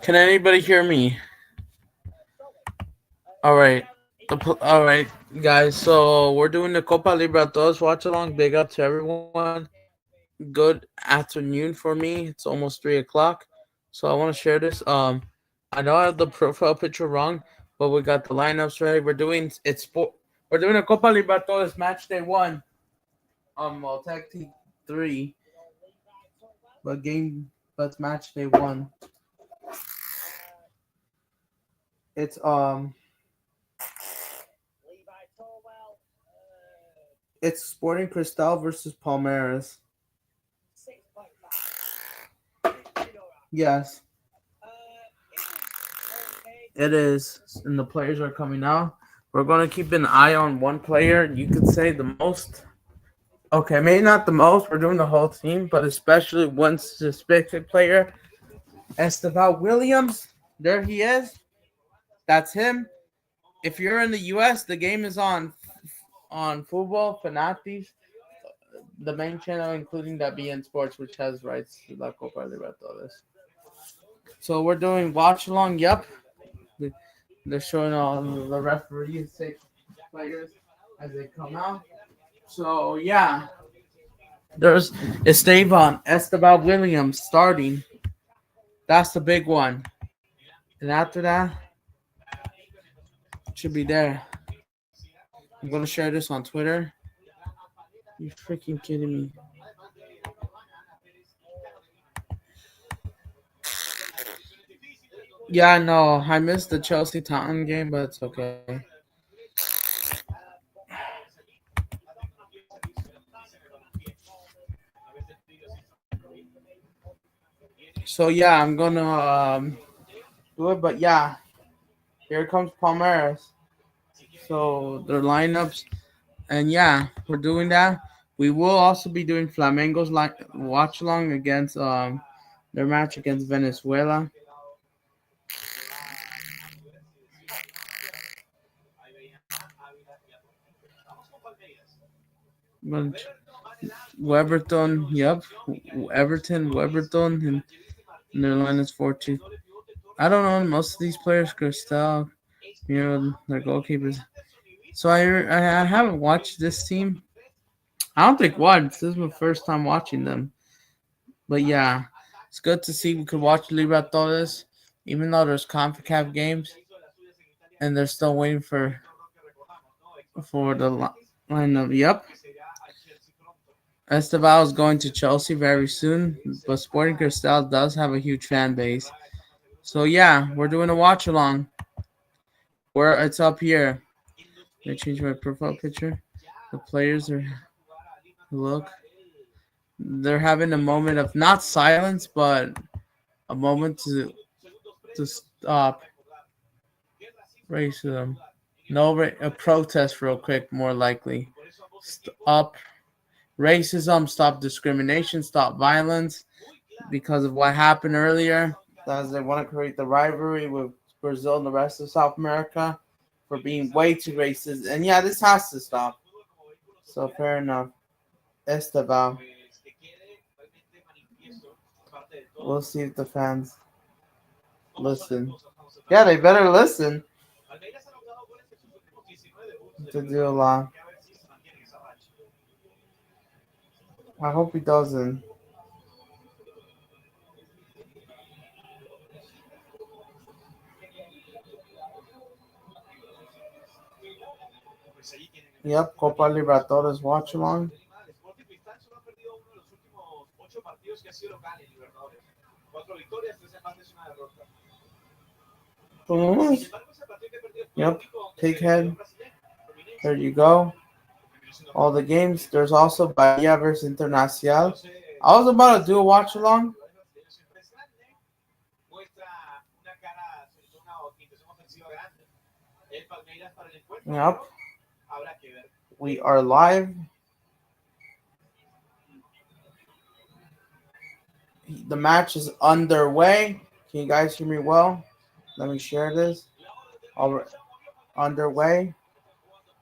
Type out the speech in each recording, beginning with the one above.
Can anybody hear me? All right. All right, guys. So we're doing the Copa Liberators watch along. Big up to everyone. Good afternoon for me. It's almost 3 o'clock. So I want to share this. I know I have the profile picture wrong, but we got the lineups right. We're doing a Copa Liberators match day one. Well, tag team three, but match day one. It's it's Sporting Cristal versus Palmeiras. Yes, it is, and the players are coming out. We're gonna keep an eye on one player. You could say the most. Okay, maybe not the most. We're doing the whole team, but especially one specific player, Esteval Williams. There he is. That's him. If you're in the U.S., the game is on Football Fanatis, the main channel, including that BN Sports, which has rights to La Copa Libertadores. So we're doing watch along. Yep, they're showing all the referees, six players as they come out. So yeah, there's Esteban Williams starting. That's the big one. And after that, it should be there. I'm gonna share this on Twitter. You freaking kidding me? Yeah, no, I missed the Chelsea Tottenham game, but it's okay. So yeah, I'm gonna do it. But yeah, here comes Palmeiras. So their lineups, and yeah, we're doing that. We will also be doing Flamengo's like watch along against their match against Venezuela. But Weberton, yep, Weberton, and their line is 4-2. I don't know most of these players. Cristal, their goalkeepers. So I haven't watched this team. I don't think once. This is my first time watching them. But yeah, it's good to see we could watch Liberatores, even though there's CONCACAF games, and they're still waiting for the lineup. Yep, Esteval is going to Chelsea very soon, but Sporting Cristal does have a huge fan base. So yeah, we're doing a watch along. Where it's up here. I change my profile picture. The players are look. They're having a moment of not silence, but a moment to stop racism. No, a protest real quick, more likely. Stop racism, stop discrimination, stop violence because of what happened earlier. As they want to create the rivalry with Brazil and the rest of South America for being way too racist. And yeah, this has to stop. So fair enough. Esteban. We'll see if the fans listen. Yeah, they better listen to do a lot. I hope he doesn't. Yep, Copa Liberatores watch along. Yep, Pighead. There you go. All the games. There's also Bahia versus Internacional. I was about to do a watch along. Yep, we are live. The match is underway. Can you guys hear me well? Let me share this. All underway.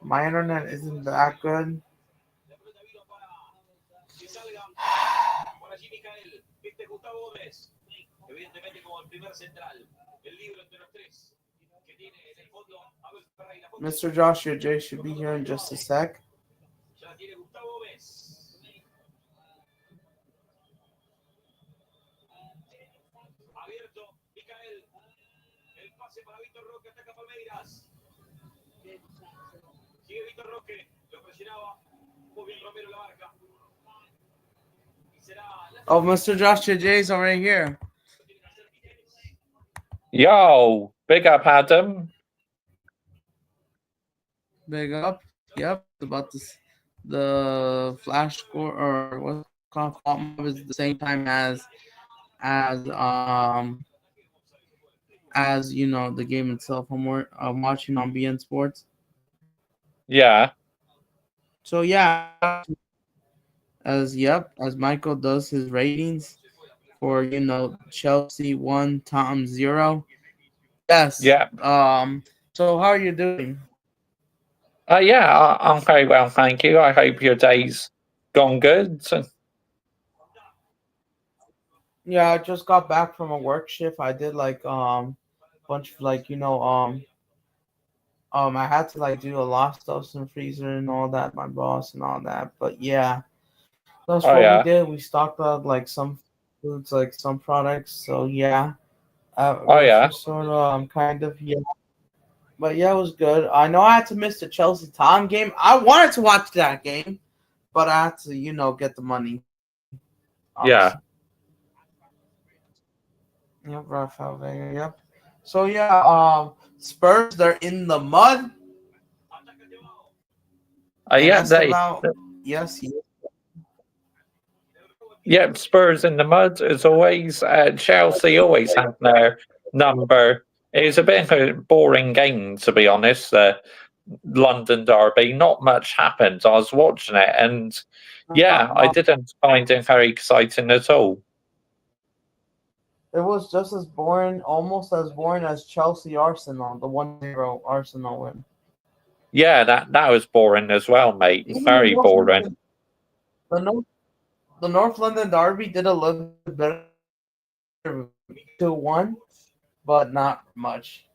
My internet isn't that good. Mr. Joshua J should be here in just a sec. Oh, Mr. Joshua J is already here. Yo, big up, Adam. Big up. Yep. About this, the flash score or what's it called mob is the same time as as you know the game itself. I'm watching on BN Sports. Yeah, So yeah, as Michael does his ratings for Chelsea 1, Tottenham 0. Yes. yeah. So how are you doing? Yeah, I'm very well, thank you. I hope your day's gone good. Yeah, I just got back from a work shift. I did like bunch of I had to like do a lot of stuff in the freezer and all that, my boss and all that. But yeah, that's Oh, what we yeah. did. We stocked up like some foods, like some products. So yeah, Oh, which yeah. was sort of kind of yeah. But yeah, it was good. I know I had to miss the Chelsea Tottenham game. I wanted to watch that game, but I had to get the money. Obviously. Yeah. Yep, Rafael Vega. Yep. So yeah, Spurs they're in the mud, and Yeah, Esteval, yes, yeah, Spurs in the mud as always. Chelsea always have their number. It's a bit of a boring game, to be honest. London derby, not much happened. I was watching it, and yeah, I didn't find it very exciting at all. it was just as boring, almost as boring as Chelsea Arsenal, the 1-0 Arsenal win. Yeah, that was boring as well, mate. Even Very boring. The North, the North London derby did a little bit better, 2-1, but not much.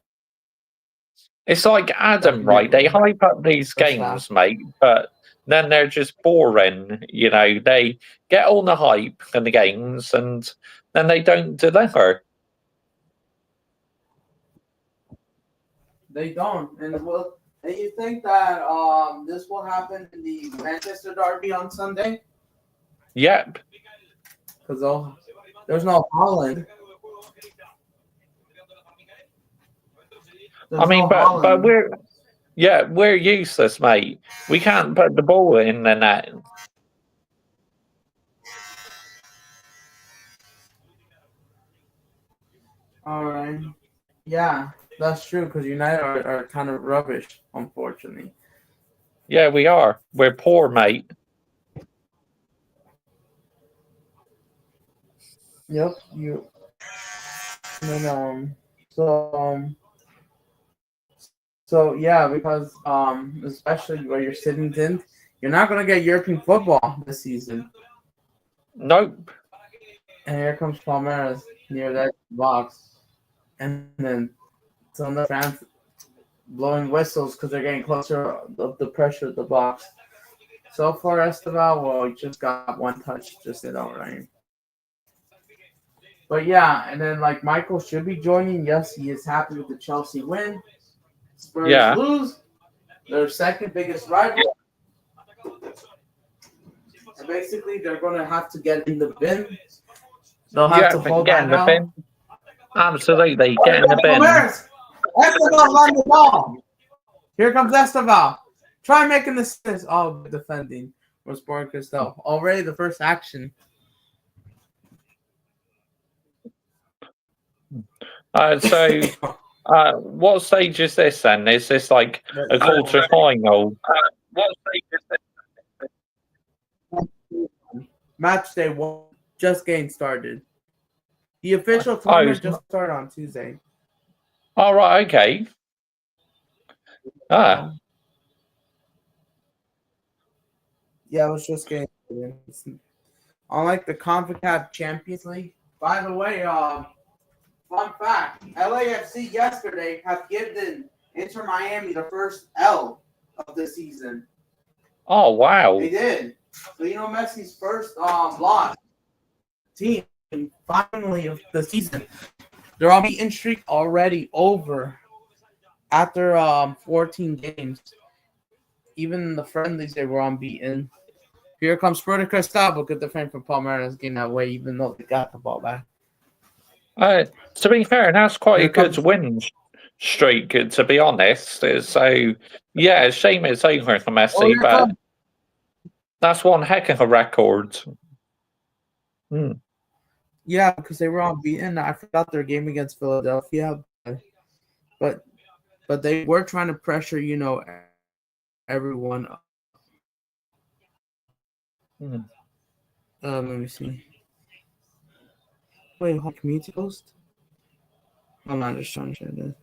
It's like Adam, right? They hype up these First games, half. mate, but then they're just boring. They get all the hype in the games and then they don't deliver. They don't, and you think that this will happen in the Manchester derby on Sunday? Yep. Because there's no Holland. I mean, but we're useless, mate. We can't put the ball in the net. All right. Yeah, that's true because United are kind of rubbish, unfortunately. Yeah, we are. We're poor, mate. Yep. And, so yeah, because especially where you're sitting in, you're not gonna get European football this season. Nope. And here comes Palmeiras near that box, and then some of the fans blowing whistles because they're getting closer of the pressure of the box. So for Esteval, well, he just got one touch, just it out right. But yeah, and then like Michael should be joining. Yes, he is happy with the Chelsea win. Spurs lose. Their second biggest rival. And basically, they're going to have to get in the bin. They'll have to hold get in the bin. Absolutely, get in the bin. Esteval on the ball. Here comes Esteval. Try making this. Oh, defending. Was Born Cystal. Already the first action. So, what stage is this then? Is this like a quarter final? What stage is this? Match day 1, just getting started. The official tournament just started on Tuesday. All right, okay. Yeah, it was just getting started. Unlike the CONCACAF Champions League. By the way, fun fact, LAFC yesterday have given Inter Miami the first L of the season. Oh, wow. They did. So, Messi's first loss team finally of the season. Their unbeaten streak already over after 14 games. Even in the friendlies, they were unbeaten. Here comes Sporting Cristal, good defense from Palmeiras getting that way, even though they got the ball back. To be fair, that's quite a good win streak, to be honest. So, yeah, shame it's over for Messi, but that's one heck of a record. Yeah, because they were unbeaten. I forgot their game against Philadelphia, but they were trying to pressure, everyone. Let me see. Wait, community post? I'm not just trying to share this.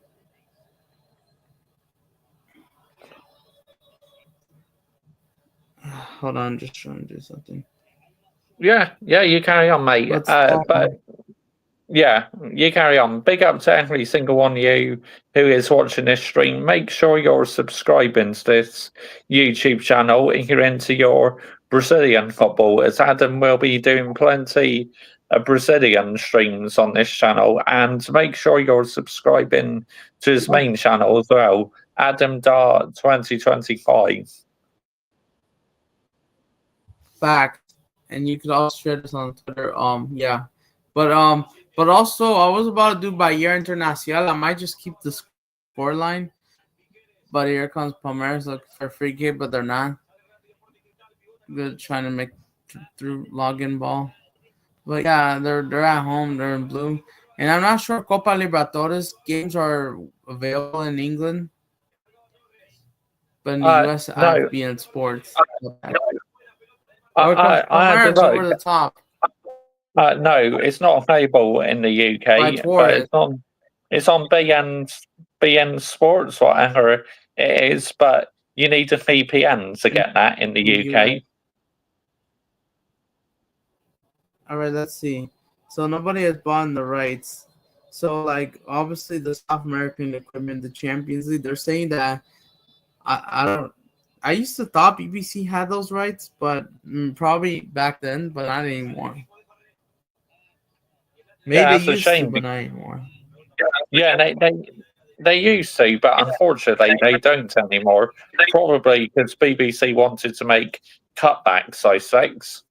Hold on, just trying to do something. Yeah, you carry on, mate. But yeah, you carry on. Big up to every single one of you who is watching this stream. Make sure you're subscribing to this YouTube channel if you're into your Brazilian football, as Adam will be doing plenty of Brazilian streams on this channel. And make sure you're subscribing to his main channel as well, Adam Dart 2025. Fact. And you could also share this on Twitter. Yeah. But also I was about to do Bahia Internacional. I might just keep the score line. But here comes Palmeiras looking for a free kick, but they're not. Good trying to make through login ball. But yeah, they're at home, they're in blue. And I'm not sure Copa Liberators games are available in England. But in the US no. being sports. I had to over the top. No, it's not available in the UK, but it's on BN Sports, whatever it is. But you need a VPN to get that in the UK. All right, let's see. So nobody has bought the rights. So obviously the South American equipment, the Champions League, they're saying that I used to thought BBC had those rights, but probably back then, but not anymore. Maybe they used to, but not anymore. Yeah, they used to, but unfortunately they don't anymore. Probably because BBC wanted to make cutbacks, I suspect.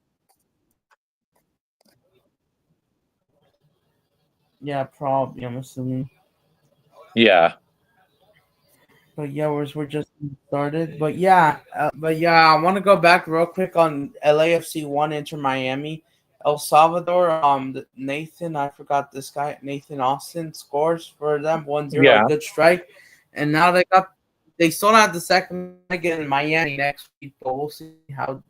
Yeah, probably. I'm assuming. Yeah. But yeah, we're just started. But yeah, I want to go back real quick on LAFC 1 Inter Miami. El Salvador, Nathan, I forgot this guy, Nathan Austin scores for them 1-0, good strike. And now they still have the second leg in Miami next week, but we'll see how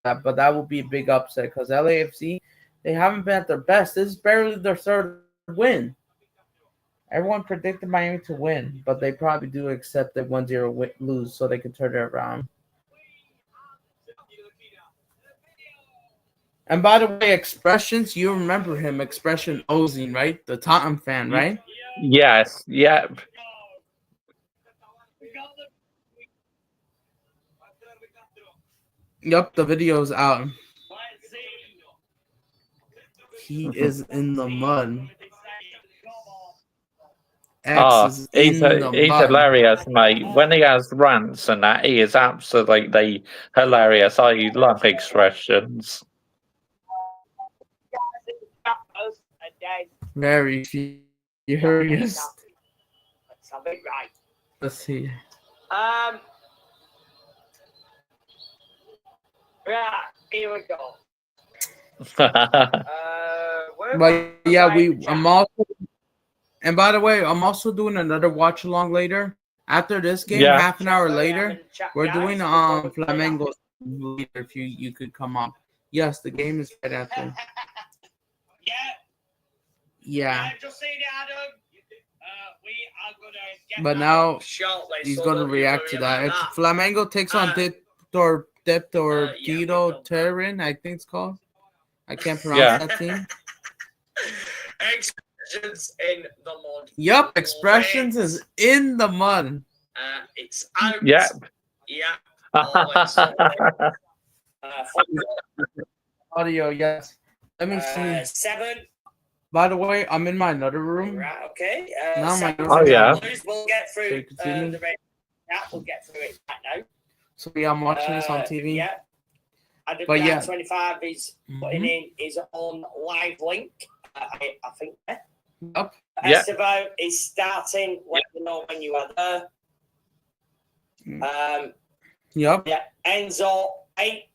but that will be a big upset because LAFC, they haven't been at their best. This is barely their third win. Everyone predicted Miami to win, but they probably do accept that 1-0 lose so they can turn it around. And by the way, Expressions, you remember him, Expression Ozine, right? The Tottenham fan, right? Yes, yep. Yep, the video's out. He is in the mud. He's hilarious, mate. When he has rants and that, he is absolutely hilarious. I love Expressions. Very furious. Let's see. Yeah, here we go. But yeah, I'm also. And by the way, I'm also doing another watch along later. After this game, half an hour later, we're doing Flamengo later. If you could come up. Yes, the game is right after. Yeah. But now he's gonna react to that. If Flamengo takes on Deportivo Terran, I think it's called. I can't pronounce that team. Expressions in the mud. Yup, Expressions Wait. is in the mud. It's out. Yep. Yeah. Always. Audio, yes. Let me see. 7. By the way, I'm in my another room. Right, okay. Now my seven, Oh, yeah. We'll get through So you can see me? the red. Yeah, we'll get through it right now. So yeah, I'm watching this on TV. Yeah. And But yeah. 25 is putting Mhm. in his own live link. I think. Yup. Yeah. Esteban is starting. Let me know when you are there. Yup. Yeah. Enzo 8.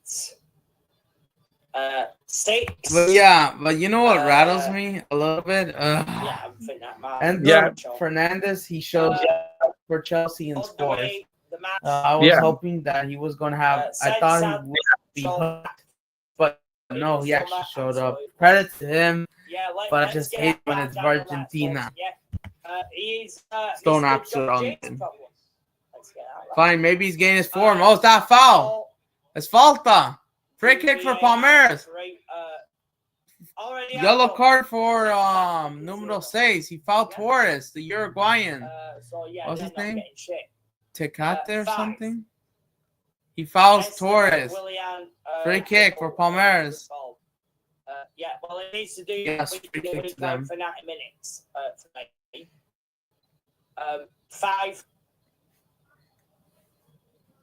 6. But yeah, but you know what rattles me a little bit? Yeah, I think that might. And Yeah. Fernandez, he showed for Chelsea and scores. The match. I was Yeah. hoping that he was going to have. I thought he would be hooked, but no, he actually showed up. Credit to him, Yeah, but I just hate when it's Argentina. Yeah, he's Stone absolute on him. Fine, maybe he's getting his form. Oh, it's that foul. It's falta. Free kick for Palmeiras. Yellow card for numero 6. He fouled Torres, the Uruguayan. What's his name? Tecate or something? He fouls Torres. Free kick for Palmeiras. Yeah, well, it needs to do free kick to them. for 90 minutes. 5.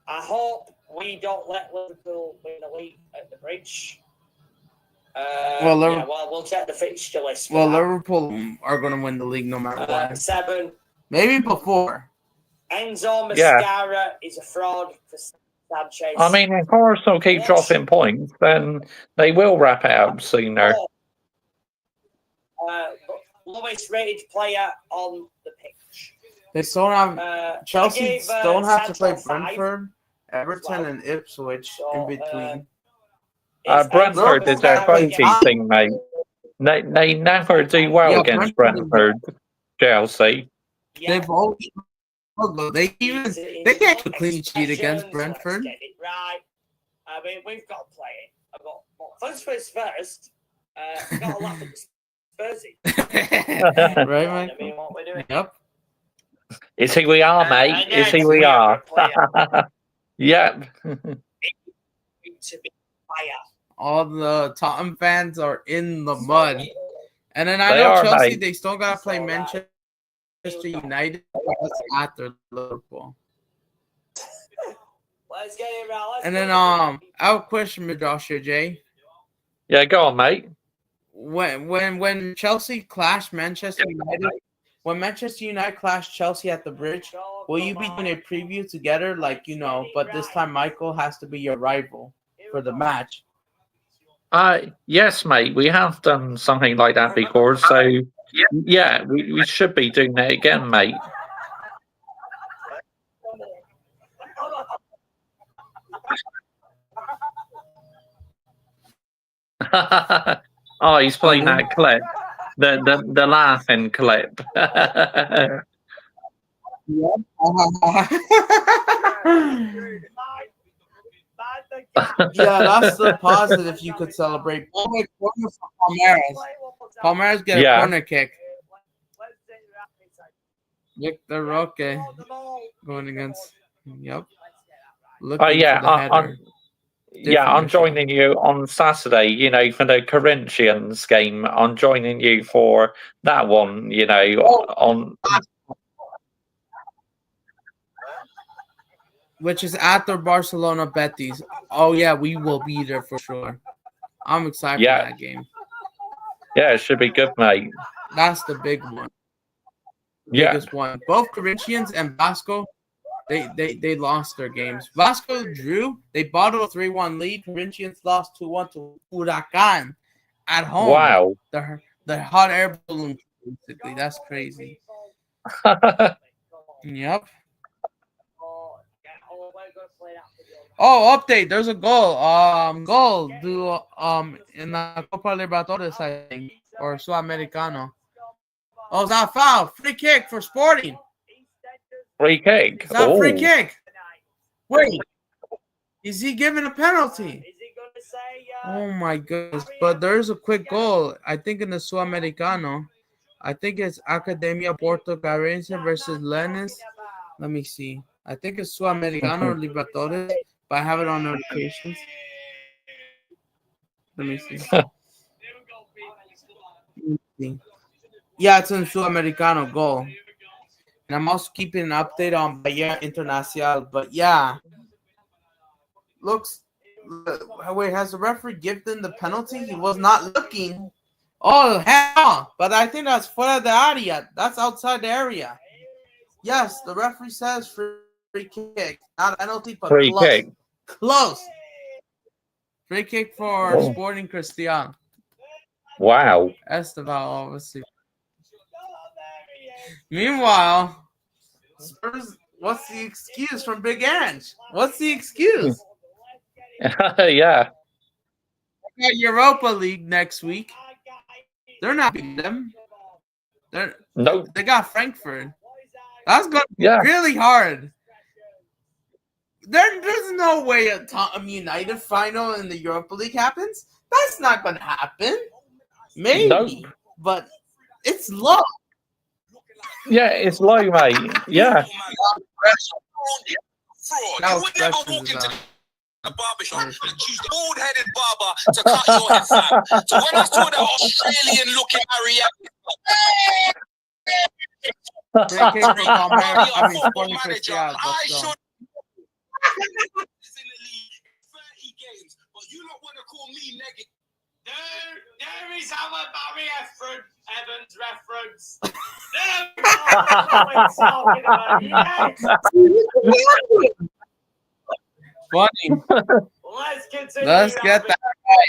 I hope we don't let Liverpool win the league at the bridge. We'll check the fixture list. Well, Liverpool are going to win the league no matter what. 7. Maybe before. Enzo Mascara is a fraud for Sanchez. I mean, if Arsenal keep dropping points, then they will wrap it up sooner. Lowest rated player on the pitch. They still have Chelsea don't have to play Brentford, Everton, and Ipswich in between. Brentford is their funky thing, mate. They never do well against Brentford, Chelsea. Yeah. They've always struggled. They can't keep a clean sheet against Brentford. Get it right. I mean, we've got to play it. First. We've got to laugh at the Spursy. Right, I Mike? mean, what we're doing. Yep. It's who we are, mate. It's who we are. Yep. To be fire. All the Tottenham fans are in the mud. And then I They know are, Chelsea, mate. they still got to play Manchester United after Liverpool. Let's get it right. And then I have a question, Joshua J. Yeah, go on, mate. When Chelsea clashed Manchester United, when Manchester United clashed Chelsea at the bridge, will you be doing a preview together, but this time Michael has to be your rival for the match? Yes, mate. We have done something like that before, so yeah, we should be doing that again, mate. Oh, he's playing that clip, the laughing clip. Yeah, that's the positive you could celebrate. Corner for Palmeiras. Palmeiras get a corner kick. Victor Roque going against. Yep. I'm joining you on Saturday, for the Corinthians game. I'm joining you for that one, on... Which is after Barcelona Betis. Oh, yeah, we will be there for sure. I'm excited for that game. Yeah, it should be good, mate. That's the big one. Biggest one. Both Corinthians and Vasco, they lost their games. Vasco drew. They bottled a 3-1 lead. Corinthians lost 2-1 to Huracan at home. Wow. The hot air balloon, basically. That's crazy. Yep. Oh, update! There's a goal. In the Copa Liberators, I think, or Sudamericano. Oh, is that foul? Free kick for Sporting. Free kick. Is that free kick? Wait, is he giving a penalty? Oh my goodness! But there's a quick goal. I think in the Sudamericano. I think it's Academia Portuguesa versus Lenes. Let me see. I think it's Sudamericano or Liberators, but I have it on notifications. Let me see. Yeah, it's in Sudamericano goal. And I'm also keeping an update on Bahia Internacional. But yeah, looks. Wait, has the referee given the penalty? He was not looking. Oh, hell! But I think that's fuera de área. That's outside the area. Yes, the referee says free kick. Not a penalty, but Free close. kick. Close. Free kick for Oh. Sporting Cristal. Wow. Esteval, obviously. Meanwhile, Spurs, what's the excuse from Big Ange? What's the excuse? Yeah. They got Europa League next week. They're not beating them. Nope. They got Frankfurt. That's going to be Yeah. really hard. There's no way a Tottenham United final in the Europa League happens. That's not going to happen. Maybe, Nope. but it's low. Yeah, it's low, mate. Yeah. Now expressions is a barbershop and choose the bald-headed barber to cut your hair, fam. So when I saw that Australian-looking Free kick for Palmeiras. I mean, Sporting manager, Cristal. I But should in the league 30 games, but you don't want to call me negative. There is our Barry Evans reference. There we go. That's what we're talking about. Yes. Funny. Let's continue. Let's get that.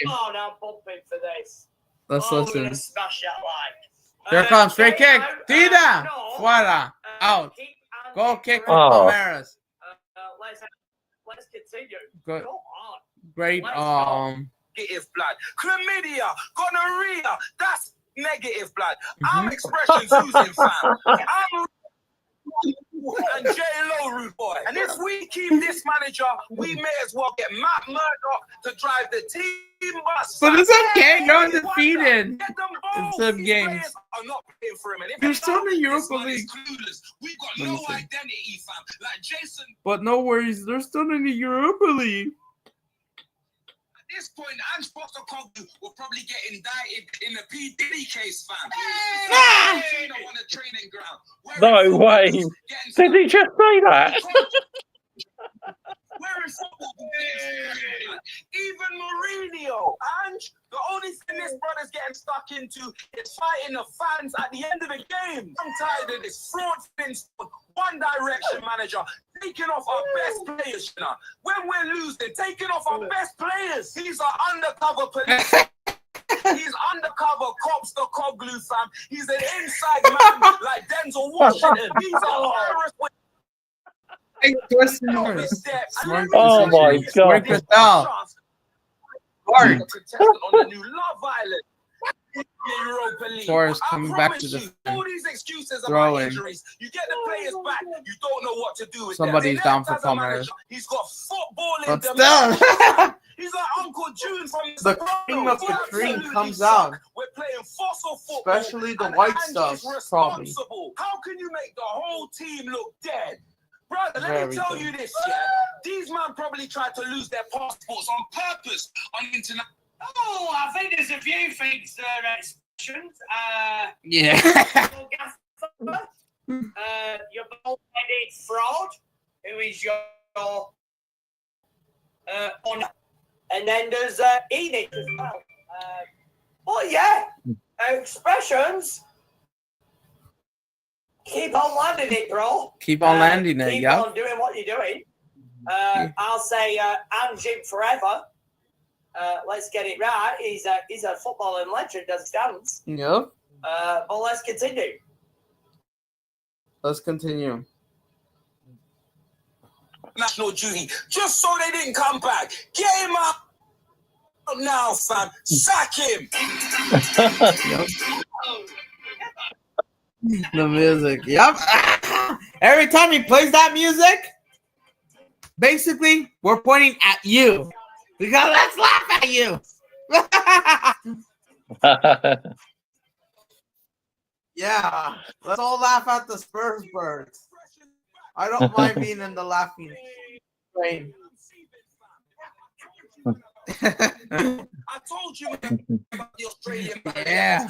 Come on, I'm pumping for this. Let's We're listen. gonna smash that like. Here comes free kick. no, Tida. no, Fuera. Out. keep and Goal keep kick for Oh. Palmeiras. Let's continue. Good. Go on. Great. Negative blood. Chlamydia, gonorrhea, that's negative blood. I'm expressions using, fam. I'm and J-Lo, rude boy. And if we keep this manager, we may as well get Matt Murdoch to drive the team bus. But it's okay. You're Wonder. undefeated. Get them both. In some These games. players are not playing for him. And if You're it's still not, in the this Europa man is League. clueless. We've got Let me no see. identity, fam. Like Jason. But no worries. They're still in the Europa League. At this point, Ange Postecoglou will probably get indicted in the P. Diddy case, fam. Ah! On a training ground. No way. Did he just say that? Wearing football even Mourinho, Ange, the only thing this brother's getting stuck into is fighting the fans at the end of the game. I'm tired of this fraud things. One direction manager taking off our best players, you know. When we're losing, taking off our best players. He's our undercover police. He's undercover cops, the Coglu, fam. He's an inside man like Denzel Washington. He's a virus. Oh my God. Cristal. On the new Love Island. Europa League. Forrest I coming back promise to you, the all these excuses about throwing. injuries. You get the players back, you don't know what to do with Somebody's them. down for As a manager, Palmeiras. He's got football in But them. still, He's like Uncle June from the cream of the cream comes out. We're playing fossil football. Especially the and white Ange stuff, is probably. responsible. How can you make the whole team look dead? Brother, let Very me tell good. you this, yeah. These men probably tried to lose their passports on purpose on internet. Oh, I think there's a few things there, expressions. yeah. Your bald-headed fraud, who is your honor. And then there's Enid as well. Oh, yeah. Expressions. Keep on landing it, bro. Keep on landing it, Keep yeah. on doing what you're doing. I'll say Ange him forever. Let's get it right. He's a footballing legend as it stands. Yep. But let's continue. Let's continue. National duty, just so they didn't come back. Get him out now, fam. Sack him. Yep. The music. Yep. Every time he plays that music, basically, we're pointing at you. Because let's laugh at you. Yeah, let's all laugh at the Spurs birds. I don't mind being in the laughing train. I told you about the Australian. Yeah.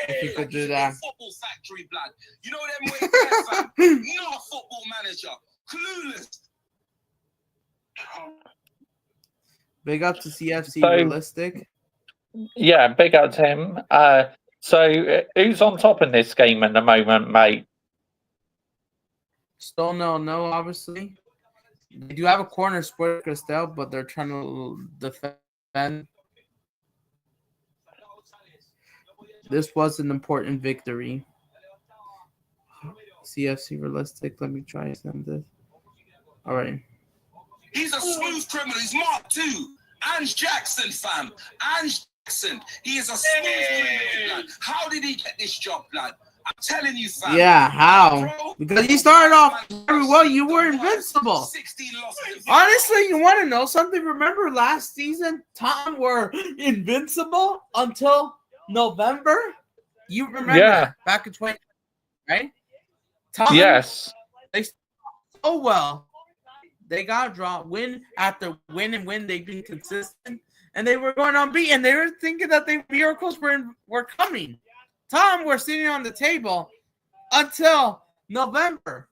If you could do that. Football factory blood. You know them way back, fam. Not a football manager. Clueless. Big up to CFC So- Realistic. Yeah, big up to him. So who's on top in this game at the moment, mate? Still no, obviously. They do have a corner split Cystal, but they're trying to defend. This was an important victory. CFC Realistic. Let me try and send this. All right. He's a smooth criminal. He's Mark too. Ange Jackson, fam. Ange Jackson. He is a smooth criminal, lad. How did he get this job, lad? I'm telling you, fam. Yeah, how? Because you started off very well. You were invincible. 16 losses. Honestly, you want to know something? Remember last season, Tom were invincible until November? You remember that back in 20, right? Tom, Yes. oh well. They got a draw, win after win and win. They've been consistent, and they were going unbeaten. They were thinking that the miracles were coming. Tom were sitting on the table until November,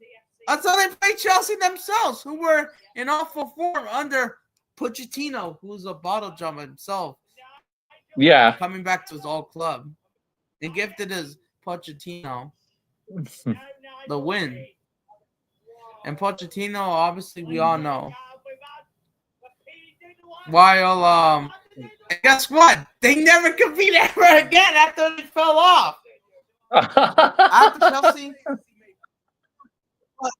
until they played Chelsea themselves, who were in awful form under Pochettino, who's a bottle jumper himself, Yeah. coming back to his old club. They gifted his Pochettino the win. And Pochettino, obviously, we all know. While, and guess what? They never competed ever again after they fell off. After Chelsea,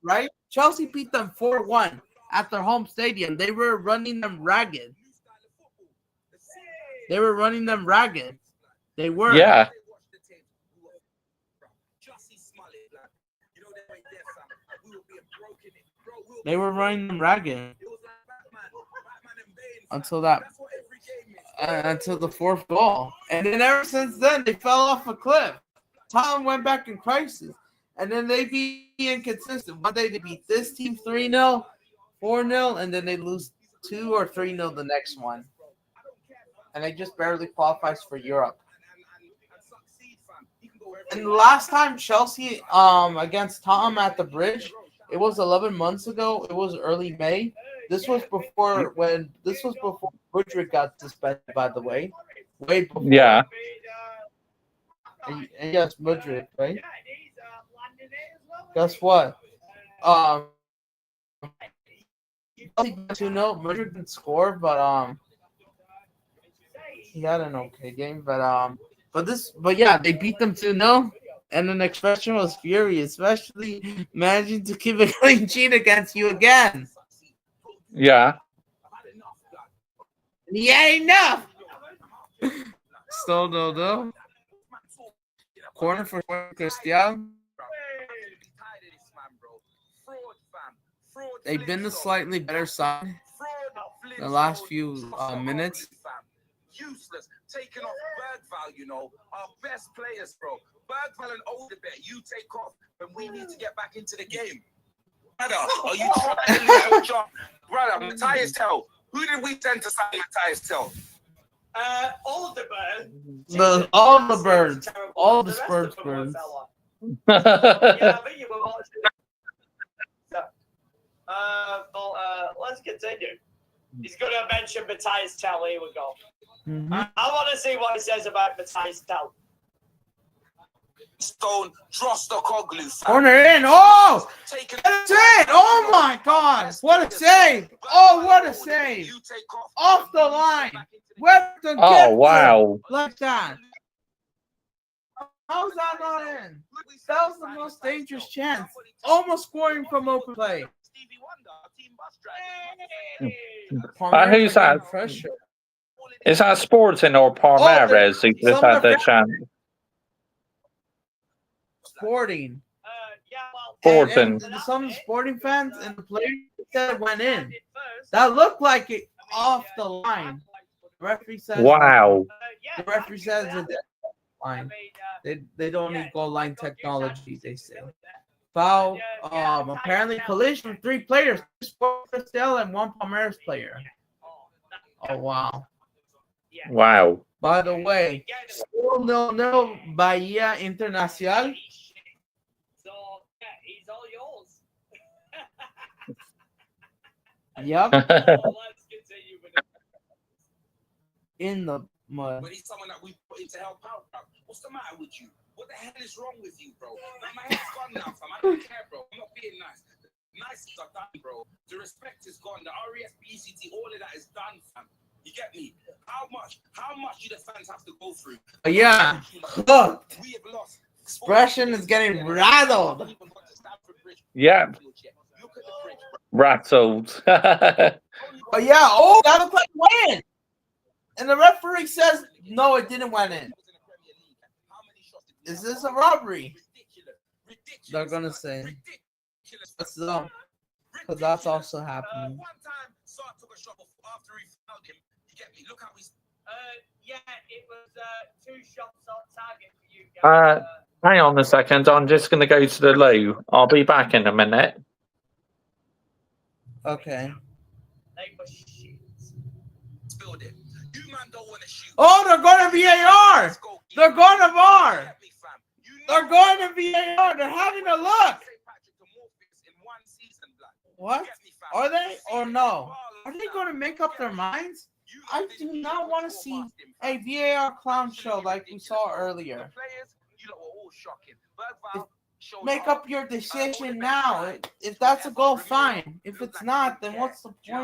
right? Chelsea beat them 4-1 at their home stadium. They were running them ragged. They were. Yeah. They were running them ragged until the fourth goal. And then ever since then, they fell off a cliff. Tom went back in crisis. And then they be inconsistent. One day they beat this team 3-0, 4-0, and then they lose 2 or 3-0 the next one. And they just barely qualifies for Europe. And the last time Chelsea against Tom at the Bridge, it was 11 months ago. It was early May. This was before Woodrick got suspended, by the way. Way before. Yeah. And yes, Woodrick, right? Guess what? 2-0. Woodrick didn't score, but he had an okay game. But yeah, they beat them 2-0. And the expression was fury, especially managing to keep a clean sheet against you again. Yeah. Yeah, enough. Still no. Corner for Cystal. They've been the slightly better side the last few minutes. Useless, taking off Bergval, you know, our best players, bro. Bergval and Odegaard, you take off when we need to get back into the game. Brother, are you trying to do your job? Brother, Matthias Tell. Who did we send to sign Matthias Tell? All the birds. All the birds. All the Spurs birds. Yeah, I think you were watching. Let's continue. He's going to mention Matthias Tell. Here we go. Mm-hmm. I want to see what he says about Matthias Tell. Stone, Drostokoglu. Corner in. Oh! That's it! Oh my God! What a save! Oh, what a save! Off the line. Webster Oh, wow. Like that. How's that not in? That was the most dangerous chance. Almost scoring from open play. Who's that? Pressure. Is that Sporting or Palmeiras who just had the chance? Sporting. Sporting. And some Sporting fans and the players that went in. That looked like it off the line. The referee says. Wow. The referee says it line. They don't need goal line technology, they say. Foul. Apparently collision with 3 players. 4 Cystal and 1 Palmeiras player. Oh wow. Wow. By the way, still 0-0 Bahia Internacional. So yeah, he's all yours. Yep. So let's continue with it. In the mud. But he's someone that we put in to help out, bro. What's the matter with you? What the hell is wrong with you, bro? Now, my head's gone now, fam. I don't care, bro. I'm not being nice. The niceties are done, bro. The respect is gone. The RESPECT, all of that is done, fam. You get me? How much do the fans have to go through? Yeah. Look. We have lost. Expression is getting rattled. Yeah. Look at the bridge. Rattled. Oh yeah. Oh, that looks like it went in. And the referee says no, it didn't went in. Is this a robbery? They're gonna say. That's dumb. Because that's also happening. One time, Sark took a shot after he fouled him. You get me? Look how he's. Yeah, it was 2 shots on target for you guys. Hang on a second. I'm just going to go to the loo. I'll be back in a minute. Okay. They were shit. Spilled it. You man don't want to shoot. Oh, they're going to VAR. They're going to VAR. Get me, fam. You They're know- going to VAR. They're having a look. What? Are they or no? Are they going to make up their minds? I do not want to see a VAR clown show like we saw earlier. Make up your decision now. If that's a goal, fine. If it's not, then what's the point? You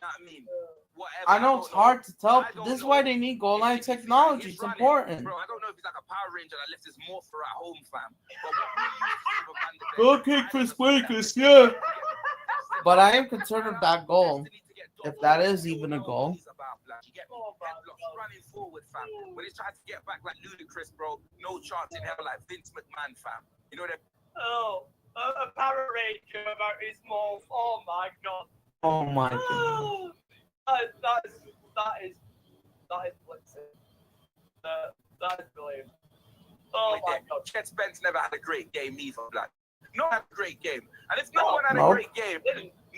know what I mean? Whatever. I know it's hard to tell, but this is why they need goal line technology. It's important. Bro, I don't know if he's like a Power Ranger that left his morpher at home, fam. But what Goal kick for Squeakers, yeah. But I am concerned with that goal. If that is even a goal. Running forward, fam. When he's trying to get back like ludicrous, bro, no chance in hell like Vince McMahon, fam. You know that? Oh, a Power Ranger about his mouth. Oh my god. Oh my god. That is blitzing. That is brilliant. Oh my god. Chet Spence never had a great game either, blood. No one had a great game. And if no one had Nope. a great game,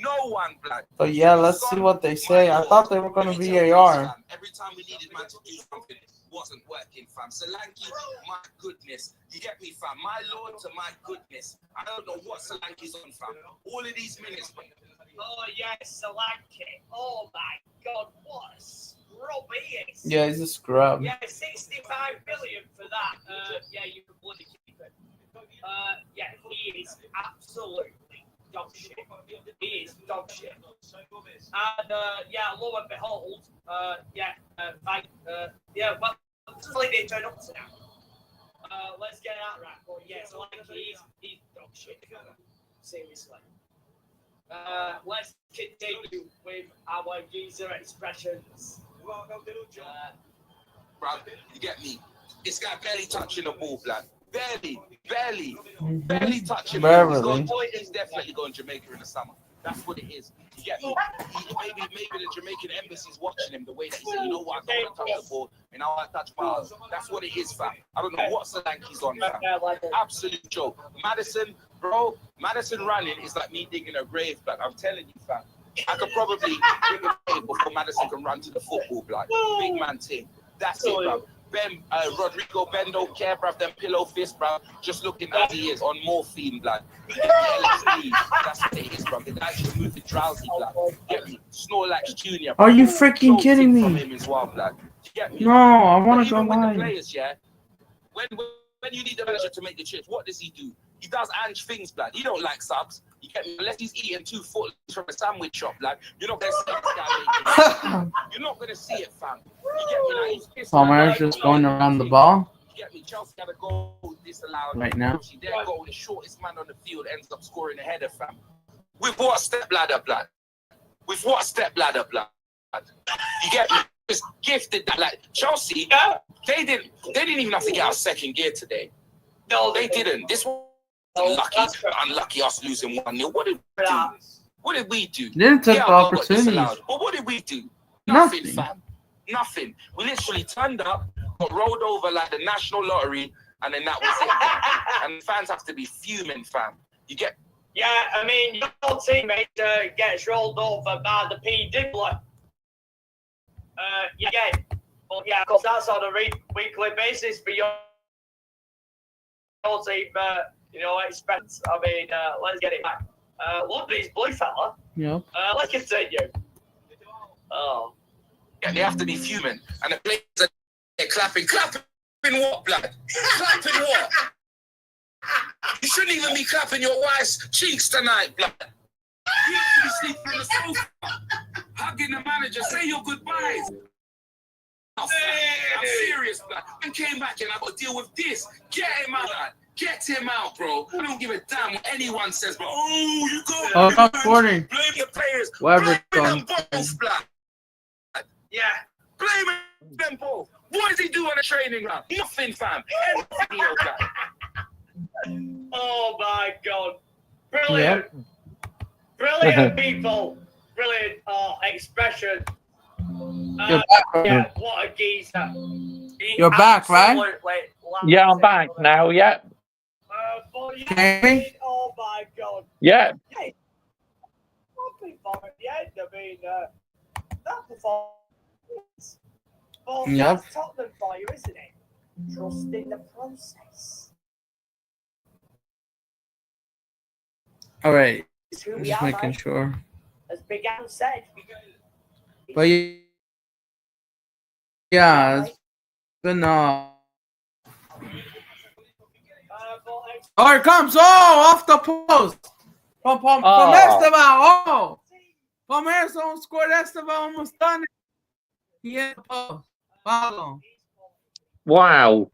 no one, blood. But yeah, let's see what they say. I thought they were going to VAR. Every time we needed man to do something, it wasn't working, fam. Solanke, my goodness. You get me, fam? My lord to my goodness. I don't know what Solanke's on, fam. All of these minutes, man. Oh yes, Solanke. Oh my god, what a scrub he is. Yeah, he's a scrub. Yeah, 65 billion for that. Yeah, you can bloody keep it. Yeah, he is absolutely dog shit. He is dog shit. And yeah, lo and behold, well, hopefully they turn up to now. Let's get that right. But yeah, so like he's dog shit. Seriously. Let's continue with our user expressions. Bro, you get me? This guy barely touching the ball, blood. Barely touching the ball. He's definitely going to Jamaica in the summer. That's what it is. You get me? Maybe the Jamaican embassy's watching him the way that he said, you know what, I don't want to touch the ball, and I want to touch bars. That's what it is, fam. I don't know what Solanke's on, fam. Absolute joke. Madison running is like me digging a grave, blood. I'm telling you, fam. I could probably dig a grave before Madison can run to the football, blood. Big man team. That's it, bro. Rodrigo Ben don't care, bruv. Them pillow fist, bruv. Just looking as he is on morphine, blood. LSD. That's what it is, bruv. The guy just moving drowsy, blood. Get me? Snorlax Jr. Are you freaking kidding me? From him as well, blood. Get me? No, I want to go Even with the live. players, yeah. When you need the manager to make the change, what does he do? He does Ange things, blood. He don't like subs. You get me? Unless he's eating 2 foot from a sandwich shop, blood. You're not gonna see this guy. You're not gonna see it, fam. You get me? Like, he's pissed. Palmeiras just going around the ball You get me? Chelsea had a goal disallowed. right now. Their goal, the shortest man on the field, ends up scoring a header, fam. With what step ladder, blood? With what step ladder, blood? You get me? Just gifted that, like Chelsea. They didn't even have to get out of second gear today. No, they didn't. This one. Unlucky us losing 1-0. What did we do? What did we do? Didn't take the opportunities. But what did we do? Nothing. Fam. Nothing. We literally turned up, got rolled over like the national lottery, and then that was it. And fans have to be fuming, fam. You get. Yeah, I mean, your teammate gets rolled over by the P. Dibbler. Yeah, but yeah, because that's on a weekly basis for your team. Expense. I mean, let's get it back. Look at his blue fella. Yep. Let's continue. Oh. Yeah, they have to be fuming, and the players are clapping. Clapping what, blood? Clapping what? You shouldn't even be clapping your wife's cheeks tonight, blood. You have to be sleeping on the sofa, hugging the manager, say your goodbyes. I'm serious, blood. I came back and I got to deal with this. Get him out, blood. Get him out, bro. I don't give a damn what anyone says, but you go. Oh, top 40. Blame your players. Whatever. Blame them both, blood. Yeah. Blame them both. What does he do on the training ground? Nothing, fam. Anything, guy. Oh my God. Brilliant. Yep. Brilliant people. Brilliant expression. Yeah, what a geezer. You're back, right? Yeah, I'm back now, yeah. Oh my God. Yeah. Hey, nothing for at the end. I mean, that performance. Well, yep. That's Tottenham for you, isn't it? Trust in the process. All right. Just making sure. As Big Al said. But yeah, it's been oh, here comes! Oh, off the post from Esteban. Oh, Palmeiras almost scored. Esteban almost done it. He hit the post. Follow. Wow.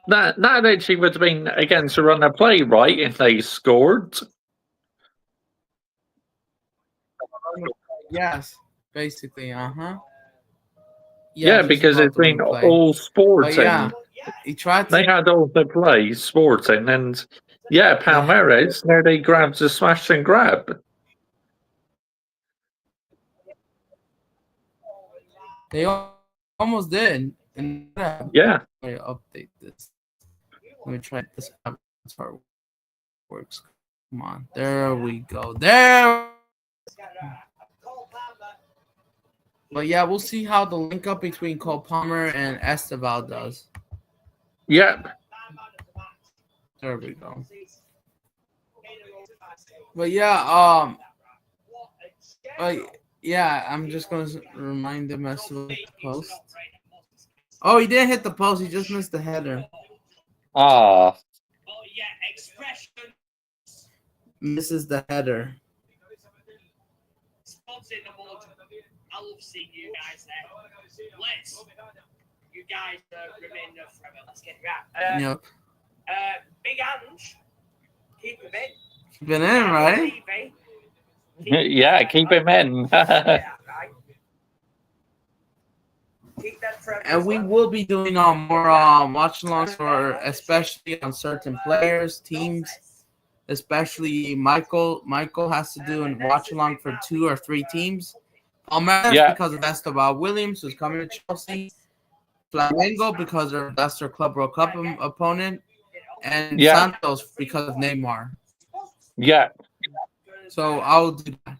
That actually would have been against a run of play, right? If they scored. Yes, basically. Yeah, because it's been all sporting. Yeah, he tried to. They had all the play sporting, and yeah, Palmeiras nearly grabs a smash and grab. They almost did. And yeah. Let me update this. Let me try this out. That's how it works. Come on. There we go. There. But yeah, we'll see how the link up between Cole Palmer and Esteban does. Yep. There we go. But yeah, yeah, I'm just gonna remind him as to the post. Oh, he didn't hit the post. He just missed the header. Ah. Misses the header. I love seeing you guys there. You guys remain there forever. Let's get it right. Yep. Big Ange, keep him in. Keep it in, right? Yeah, keep him in. Yeah, right. Keep that forever. And we will be doing more watch-alongs for, especially on certain players, teams. Especially Michael. Michael has to do a watch-along for 2 or 3 teams. Palmeiras because of Esteban Williams, who's coming to Chelsea. Flamengo because that's their Club World Cup opponent. And Santos because of Neymar. Yeah. So I'll do that.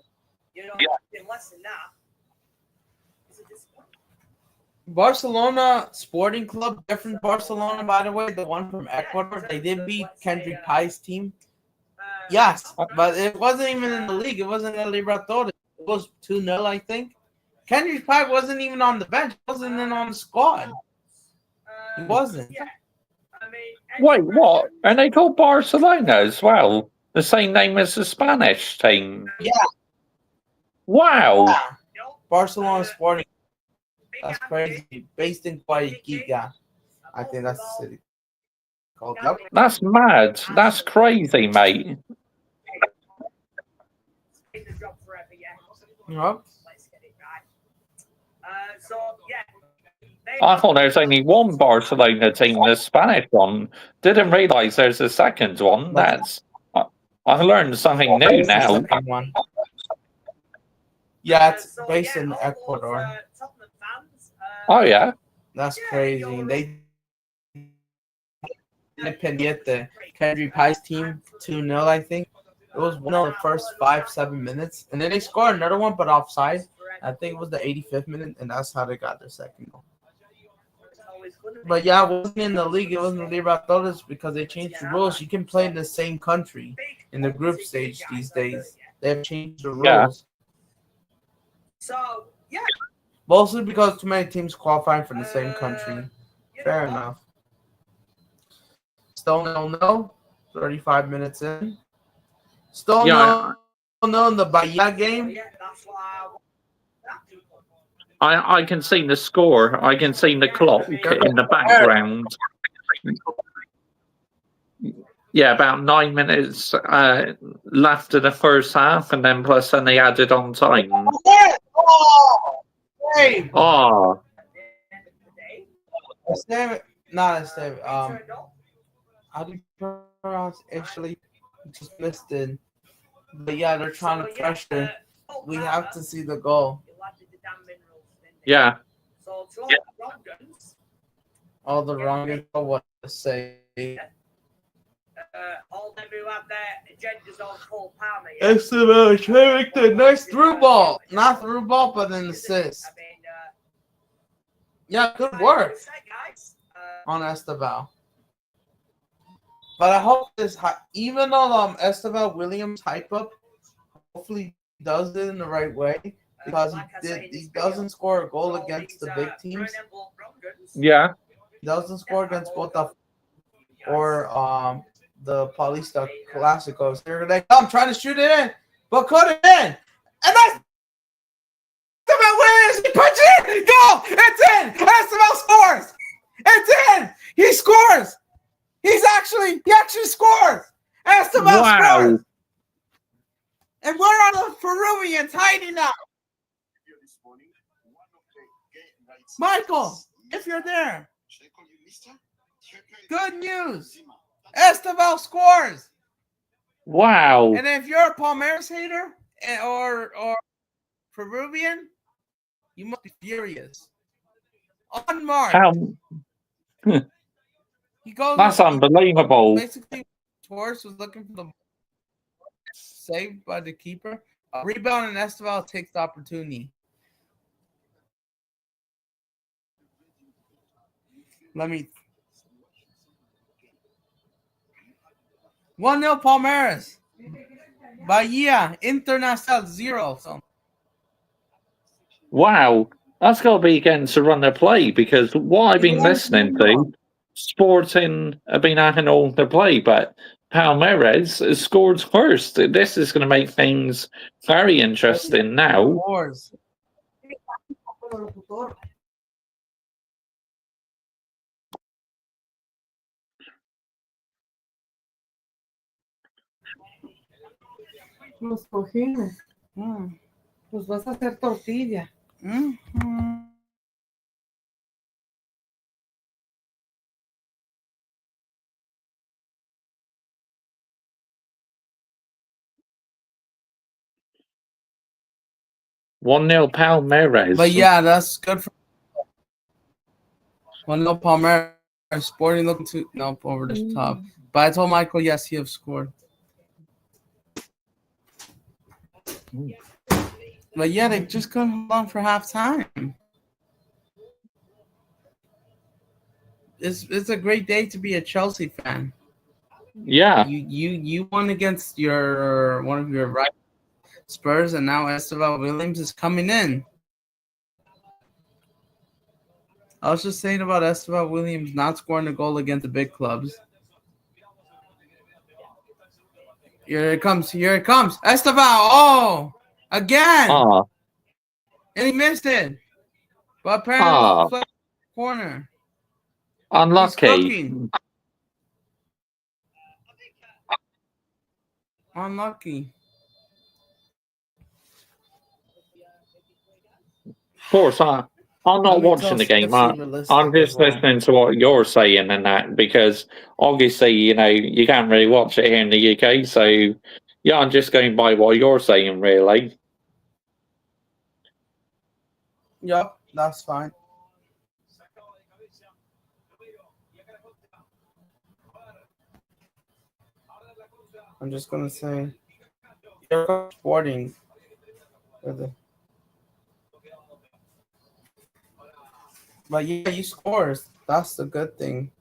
Barcelona Sporting Club, different Barcelona, by the way. The one from Ecuador. They did beat Kendrick Pye's team. Yes, but it wasn't even in the league. It wasn't in Liberators. It was 2-0, I think. Kendrick Pye wasn't even on the bench. He wasn't even on the squad. He wasn't. Wait, what? And they called Barcelona as well. The same name as the Spanish team. Yeah. Wow. Yeah. Barcelona Sporting. That's crazy. Based in Guayaquil. I think that's the city. Called. That's mad. That's crazy, mate. Yep. I thought there was only one Barcelona team, the Spanish one. Didn't realise there's a second one. I learned something new now. Yeah, it's based in Ecuador. Oh, yeah. That's crazy. They get the Kendry Pies team 2-0, I think. It was 1-0 the first 5-7 minutes. And then they scored another one, but offside. I think it was the 85th minute, and that's how they got their second goal. But yeah, it wasn't in the league. It wasn't the Liberators because they changed the rules. You can play in the same country in the group stage these days. They have changed the rules. Yeah. So, yeah. Mostly because too many teams qualifying for the same country. Fair enough. Still no. 35 minutes in. Still no in the Bahia game. I can see the score. I can see the clock in the background. Yeah, about 9 minutes left of the first half, and then plus then they added on time. Oh. Not Esteve. How do you pronounce actually? Just missed it. But yeah, they're trying to pressure. We have to see the goal. Yeah. All the wrong what to say. All them who have their agendas on full Palmeiras. Esteban trying to make the nice through ball. Not through ball, but an assist. Yeah, good work on Esteban. But I hope this, even though Esteban Williams hype up, hopefully he does it in the right way because he doesn't score a goal against the big teams. Yeah. He doesn't score against both the Paulista Clásicos. They're like, I'm trying to shoot it in, but cut it in, and that's Esteban Williams. He punches it, go, it's in. Esteban scores. It's in. He scores. He actually scores. Esteban scores. And we're on the Peruvians hiding now. Michael, if you're there, good news. Esteban scores. Wow. And if you're a Palmeiras hater or Peruvian, you must be furious. Unmarked. He goes. That's unbelievable. Basically, Torres was looking for the saved by the keeper. A rebound, and Esteban takes the opportunity. Let me. 1-0 Palmeiras. Bahia Internacional 0. So. Wow. That's got to be against a run of play because what I've been listening to, Sporting have been having all the play, but Palmeiras has scored first. This is going to make things very interesting now. Los cojines. Pues vas a hacer tortilla. 1-0 Palmeiras. But yeah, that's good for 1-0 Palmeiras. Sporting looking to over the top. But I told Michael, yes, he have scored. But yeah, they just couldn't hold on for halftime. It's a great day to be a Chelsea fan. Yeah. You won against one of your rivals, Spurs, and now Esteban Williams is coming in. I was just saying about Esteban Williams not scoring a goal against the big clubs. Here it comes. Esteban, again. And he missed it. But apparently corner. Unlucky. Unlucky. Of course, I'm not watching the game. I'm just listening to what you're saying and that because obviously, you can't really watch it here in the UK. So, yeah, I'm just going by what you're saying, really. Yep, that's fine. I'm just gonna say, you're Sporting. But yeah, you score. That's the good thing.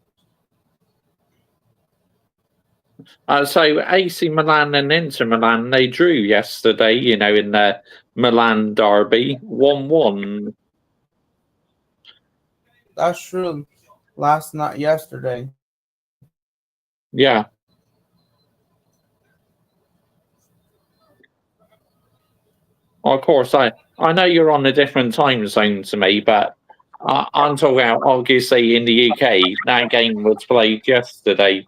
So AC Milan and Inter Milan, they drew yesterday, in the Milan derby, 1-1. That's true. Yesterday. Yeah. Of course, I know you're on a different time zone to me, but I'm talking about, obviously, in the UK, that game was played yesterday.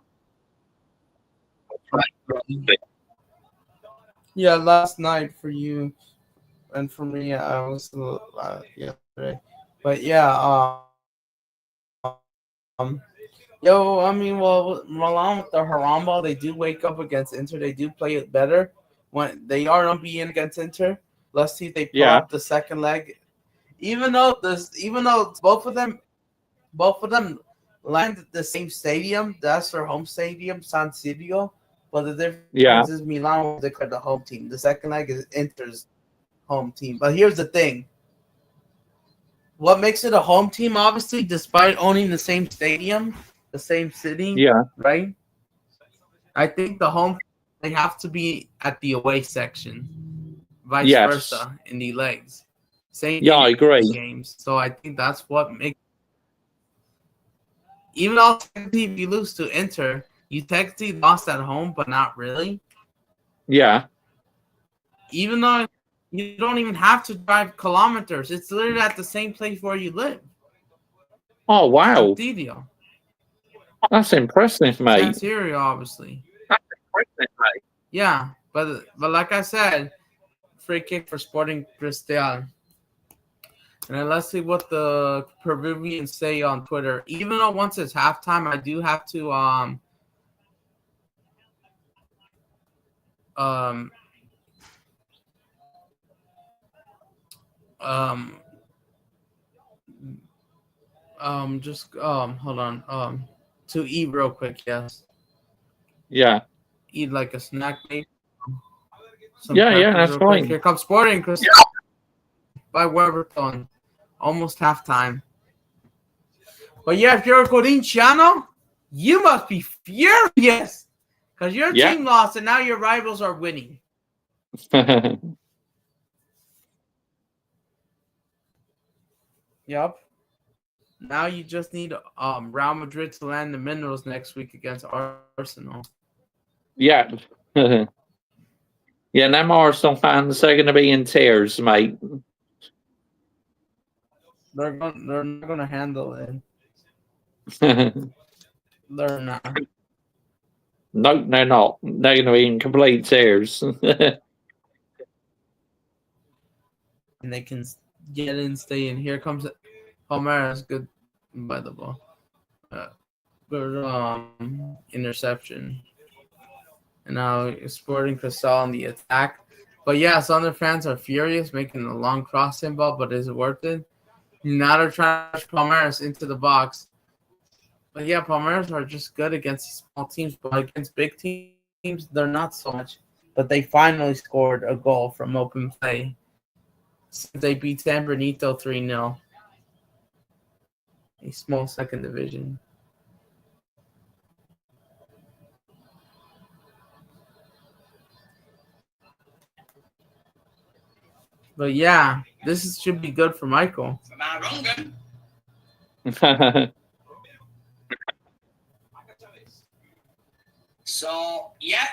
Yeah, last night for you, and for me, I was yesterday. But yeah, yo, I mean, well, Milan with the Haramba, they do wake up against Inter. They do play it better when they are unbeaten against Inter. Let's see if they pull up the second leg. Even though both of them land at the same stadium, that's their home stadium, San Siro. But the difference is Milan will declare the home team. The second leg is Inter's home team. But here's the thing. What makes it a home team, obviously, despite owning the same stadium, the same city, right? I think the home, they have to be at the away section, vice versa in the legs. Same I agree. Games. So I think that's what makes. Even though technically if you lose to Inter, you technically lost at home, but not really. Yeah. Even though you don't even have to drive kilometers, it's literally at the same place where you live. Oh wow, that's impressive, mate. San Siro, obviously. That's impressive, mate. Yeah, but like I said, free kick for Sporting Cristal. And then let's see what the Peruvians say on Twitter. Even though once it's halftime, I do have to hold on. To eat real quick, yes. Yeah. Eat like a snack, maybe. Yeah, that's fine. Here comes Sporting Cristal by Weberton. Almost halftime. But yeah, if you're a Corinthiano, you must be furious because your team lost and now your rivals are winning. Yep. Now you just need Real Madrid to land the minerals next week against Arsenal. Yeah. Yeah, them Arsenal fans are going to be in tears, mate. They're not going to handle it. They're not. No, they're not. They're going to be in complete tears. And they can get in, stay in. Here comes Palmeiras. Good by the ball. Good interception. And now Sporting Cristal on the attack. But yeah, Southern fans are furious, making a long crossing ball, but is it worth it? Now they're trying to push Palmeiras into the box. But yeah, Palmeiras are just good against small teams, but against big teams, they're not so much. But they finally scored a goal from open play. They beat San Benito 3-0. A small second division. But yeah, should be good for Michael. So yeah,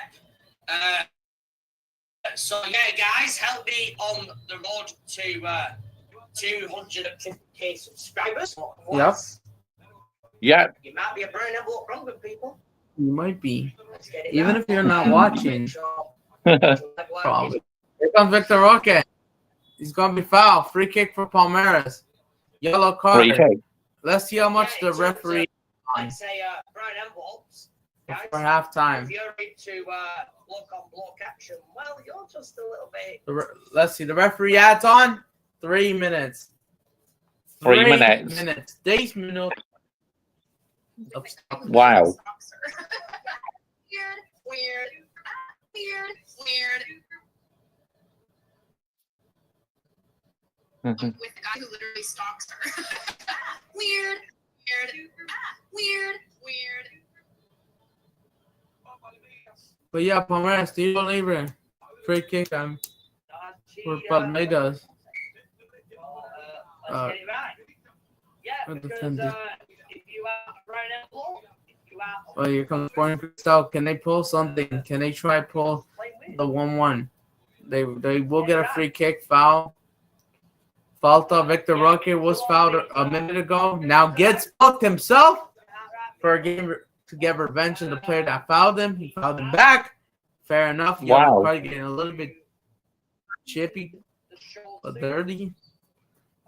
guys, help me on the road to 250k subscribers. Yep. Yeah. You might be a brown envelope wrong with people. You might be, even if you're not watching. Probably. Here comes Victor Roque. He's gonna be fouled. Free kick for Palmeiras. Yellow card. Let's see how much the referee. Let's say brown envelopes. Guys, for halftime. If you're into block on block action, well, you're just a little bit. Let's see. The referee adds on 3 minutes. 3 minutes. 10 minutes. Wow. Weird. Mhm. With the guy who literally stalks her. Weird. But yeah, Palmeiras, tiro libre. Free kick for Palmeiras. Let's get it right. Yeah, What because defended? if you have right now, if you have Oh, here comes Sporting Cristal. Can they pull something? Can they try pull the 1-1? They will get a free kick, foul. Falta. Victor Roque was fouled a minute ago. Now gets booked himself for a game to get revenge on the player that fouled him. He fouled him back. Fair enough. Yeah, Wow. probably getting a little bit chippy, but dirty.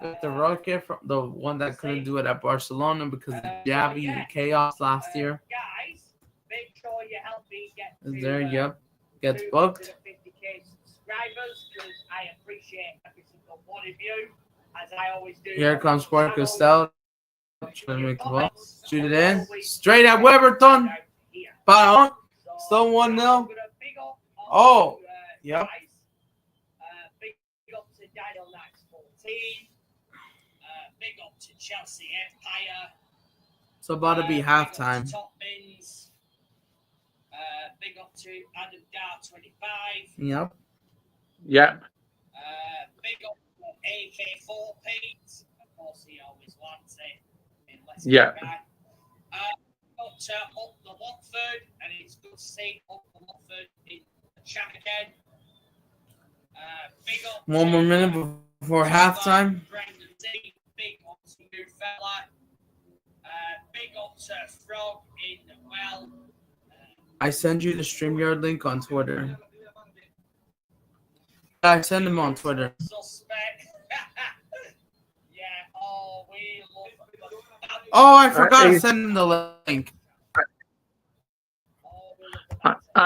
Victor Roque, from the one that couldn't do it at Barcelona because of Javi and chaos last year. guys, make sure you help me get Is there? Yep. Gets to booked. the 50K subscribers because I appreciate every single one of you, as I always do. Here comes Sporting Cristal. Trying to make the ball. Shoot it in. Straight at Weberton. Ball. Still 1-0. Oh, yep. Big up to Daniel Knights 14. Big up to Chelsea Empire. It's about to be Big up halftime. to Top Bins. Big up to Adam Dar 25. Yep. Yep. Big up to AK4 Pete. Of course, he always wants it. Yeah. Up to Up the Watford, and it's good to see Up the Watford in the chat again. Big up 1 more minute before halftime. Brendan Z. Big up to you, fella. Big up to Frog in well. I send you the StreamYard link on Twitter. I send them on Twitter. Suspect. Yeah. Oh, we love. Oh, I forgot to send them the link.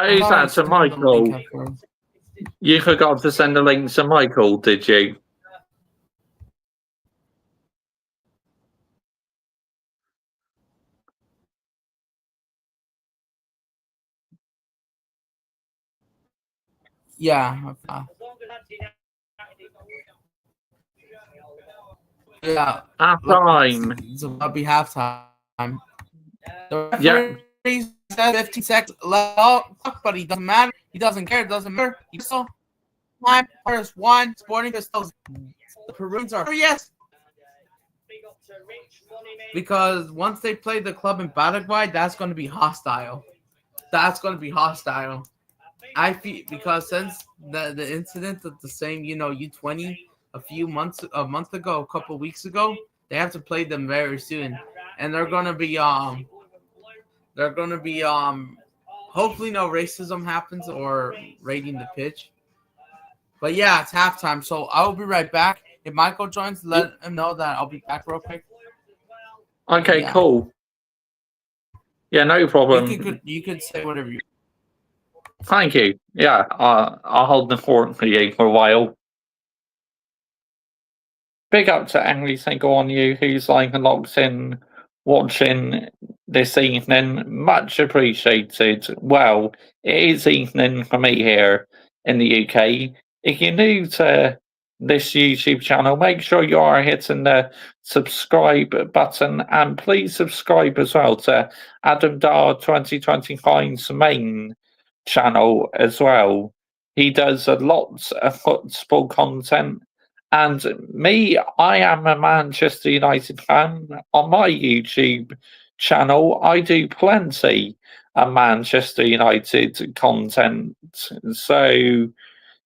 Is that to Michael? You forgot to send a link to Michael, did you? Yeah. Yeah. Half time. It's about to be halftime. The Yeah. referee said 15 seconds left, but he doesn't matter. He doesn't care. It doesn't matter. He still time first one. Sporting Cristal. The Peruvians are yes. Because once they play the club in Paraguay, that's going to be hostile. That's going to be hostile. I feel because since the incident of the same, U20 a month ago, a couple weeks ago, they have to play them very soon, and they're going to be hopefully no racism happens or raiding the pitch. But yeah, it's halftime, so I will be right back. If Michael joins, let him know that I'll be back real quick. Okay, Yeah. cool. Yeah, no problem. You could say whatever you. Thank you. Yeah, I'll hold the fort for you for a while. Big up to every single one of you who's locked in watching this evening. Much appreciated. Well, it is evening for me here in the UK. If you're new to this YouTube channel, make sure you are hitting the subscribe button, and please subscribe as well to Adam Dar 2025's main channel as well. He does a lot of football content. And me, I am a Manchester United fan. On my YouTube channel, I do plenty of Manchester United content. So,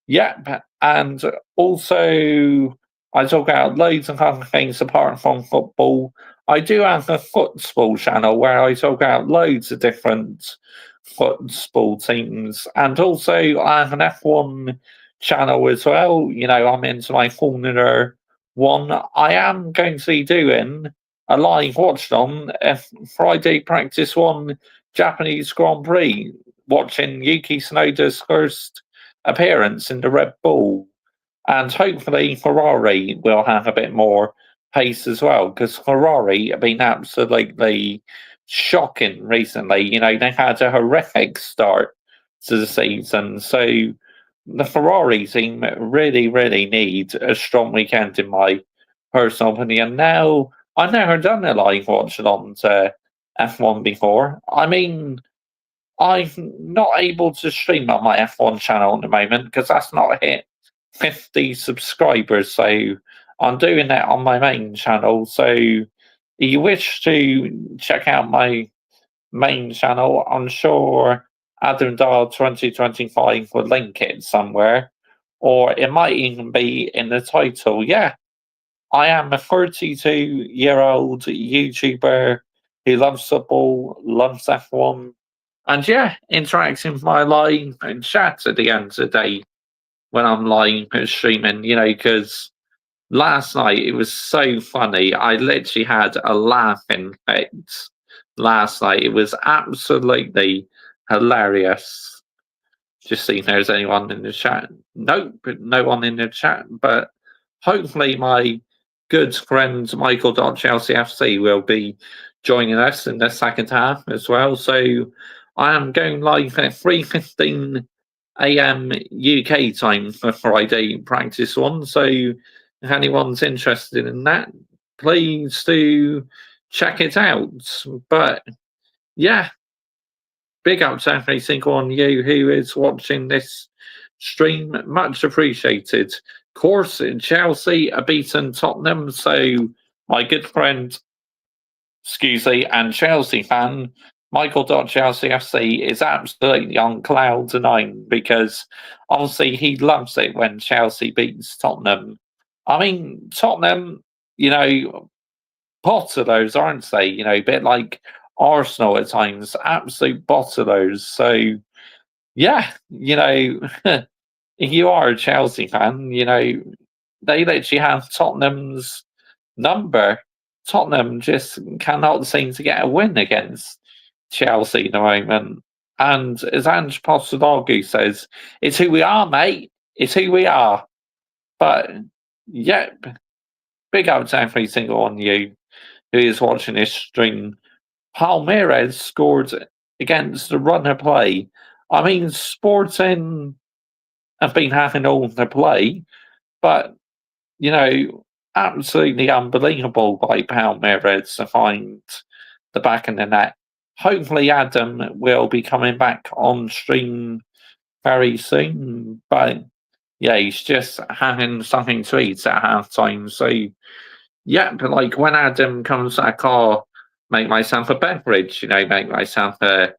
yeah. And also, I talk about loads of other things apart from football. I do have a football channel where I talk about loads of different football teams. And also, I have an F1 channel as well. I'm into my Formula One. I am going to be doing a live watch on Friday Practice One Japanese Grand Prix, watching Yuki Tsunoda's first appearance in the Red Bull, and hopefully Ferrari will have a bit more pace as well, because Ferrari have been absolutely shocking recently. They had a horrific start to the season. So the Ferrari team really, really need a strong weekend, in my personal opinion. Now, I've never done a live watch along to F1 before. I mean, I'm not able to stream on my F1 channel at the moment because that's not hit 50 subscribers. So I'm doing that on my main channel. So if you wish to check out my main channel, I'm sure Adam Dahl 2025 will link it somewhere, or it might even be in the title. Yeah, I am a 32-year-old YouTuber who loves football, loves F1, and yeah, interacting with my live and chat at the end of the day when I'm live streaming, because last night it was so funny. I literally had a laughing fit last night. It was absolutely hilarious. Just seeing if there's anyone in the chat. Nope, no one in the chat. But hopefully my good friend Michael.ChelseaFC will be joining us in the second half as well. So I am going live at 3:15 a.m. UK time for Friday practice one. So if anyone's interested in that, please do check it out. But yeah, big up to every single one of you who is watching this stream. Much appreciated. Of course, Chelsea are beaten Tottenham, so my good friend, and Chelsea fan, Michael.ChelseaFC is absolutely on cloud nine because obviously he loves it when Chelsea beats Tottenham. I mean, Tottenham, bottlers, aren't they? A bit like Arsenal at times, absolute bottlers. So, yeah, if you are a Chelsea fan, they literally have Tottenham's number. Tottenham just cannot seem to get a win against Chelsea at the moment. And as Ange Postecoglou says, it's who we are, mate. It's who we are. But, yep, big up to every single one of you who is watching this stream. Palmeiras scored against the runner play. I mean, Sporting have been having all the play, but, absolutely unbelievable by Palmeiras to find the back of the net. Hopefully, Adam will be coming back on stream very soon, but yeah, he's just having something to eat at halftime. So, yeah, but like when Adam comes back, I'll make myself a beverage, make myself a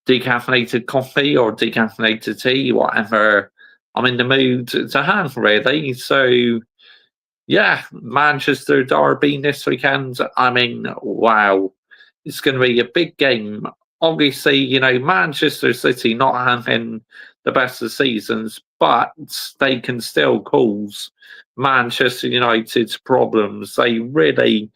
decaffeinated coffee or decaffeinated tea, whatever I'm in the mood to have, really. So, yeah, Manchester Derby this weekend. I mean, wow. It's going to be a big game. Obviously, Manchester City not having the best of seasons, but they can still cause Manchester United's problems. They really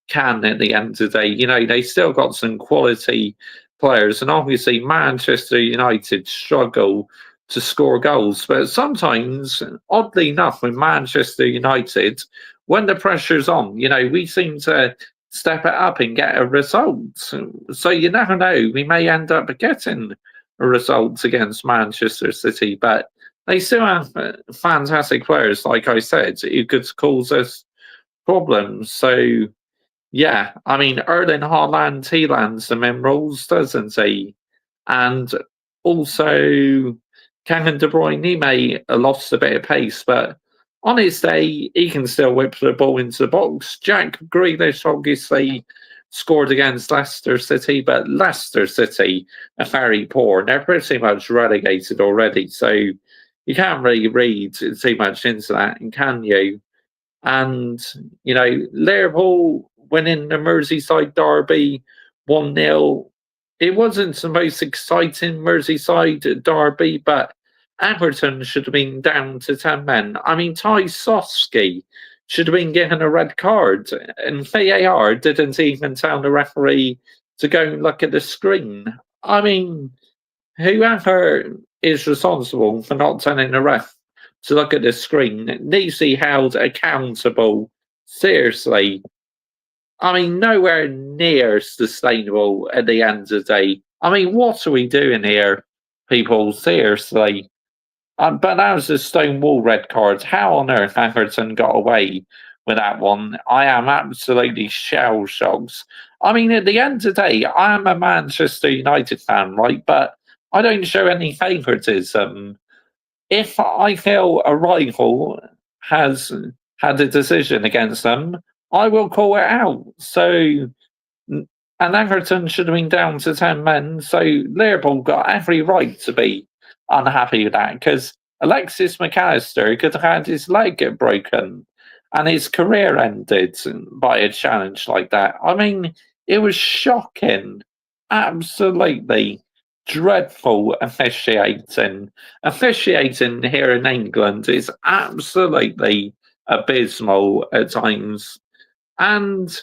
can at the end of the day. They still got some quality players, and obviously Manchester United struggle to score goals. But sometimes, oddly enough, with Manchester United, when the pressure's on, we seem to step it up and get a result. So you never know. We may end up getting a result against Manchester City, but they still have fantastic players, like I said, who could cause us problems. So, yeah, I mean, Erling Haaland, he lands the minerals, doesn't he? And also, Kevin De Bruyne, he may have lost a bit of pace, but on his day, he can still whip the ball into the box. Jack Grealish obviously scored against Leicester City, but Leicester City are very poor. They're pretty much relegated already, so you can't really read too much into that, can you? And, Liverpool winning the Merseyside derby 1-0. It wasn't the most exciting Merseyside derby, but Everton should have been down to 10 men. I mean, Ty Sofsky should have been given a red card, and VAR didn't even tell the referee to go and look at the screen. I mean, whoever is responsible for not telling the ref to look at the screen needs to be held accountable. Seriously. I mean, nowhere near sustainable at the end of the day. I mean, what are we doing here? people, seriously. But that was a Stonewall red card. How on earth Atherton got away with that one? I am absolutely shell shocked. I mean, at the end of the day, I am a Manchester United fan, right? But I don't show any favouritism. If I feel a rival has had a decision against them, I will call it out. So, and Everton should have been down to 10 men. So Liverpool got every right to be unhappy with that because Alexis McAllister could have had his leg get broken and his career ended by a challenge like that. I mean, it was shocking. Absolutely dreadful officiating. Officiating here in England is absolutely abysmal at times. And,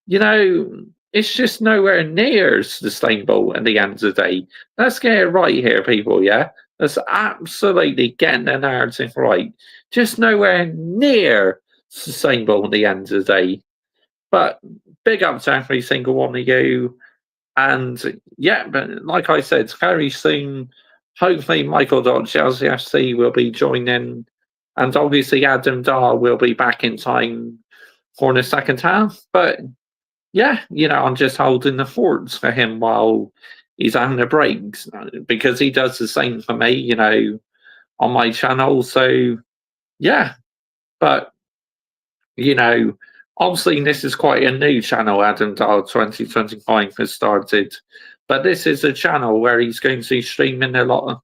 you know, it's just nowhere near sustainable at the end of the day. Let's get it right here, people, yeah? Let's absolutely get the narrative right. Just nowhere near sustainable at the end of the day. But big up to every single one of you. And yeah, but like I said, very soon, hopefully Michael.Chelsea FC will be joining. And obviously Adam Dar will be back in time for the second half. But yeah, you know, I'm just holding the forts for him while he's having a break because he does the same for me, you know, on my channel. So yeah, but you know, obviously this is quite a new channel. Adam Dahl 2025 has started, but this is a channel where he's going to be streaming a lot of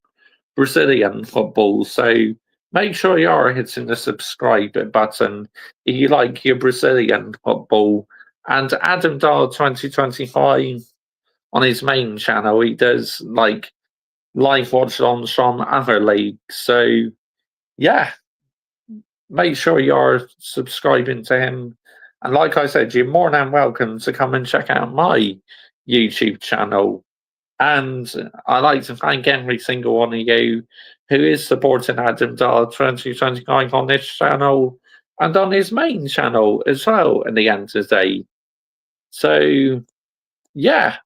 Brazilian football. So make sure you are hitting the subscribe button if you like your Brazilian football. And Adam Dahl 2025 on his main channel, he does like live watch-ons from other leagues. So yeah, make sure you're subscribing to him. And like I said, you're more than welcome to come and check out my YouTube channel. And I'd like to thank every single one of you who is supporting Adam Dahl 2025 on this channel and on his main channel as well at the end of the day. So, yeah,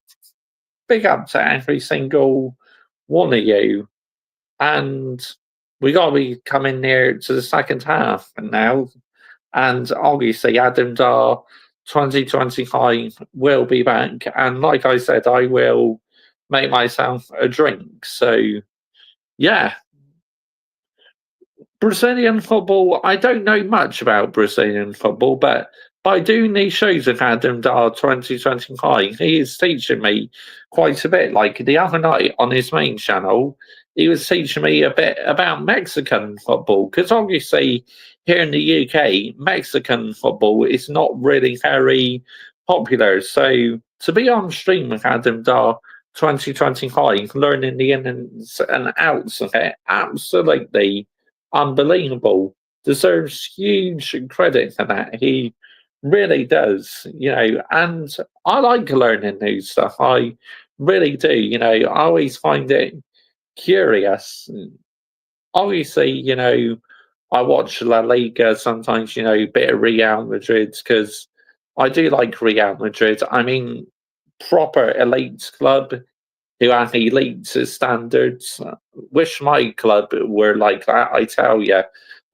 big up to every single one of you. And we got to be coming near to the second half now. And obviously, Adam Dahl 2025 will be back. And like I said, I will make myself a drink. So, yeah. Brazilian football, I don't know much about Brazilian football, but by doing these shows with Adam Dahl 2025, he is teaching me quite a bit. Like the other night on his main channel, he was teaching me a bit about Mexican football, because obviously here in the UK, Mexican football is not really very popular. So to be on stream with Adam Dahl 2025, learning the ins and outs of it, absolutely unbelievable. Deserves huge credit for that. He really does, you know, and I like learning new stuff. I really do, you know, I always find it curious. Obviously, you know, I watch La Liga sometimes, you know, a bit of Real Madrid because I do like Real Madrid. I mean, proper elite club who have elite standards. Wish my club were like that, I tell you,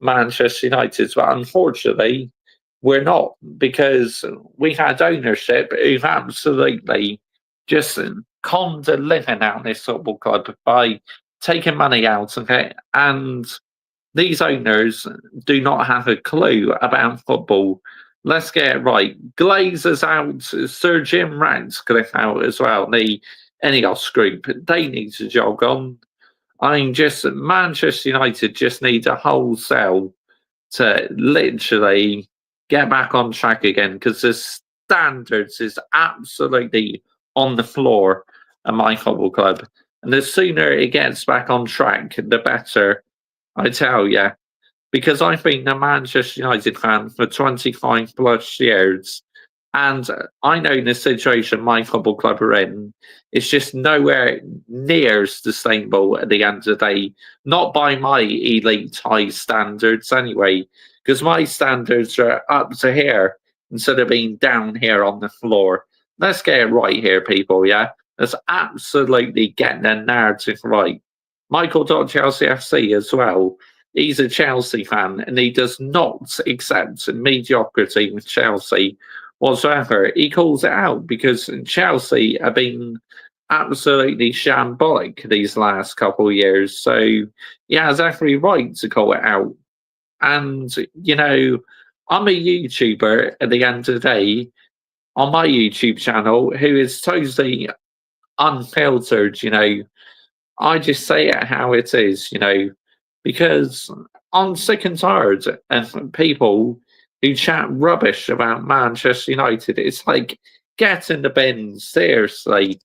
Manchester United. But unfortunately, we're not, because we had ownership who absolutely just conned the living out of this football club by taking money out of it. And these owners do not have a clue about football. Let's get it right. Glazers out, Sir Jim Ratcliffe out as well. The Ineos group, they need to jog on. I mean, just Manchester United just need a wholesale to literally get back on track again, because the standards is absolutely on the floor at my football club. And the sooner it gets back on track, the better, I tell you. Because I've been a Manchester United fan for 25 plus years. And I know the situation my football club are in, it's just nowhere near sustainable at the end of the day. Not by my elite high standards anyway, because my standards are up to here instead of being down here on the floor. Let's get it right here, people, yeah? Let's absolutely get the narrative right. Michael.Chelsea FC as well. He's a Chelsea fan and he does not accept mediocrity with Chelsea whatsoever. He calls it out because Chelsea have been absolutely shambolic these last couple of years. So he has every right to call it out. And, you know, I'm a YouTuber at the end of the day on my YouTube channel who is totally unfiltered, you know. I just say it how it is, you know, because I'm sick and tired of people who chat rubbish about Manchester United. It's like, get in the bin, seriously.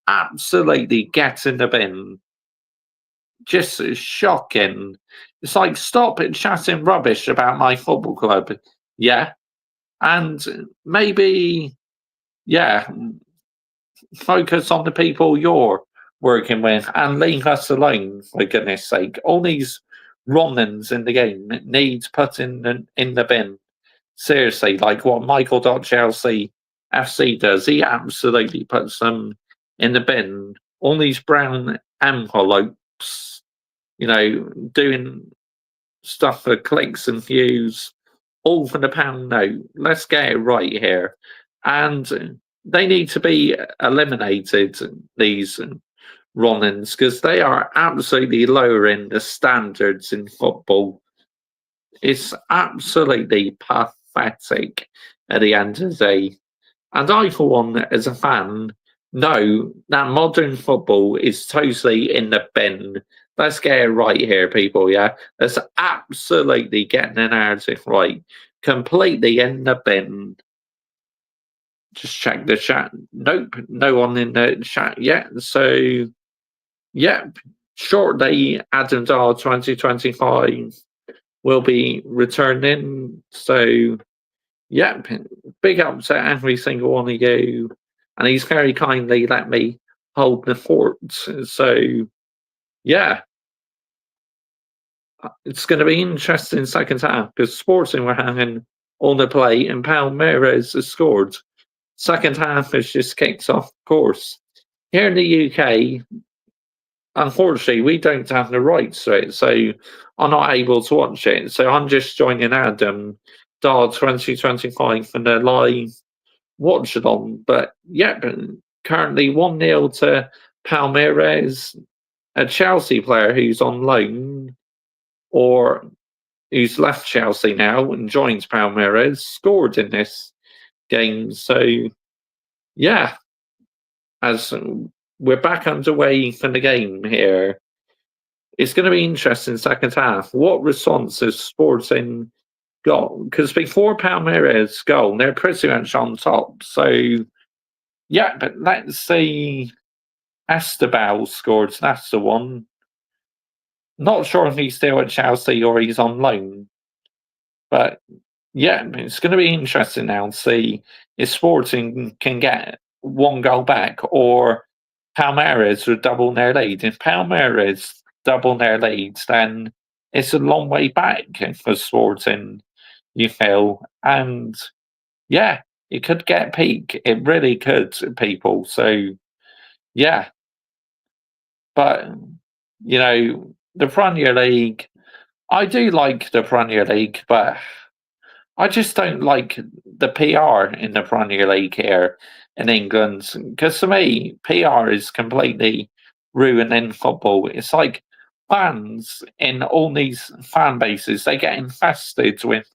Absolutely get in the bin. Just shocking. It's like, stop chatting rubbish about my football club. Yeah. And maybe, yeah, focus on the people you're working with and leave us alone, for goodness sake. All these Romans in the game need put in the bin. Seriously, like what Michael.Chelsea FC does, he absolutely puts them in the bin. All these brown envelopes, you know, doing stuff for clicks and views, all for the pound note. Let's get it right here. And they need to be eliminated, these Ronans, because they are absolutely lowering the standards in football. It's absolutely pathetic at the end of the day. And I, for one, as a fan, know that modern football is totally in the bin. Let's get it right here, people, yeah? Let's absolutely get the narrative right. Completely in the bin. Just check the chat. Nope, no one in the chat yet. So, yep, shortly, Adam Dahl 2025 will be returning. So, yep, big up to every single one of you. And he's very kindly let me hold the fort. So, yeah, it's going to be interesting second half because Sporting were hanging on the play and Palmeiras has scored. Second half has just kicked off course. Here in the UK, unfortunately, we don't have the rights to it, so I'm not able to watch it. So I'm just joining Adam Dahl 2025 for the live watch along. But yeah, currently 1-0 to Palmeiras. A Chelsea player who's on loan or who's left Chelsea now and joins Palmeiras scored in this game. So yeah, as we're back underway for the game here, it's going to be interesting second half. What response has Sporting got? Because before Palmeiras goal, they're pretty much on top. So yeah, but let's see. Esteban scored. That's the one. Not sure if he's still at Chelsea or he's on loan. But yeah, it's going to be interesting now to see if Sporting can get one goal back or Palmeiras will double their lead. If Palmeiras double their leads, then it's a long way back for Sporting, you feel. And yeah, it could get peak. It really could, people. So yeah. But, you know, the Premier League, I do like the Premier League, but I just don't like the PR in the Premier League here in England. Because to me, PR is completely ruining football. It's like fans in all these fan bases, they get infested with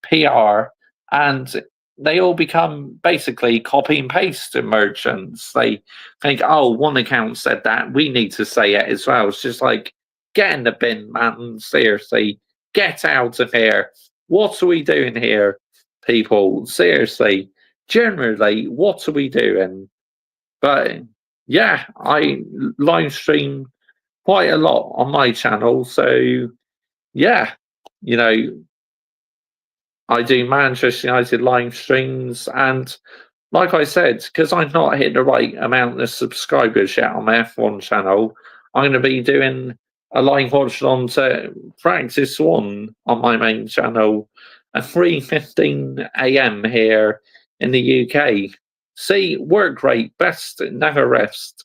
PR and they all become basically copy and paste merchants. They think, oh, one account said that, we need to say it as well. It's just like, get in the bin, man. Seriously, get out of here. What are we doing here, people? Seriously, generally, what are we doing? But yeah, I live stream quite a lot on my channel. So yeah, you know, I do Manchester United live streams, and like I said, because I've not hit the right amount of subscribers yet on my F1 channel, I'm going to be doing a live watch on to Practice 1 on my main channel at 3:15 AM here in the UK. See, work rate, best, never rest.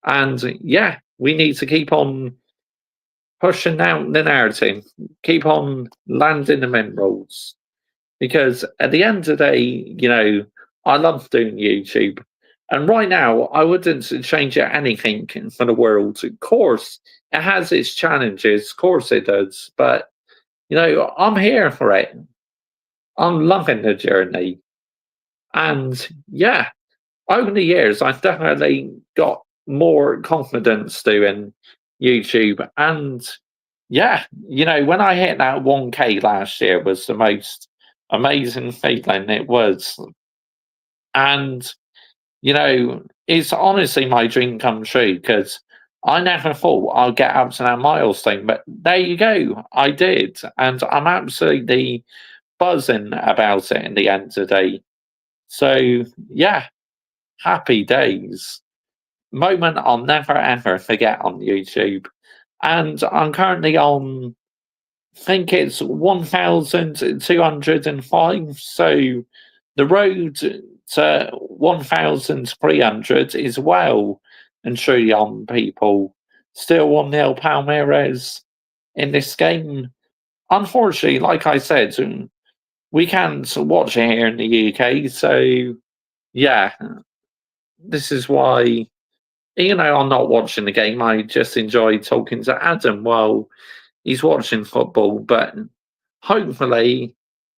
And yeah, we need to keep on pushing out the narrative, keep on landing the minerals. Because at the end of the day, I love doing YouTube. And right now, I wouldn't change anything for the world. Of course, it has its challenges. Of course it does. But, I'm here for it. I'm loving the journey. And yeah, over the years, I've definitely got more confidence doing YouTube. And yeah, when I hit that 1K last year was the most amazing feeling it was. And, it's honestly my dream come true because I never thought I'd get up to that milestone. But there you go, I did. And I'm absolutely buzzing about it in the end of the day. So, yeah, happy days. Moment I'll never ever forget on YouTube. And I'm currently on, I think it's 1,205. So the road to 1,300 is well and truly on, people. Still 1-0 Palmeiras in this game. Unfortunately, like I said, we can't watch it here in the UK. So, yeah, this is why, I'm not watching the game. I just enjoy talking to Adam while he's watching football. But hopefully,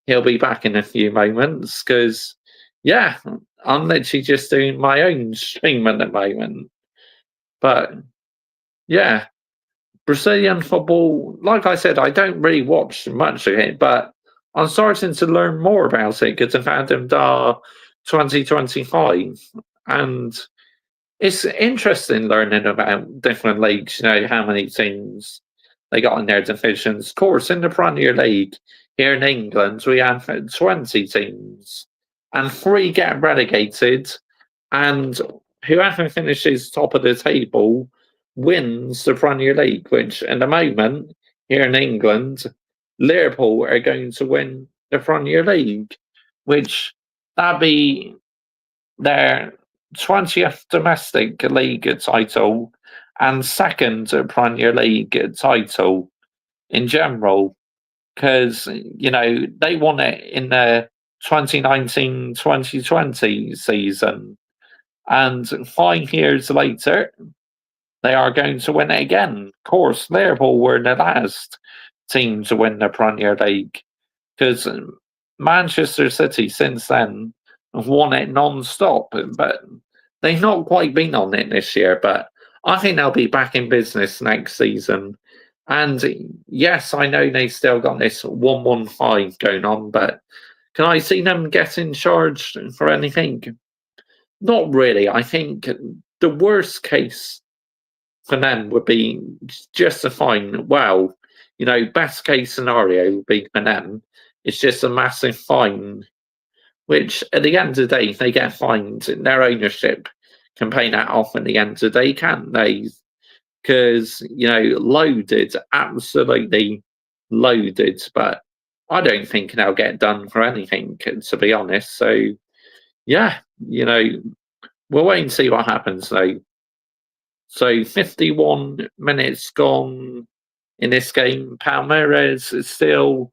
he'll be back in a few moments because, yeah, I'm literally just doing my own stream at the moment. But, yeah, Brazilian football, like I said, I don't really watch much of it, but I'm starting to learn more about it because I've had them 2025. And it's interesting learning about different leagues, how many teams they got in their divisions. Of course, in the Premier League here in England, we have 20 teams and 3 get relegated, and whoever finishes top of the table wins the Premier League, which at the moment here in England, Liverpool are going to win the Premier League, which that'd be their 20th domestic league title and second Premier League title in general, because they won it in the 2019-2020 season, and 5 years later they are going to win it again. Of course, Liverpool were the last team to win the Premier League because Manchester City since then have won it non-stop, but they've not quite been on it this year. But I think they'll be back in business next season. And yes, I know they still got this 115 going on, but can I see them getting charged for anything? Not really. I think the worst case for them would be just a fine. Well, best case scenario would be for them. It's just a massive fine, which at the end of the day, if they get fined, their ownership can pay that off at the end of the day, can't they? Because, loaded, absolutely loaded. But I don't think they'll get done for anything, to be honest. So, yeah, we'll wait and see what happens, though. So 51 minutes gone in this game. Palmeiras is still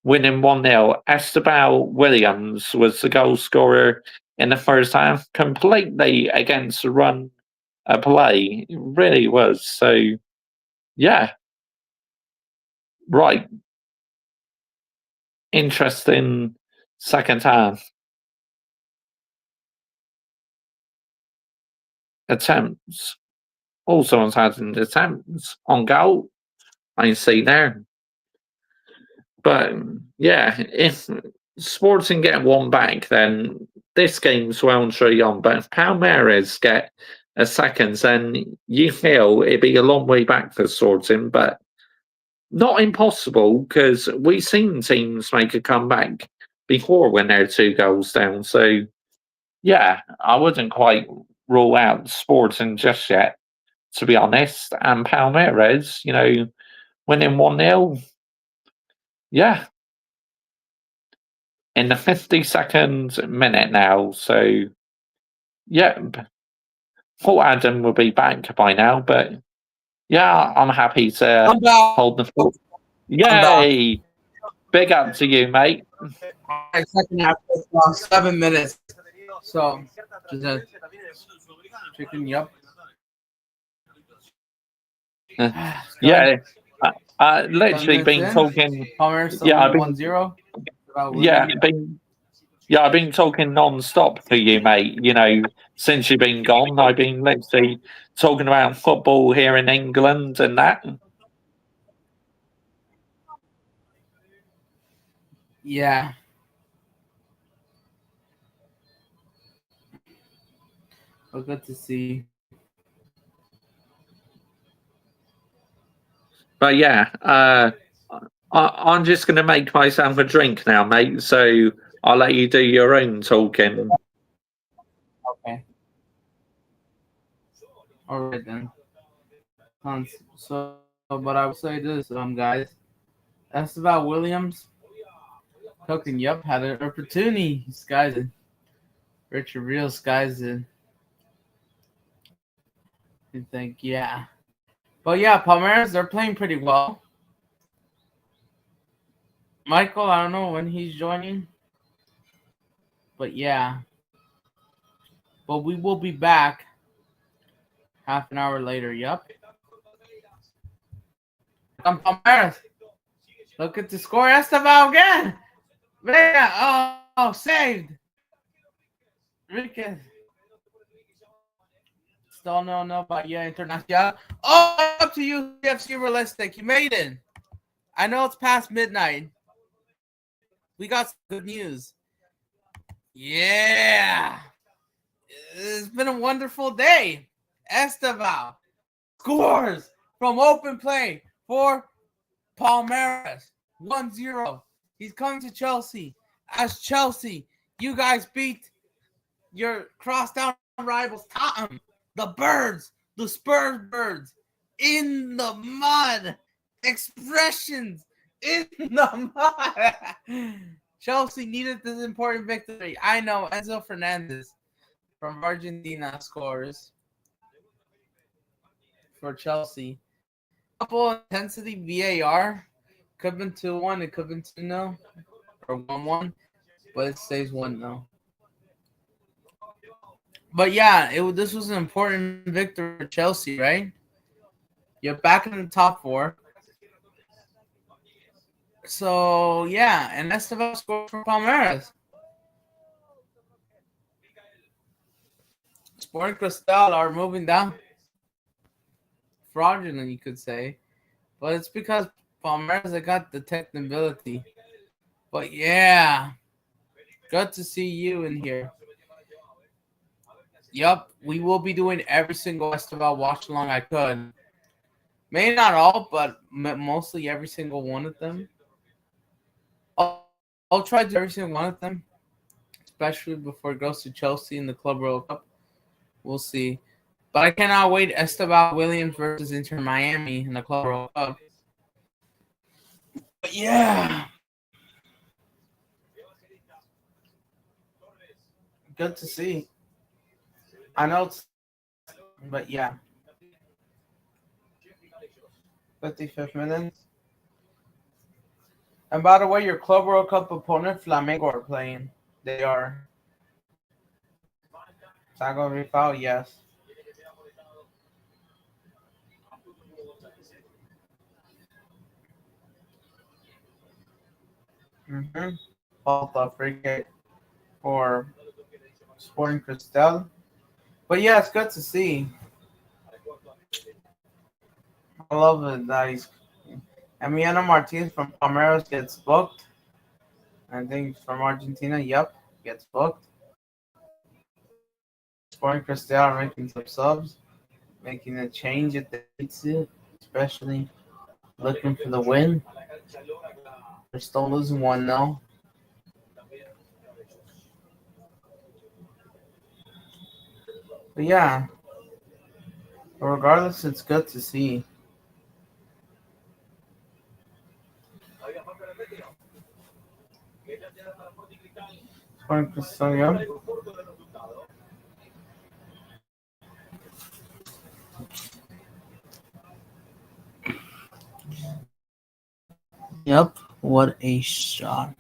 winning 1-0. Esteban Williams was the goal scorer in the first half, completely against the run of play. It really was. So, yeah. Right. Interesting second half. Attempts. Also, has had an attempt on goal. I see there. But yeah, if Sporting get one back, then this game's well and truly on. But if Palmeiras get a second, then you feel it'd be a long way back for Sporting, but not impossible because we've seen teams make a comeback before when they're 2 goals down. So yeah, I wouldn't quite rule out Sporting just yet, to be honest. And Palmeiras, winning 1-0. Yeah. In the 52nd minute now. So, yeah. Thought Adam would be back by now, but Yeah, I'm happy to I'm back. hold the fort. back. Yay! Big up to you, mate. Alright, second half is 7 minutes. So, just a chicken, yep. Yeah, literally 10 minutes been in. talking. Palmeiras still Yeah, I've winning been 1-0. I've been talking non-stop to you, mate. You know, since you've been gone, I've been literally talking about football here in England and that. Yeah. Well, good to see. But yeah, I'm just going to make myself a drink now, mate. So I'll let you do your own talking. Okay. All right then. So, but I will say this, guys. That's about Williams. Cooking, yep, had an opportunity. This guy's a Richard Real guy's a. You think, yeah. But yeah, Palmeiras, they're playing pretty well. Michael, I don't know when he's joining. But yeah. But we will be back half an hour later, yep. Palmeiras. Look at the score. Esteban again. Man, oh, saved. Riquez. Still no, but yeah, Internacional. Oh, up to you, FC Realistic. You made it. I know it's past midnight. We got some good news. Yeah. It's been a wonderful day. Esteban scores from open play for Palmeiras. 1-0. He's coming to Chelsea. As Chelsea, you guys beat your crosstown rivals Tottenham. The Birds, the Spurs Birds, in the mud. Expressions in the mud. Chelsea needed this important victory. I know Enzo Fernandez from Argentina scores for Chelsea. Couple intensity VAR. Could have been 2-1. It could have been 2-0 or 1-1, but it stays 1-0. But yeah, this was an important victory for Chelsea, right? You're back in the top 4. So yeah, and Esteban scored for Palmeiras. Sporting Cristal are moving down. Fraudulent, you could say. But it's because Palmeiras, they got the technicability. But yeah, good to see you in here. Yup, we will be doing every single Esteban watch along I could. Maybe not all, but mostly every single one of them. I'll try to do every single one of them, especially before it goes to Chelsea in the Club World Cup. We'll see. But I cannot wait. Esteban Williams versus Inter Miami in the Club World Cup. But yeah. Good to see. I know it's, but yeah. 55th minute. And by the way, your Club World Cup opponent, Flamengo, are playing. They are. Sago Rifao, yes. Falta free kick for Sporting Cristal. But yeah, it's good to see. I love it that he's. Emiliano Martinez from Palmeiras gets booked. I think from Argentina, yep, gets booked. Sporting Cristal are making some subs, making a change if they need to, especially looking for the win. They're still losing 1-0. But yeah, regardless, it's good to see. Sporting Cristal, yeah. Yep. What a shot.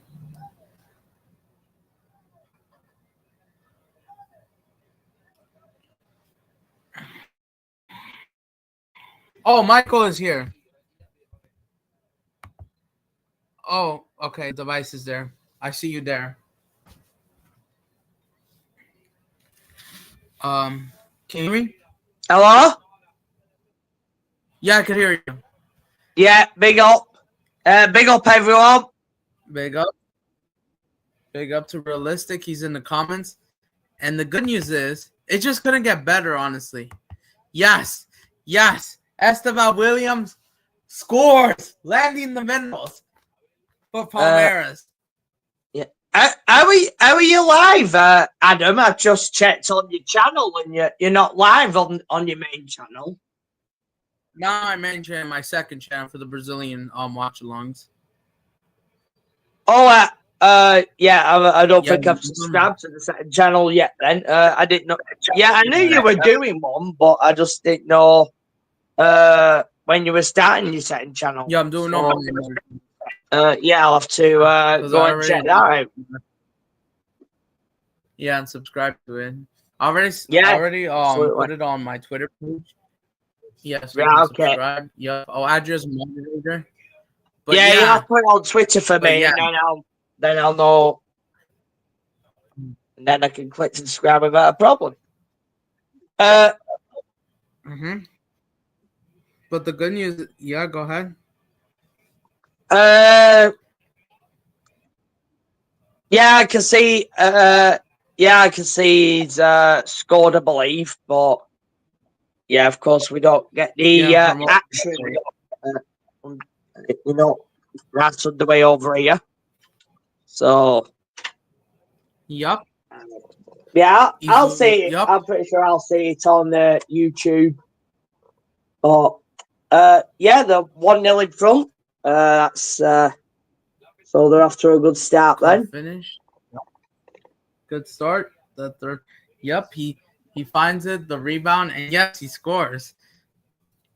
Oh, Michael is here. Oh, okay. Device is there. I see you there. Can you hear me? Hello? Yeah, I can hear you. Yeah, big up. Big up, everyone. Big up. Big up to Realistic. He's in the comments. And the good news is, it just couldn't get better, honestly. Yes. Yes. Esteban Williams scores, landing the minerals for Palmeiras. How are you live, Adam? I've just checked on your channel and you're not live on your main channel. Now I mentioned my second channel for the Brazilian watch-alongs. Oh, yeah, I don't think Yeah, I've subscribed to the second channel yet then. I didn't know. Yeah, I knew you were doing one, but I just didn't know when you were starting your second channel. Yeah, I'm doing all yeah, I'll have to go and check that out. Yeah, and subscribe to it. I already absolutely. put it on my Twitter page. Yes, Yeah, can okay. subscribe. Yeah, I'll add you as a moderator. But Yeah, you have to put it on Twitter for me, yeah. and then I'll know. And then I can click subscribe without a problem. But the good news, yeah, go ahead. Yeah, I can see. Yeah, I can see he's scored, I believe, but yeah, of course, we don't get the action. You know, right underway over here. So. Yup. Yeah, I'll see it. Yep. I'm pretty sure I'll see it on YouTube. But yeah, they're 1-0 in front. That's so they're off to a good start then. Finish. Good start. The third. Yep, he finds it, the rebound, and yes, he scores.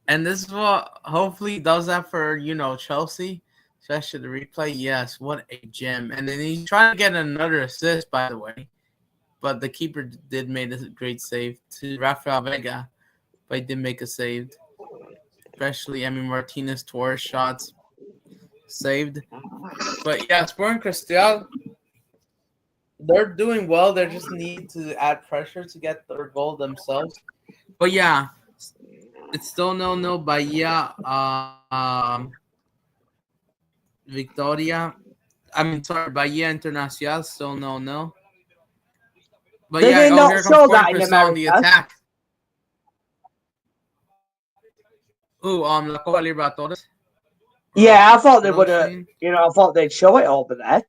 And this is what hopefully does that for Chelsea, especially the replay. Yes, what a gem! And then he's trying to get another assist, by the way. But the keeper did make a great save to Rafael Vega, but he did make a save. Especially Martinez Torres shots saved. But yeah, Sporting Cristal, they're doing well. They just need to add pressure to get their goal themselves. But yeah, it's still 0-0. Bahia, Bahia Internacional still 0-0. But did yeah, they not here comes show Sporting that in Cristal on the America? attack. La Copa Liberators. Yeah, I thought they would have. I thought they'd show it over there.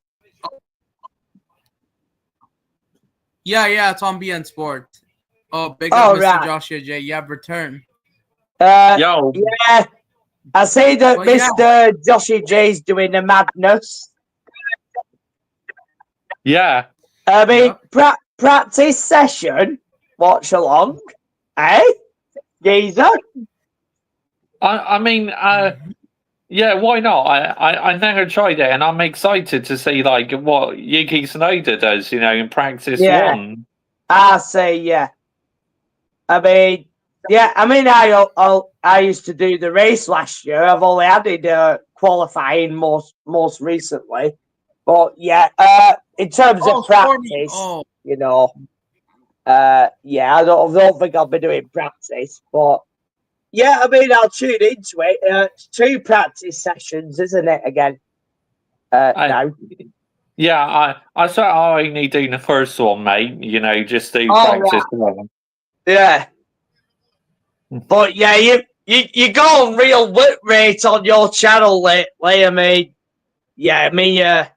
Yeah, it's on BN Sport. Oh, big up, Mr. Right. Joshua J. You have returned. Yo. Yeah, I see that Mr. Joshua J's doing the madness. Yeah. I mean, practice session, watch along, eh? Geezer? I mean, yeah, why not? I never tried it, and I'm excited to see like what Yuki Tsunoda does, in practice one. I say, yeah. I mean, yeah. I mean, I used to do the race last year. I've only added qualifying most recently, but yeah. In terms of practice, yeah, I don't think I'll be doing practice, but. Yeah, I mean, I'll tune into it. It's 2 practice sessions, isn't it, again? No. Yeah, I thought I only do the first one, mate. Just do practice one. Yeah. But yeah, you go on real work rate on your channel lately. I mean, yeah,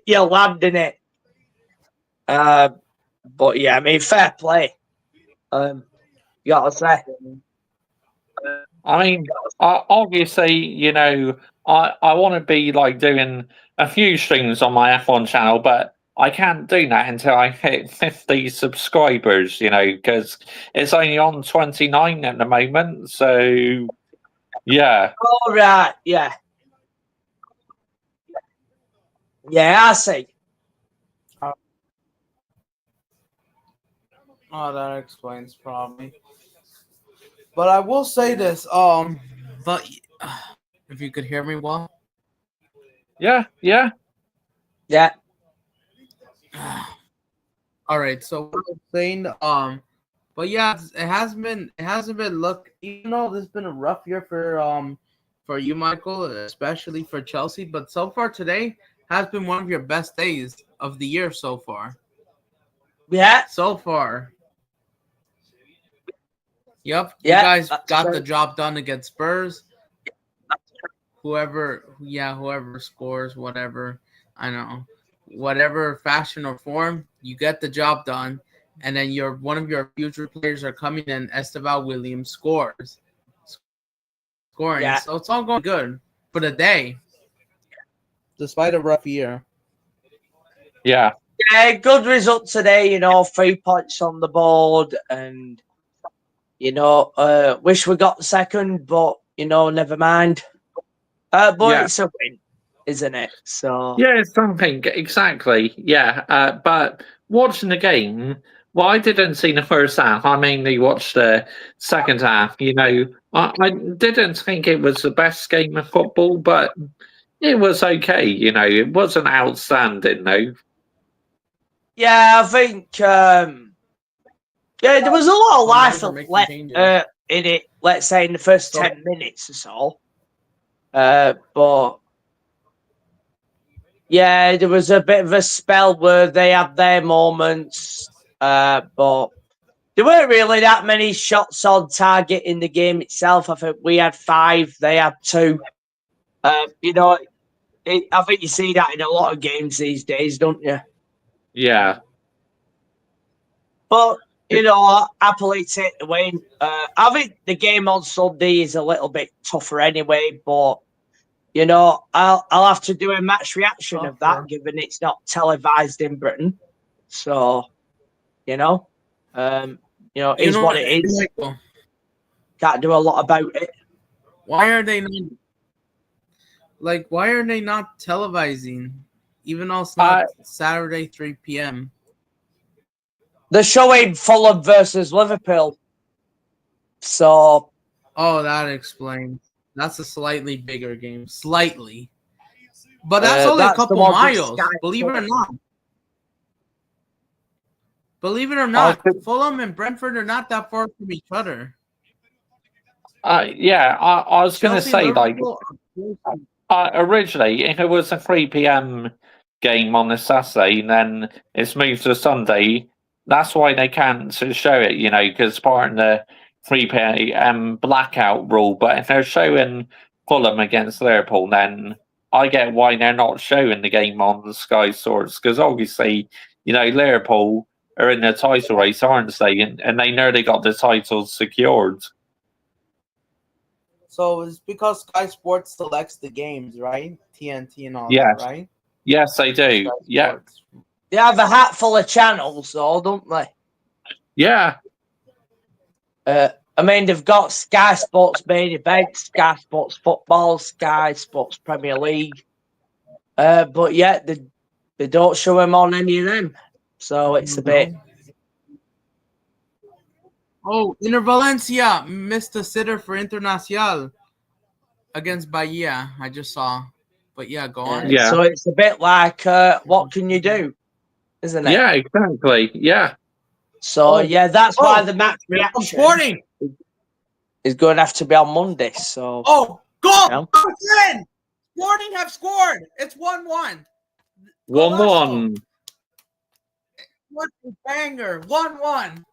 you're landing it. But yeah, I mean, fair play. You gotta say. I mean, obviously, I want to be like doing a few streams on my F1 channel, but I can't do that until I hit 50 subscribers, because it's only on 29 at the moment. So, yeah. All right, yeah. Yeah, I see. Oh, that explains probably. But I will say this. But if you could hear me well. Yeah, yeah. Yeah. All right. So what I was saying. But yeah, it hasn't been look. Even though this has been a rough year for you, Michael, especially for Chelsea. But so far today has been one of your best days of the year so far. Yeah. So far. Yep, you Yeah, guys that's got true. the job done against Spurs. Whoever scores, whatever, I know, whatever fashion or form, you get the job done, and then one of your future players are coming in. Esteban Williams scoring, Yeah. so it's all going good for the day, despite a rough year. Yeah. Yeah, good result today, 3 points on the board, and wish we got second, but never mind. But Yeah. it's a win, isn't it? So Yeah, it's something exactly. Yeah, but watching the game, well, I didn't see the first half. I mainly watched the second half. I didn't think it was the best game of football, but it was okay. It wasn't outstanding though. yeah, I think there was a lot of life Palmeiras are making left changes. in it. Let's say in the first 10 minutes or so. But yeah, there was a bit of a spell where they had their moments, but there weren't really that many shots on target in the game itself. I think we had 5, they had 2. I think you see that in a lot of games these days, don't you? Yeah, But happily take the win. I think the game on Sunday is a little bit tougher anyway, but I'll have to do a match reaction of that, given it's not televised in Britain. So, is what it is. Michael, Can't do a lot about it. why are they not televising, even though it's not Saturday 3 p.m.? They're showing Fulham versus Liverpool. So, Oh, that explains. That's a slightly bigger game. Slightly. But that's only a couple miles. Believe it or not. Believe it or not, Fulham and Brentford are not that far from each other. yeah. I was going to say, originally, if it was a 3 p.m. game on a Saturday, then it's moved to Sunday. That's why they can't show it, because part of the 3 p.m. blackout rule. But if they're showing Fulham against Liverpool, then I get why they're not showing the game on the Sky Sports, because obviously, Liverpool are in the title race, aren't they? And they nearly got the title secured. So it's because Sky Sports selects the games, right? TNT and all that, right? Yes, they do. Yeah. They have a hat full of channels, though, don't they? Yeah. They've got Sky Sports Main Event, Sky Sports Football, Sky Sports Premier League. But yet, they don't show them on any of them. So it's a bit... Oh, Inter Valencia missed a sitter for Internacional against Bahia. I just saw. But yeah, go on. Yeah. So it's a bit like, what can you do? Isn't it? Yeah, exactly. Yeah. So, that's why the match reaction Sporting is going to have to be on Monday. So, goal! Sporting have scored. It's 1-1. 1-1. What a banger. 1-1.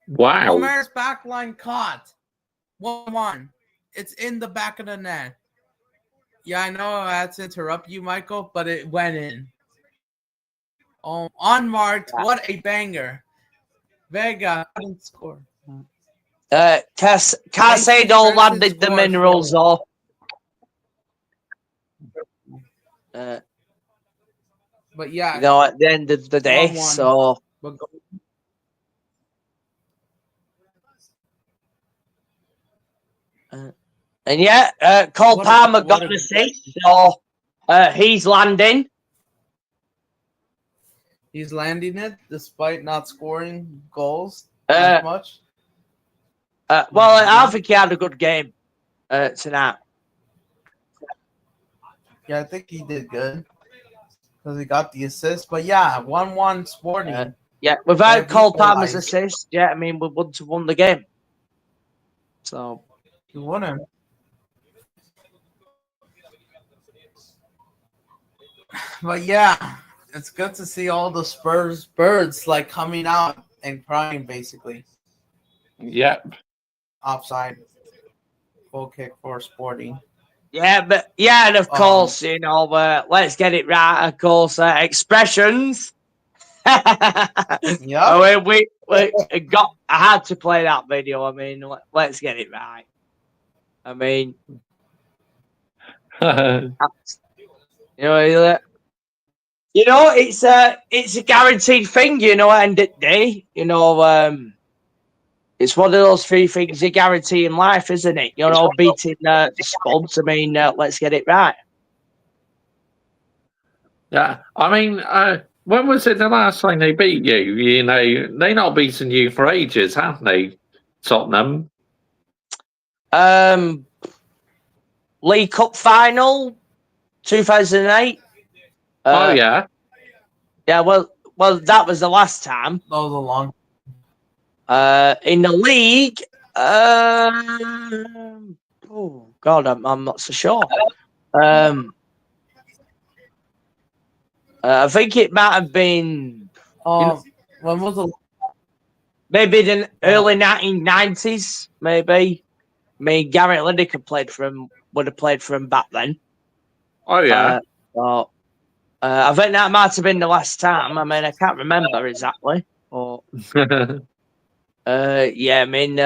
Wow. Palmeiras backline caught. 1-1. It's in the back of the net. Yeah, I know I had to interrupt you, Michael, but it went in. Oh, unmarked. What a banger. Vega didn't score. Caicedo landed the minerals off. But yeah. At the end of the day, 1-1. so... And Cole Palmer got an assist, so He's landing. He's landing it despite not scoring goals Uh, as much. Well, I think he had a good game tonight. Yeah, I think he did good because he got the assist. But yeah, 1-1 Sporting. Yeah, without They've Cole Palmer's equalized. assist, yeah, I mean, we wouldn't have won the game. So, You wouldn't. But yeah, it's good to see all the Spurs birds like coming out and crying basically. Yep. Offside. Goal kick for Sporting. yeah, but yeah, and of course, you know, let's get it right. Of course, expressions. Yep. I mean, we got. I had to play that video. I mean, let's get it right. I mean, you know, it's a guaranteed thing. You know, at the end of the day, you know, it's one of those three things you guarantee in life, isn't it? You know, beating the Spuds. I mean, let's get it right. Yeah, I mean, when was it the last time they beat you? You know, they not beaten you for ages, have they? Tottenham. League Cup final, 2008. Oh yeah. Yeah, well, that was the last time. That was a long. In the league, oh God, I'm not so sure. I think it might have been When was the maybe the early 1990s, maybe. I mean, Garrett Lineker would have played for him back then. Oh yeah. So, I think that might have been the last time. I mean, I can't remember exactly. But, yeah, I mean,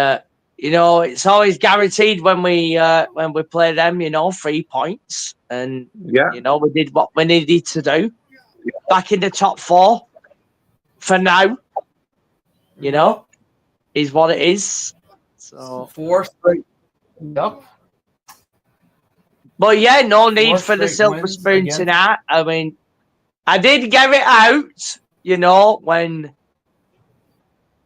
you know, it's always guaranteed when we play them. You know, 3 points, and Yeah. you know, we did what we needed to do. Back in the top 4 for now. You know, is what it is. So 4 straight? Yep. But yeah, no need 4 for the straight silver wins spoon against- tonight. I mean, I did get it out, you know, when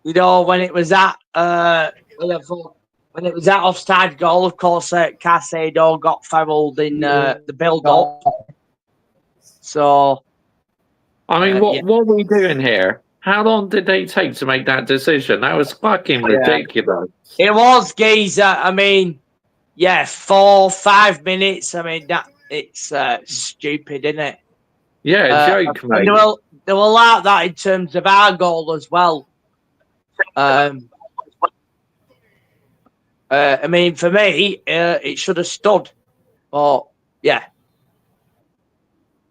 it was at when it was at offside goal. Of course, Caicedo got fouled in the build-up. So, I mean, yeah. what are we doing here? How long did they take to make that decision? That was fucking ridiculous. It was, geezer. I mean, yeah, 4-5 minutes. I mean, it's stupid, isn't it? Yeah, joke, mate. They were like that in terms of our goal as well. I mean, for me, it should have stood. But, yeah.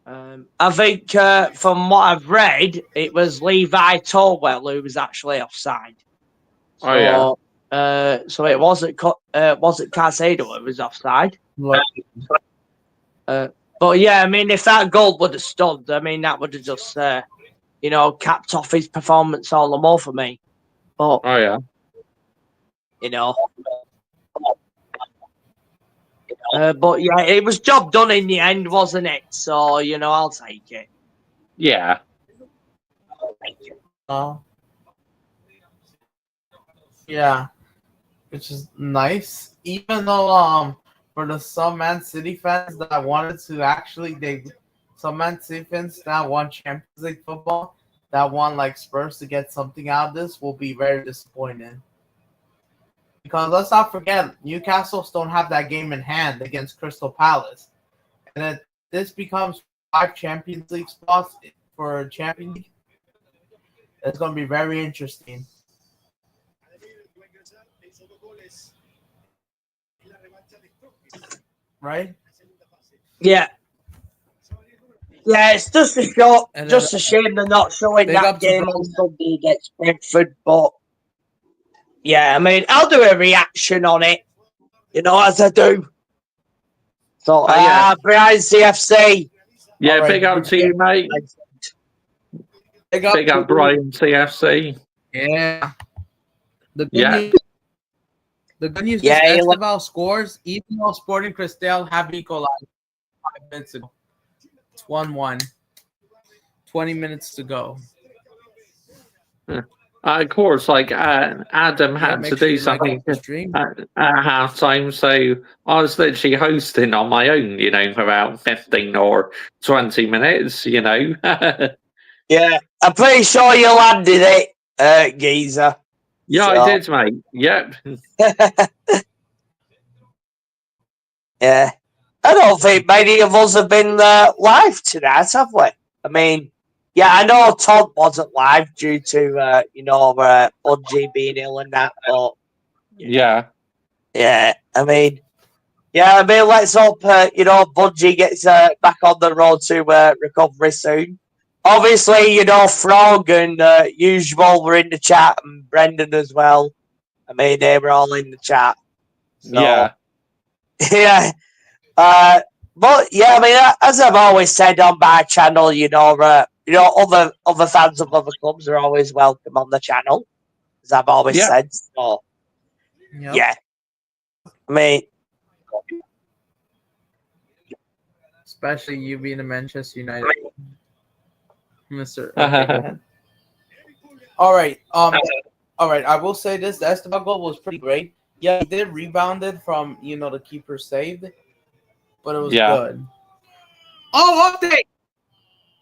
I think from what I've read, it was Levi Torwell who was actually offside. So, Oh, yeah. So it wasn't Caicedo who was offside. But yeah, I mean, if that goal would have stood, I mean, that would have just, you know, capped off his performance all the more for me. But, Oh, yeah. you know. But yeah, it was job done in the end, wasn't it? So, you know, I'll take it. Yeah. Yeah, which is nice. Even though for the some Man City fans that wanted to some Man City fans that want Champions League football, that want like Spurs to get something out of this, will be very disappointed. Because let's not forget, Newcastle don't have that game in hand against Crystal Palace, and if this becomes 5 Champions League spots for Champions League, it's going to be very interesting. Right? Yeah. Yeah, it's just a shame they're not showing that game on Sunday against Brentford. But yeah, I mean, I'll do a reaction on it, you know, as I do. So, yeah. Brian CFC. Yeah, Right. big up to you, mate. Big up Brian CFC. Yeah. The good news Yeah, is Esteval scores, even though Sporting Cristal have equalized 5 minutes ago. It's 1-1. 20 minutes to go. Of course, like Adam had make to sure do you like something the stream. at halftime, so I was literally hosting on my own, for about 15 or 20 minutes, Yeah, I'm pretty sure you landed it, Geezer. Yeah, I did, mate. Yep. Yeah. I don't think many of us have been live tonight, have we? I mean, yeah, I know Todd wasn't live due to, Bungie being ill and that, but... Yeah. Yeah, I mean, let's hope, Bungie gets back on the road to recovery soon. Obviously, Frog and Usual were in the chat, and Brendan as well. I mean, they were all in the chat. So, Yeah. Yeah. But yeah, I mean, as I've always said on my channel, other fans of other clubs are always welcome on the channel, as I've always said. So, yeah. I mean, especially you being a Manchester United, Mr. Okay, go ahead. All right. All right. I will say this: the Esteban goal was pretty great. Yeah, he did rebounded from the keeper saved, but it was good. Oh, update!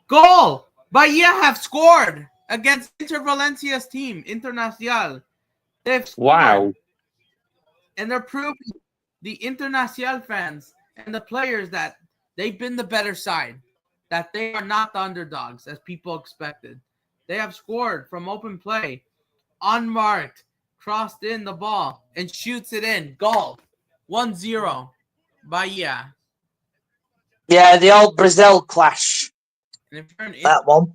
Goal! Bahia have scored against Inter Valencia's team, Internacional. They've scored. Wow. And they're proving the Internacional fans and the players that they've been the better side, that they are not the underdogs as people expected. They have scored from open play, unmarked, crossed in the ball, and shoots it in. Goal. 1-0. Bahia. Yeah, the old Brazil clash. That one.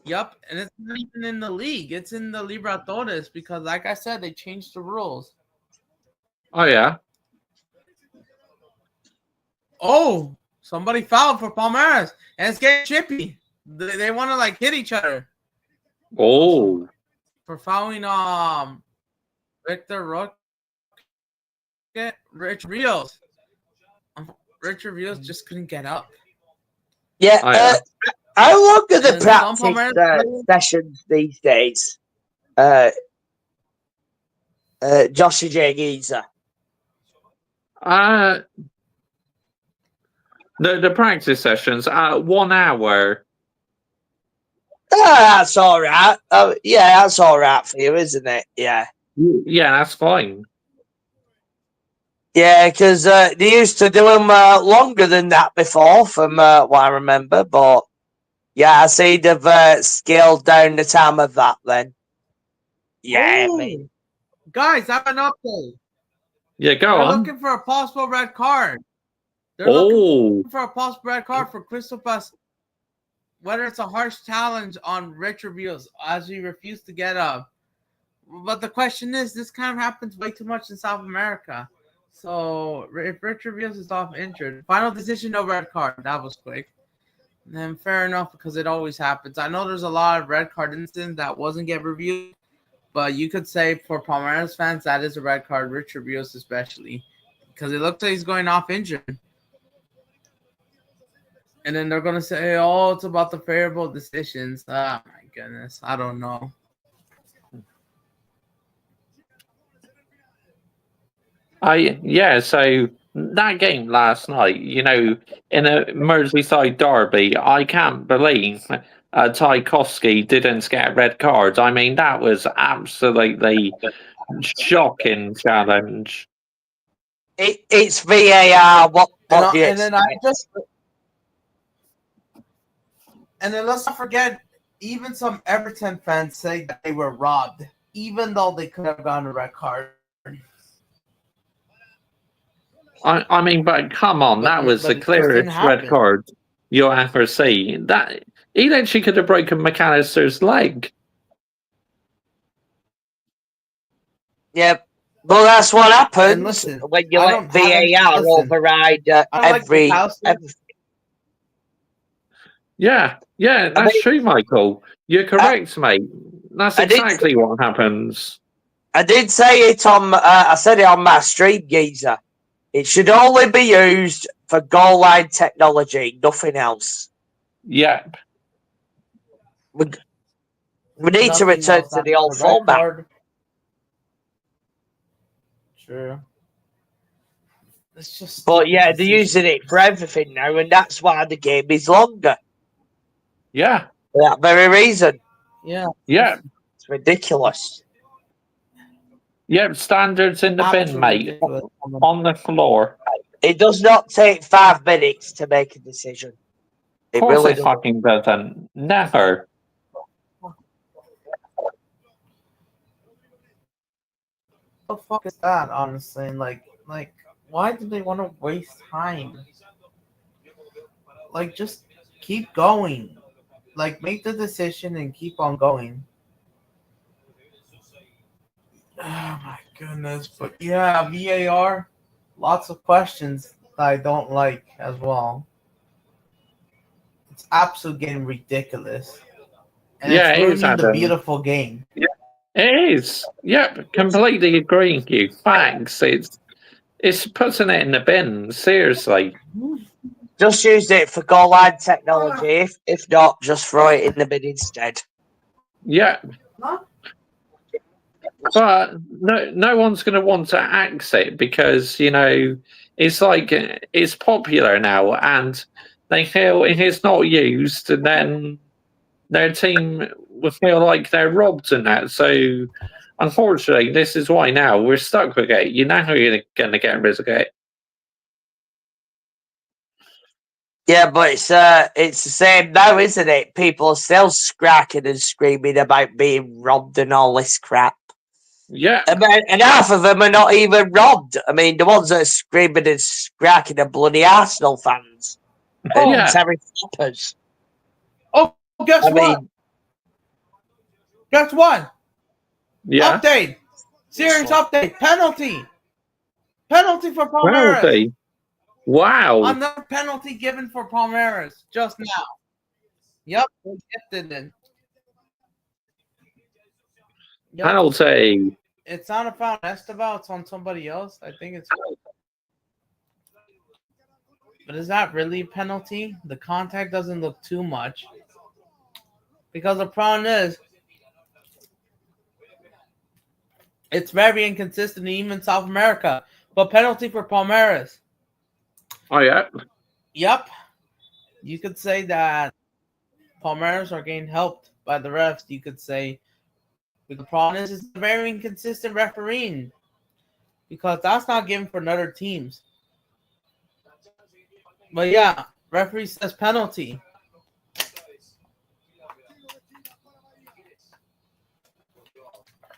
Yep, and it's not even in the league. It's in the Liberators because, like I said, they changed the rules. Oh, yeah. Oh, somebody fouled for Palmeiras, and it's getting chippy. They want to, hit each other. Oh. For fouling Victor Roque, Richard Rios. Richard Rios just couldn't get up. Yeah, I look at the practice sessions these days. Joshy J. Geezer. The practice sessions, 1 hour. That's all right. Yeah, that's all right for you, isn't it? Yeah. Yeah, that's fine. Yeah, because they used to do them longer than that before, from what I remember. But yeah, I see they've scaled down the time of that then. Yeah, I mean. Guys, I have an update. Yeah, go They're on. looking for a possible red card. They're Oh. looking for a possible red card for Crystal Palace. Whether it's a harsh challenge on Richard Rios as he refused to get up. But the question is, this kind of happens way too much in South America. So if Richard Rios is off injured, final decision, no red card. That was quick. And then fair enough, because it always happens. I know there's a lot of red card incidents that wasn't get reviewed, but you could say for Palmeiras fans, that is a red card, Richard Rios especially, because it looks like he's going off injured. And then they're going to say, oh, it's about the favorable decisions. Oh, my goodness. I don't know. So that game last night, in a Merseyside derby, I can't believe Tchaikovsky didn't get a red card. I mean, that was absolutely shocking challenge. It's VAR. What and then let's not forget, even some Everton fans say that they were robbed, even though they could have gotten a red card. I mean, but come on, that was the clearest red card you'll ever see. That he literally could have broken McAllister's leg. Yeah, but that's what happens when you let VAR override everything. Yeah, that's true, Michael. You're correct, mate. That's exactly what happens. I did say it on. I said it on my stream, Geezer. It should only be used for goal line technology, nothing else. Yep. We need to Nothing return else to after the old red format. card. True. It's just. But yeah, stupid they're using decisions. it for everything now, and that's why the game is longer. Yeah. For that very reason. Yeah. Yeah. It's ridiculous. Yep. Standards in the bin, Absolutely mate. ridiculous. On the floor. It does not take 5 minutes to make a decision. Of It course really it doesn't. fucking doesn't. Never. What the fuck is that? Honestly, like, why do they want to waste time? Like, just keep going. Like, make the decision and keep on going. Oh my goodness! But yeah, VAR. Lots of questions that I don't like as well. It's absolutely getting ridiculous, and Yeah, it's it is, ruining the Adam. beautiful game. It is. Yep. Completely agreeing with you. Thanks. It's putting it in the bin. Seriously. Just use it for goal line technology. If not, just throw it in the bin instead. Yeah. But no one's going to want to axe it because, it's like it's popular now and they feel if it's not used, then their team will feel like they're robbed in that. So, unfortunately, this is why now we're stuck with it. You know how you're going to get rid of it. Yeah, but it's the same now, isn't it? People are still scracking and screaming about being robbed and all this crap. Yeah. And half of them are not even robbed. I mean, the ones that are screaming and scracking are bloody Arsenal fans. Yeah. Terry Flippers. Oh, guess I what? mean, Guess what? Yeah. Update. Serious update. Penalty. Penalty for Palmeiras. Penalty. Wow. Another penalty given for Palmeiras just now. Yep, they gifted it. Yep. Penalty. It's not about Esteban, it's on somebody else. I think it's. But is that really a penalty? The contact doesn't look too much. Because the problem is, it's very inconsistent even in South America. But penalty for Palmeiras. Oh, yeah. Yep. You could say that Palmeiras are getting helped by the refs. You could say, but the problem is it's very inconsistent refereeing because that's not given for other teams. But yeah, referee says penalty.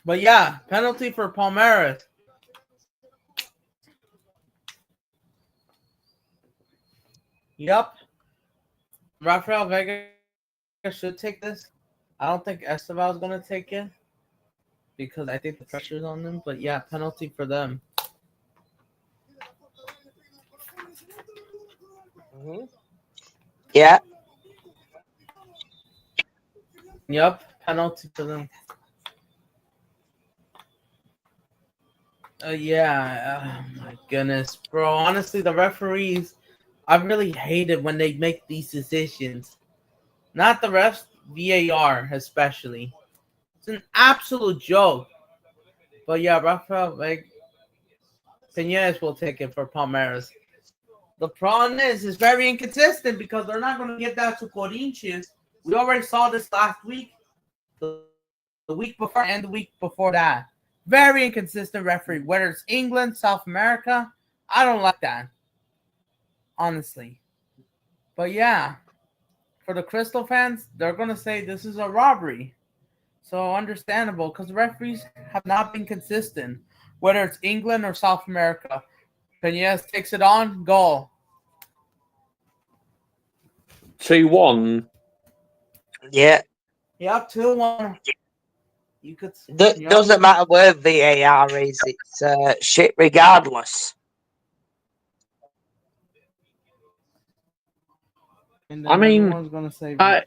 But yeah, penalty for Palmeiras. Yep. Rafael Vega should take this. I don't think Esteban is going to take it because I think the pressure's on them. But yeah, penalty for them. yeah. Yep, penalty for them. Yeah, oh my goodness, bro. Honestly, the referees, I really hate it when they make these decisions. Not the refs, VAR especially. It's an absolute joke. But yeah, Rafael Pinez will take it for Palmeiras. The problem is, it's very inconsistent because they're not going to get that to Corinthians. We already saw this last week, the week before, and the week before that. Very inconsistent referee, whether it's England, South America. I don't like that, honestly. But yeah, for the Crystal fans, they're going to say this is a robbery. So understandable because the referees have not been consistent, whether it's England or South America. Pinez takes it on, goal. 2-1. Yeah. Yep, 2-1. You could. Doesn't matter where VAR is, it's shit regardless. I mean,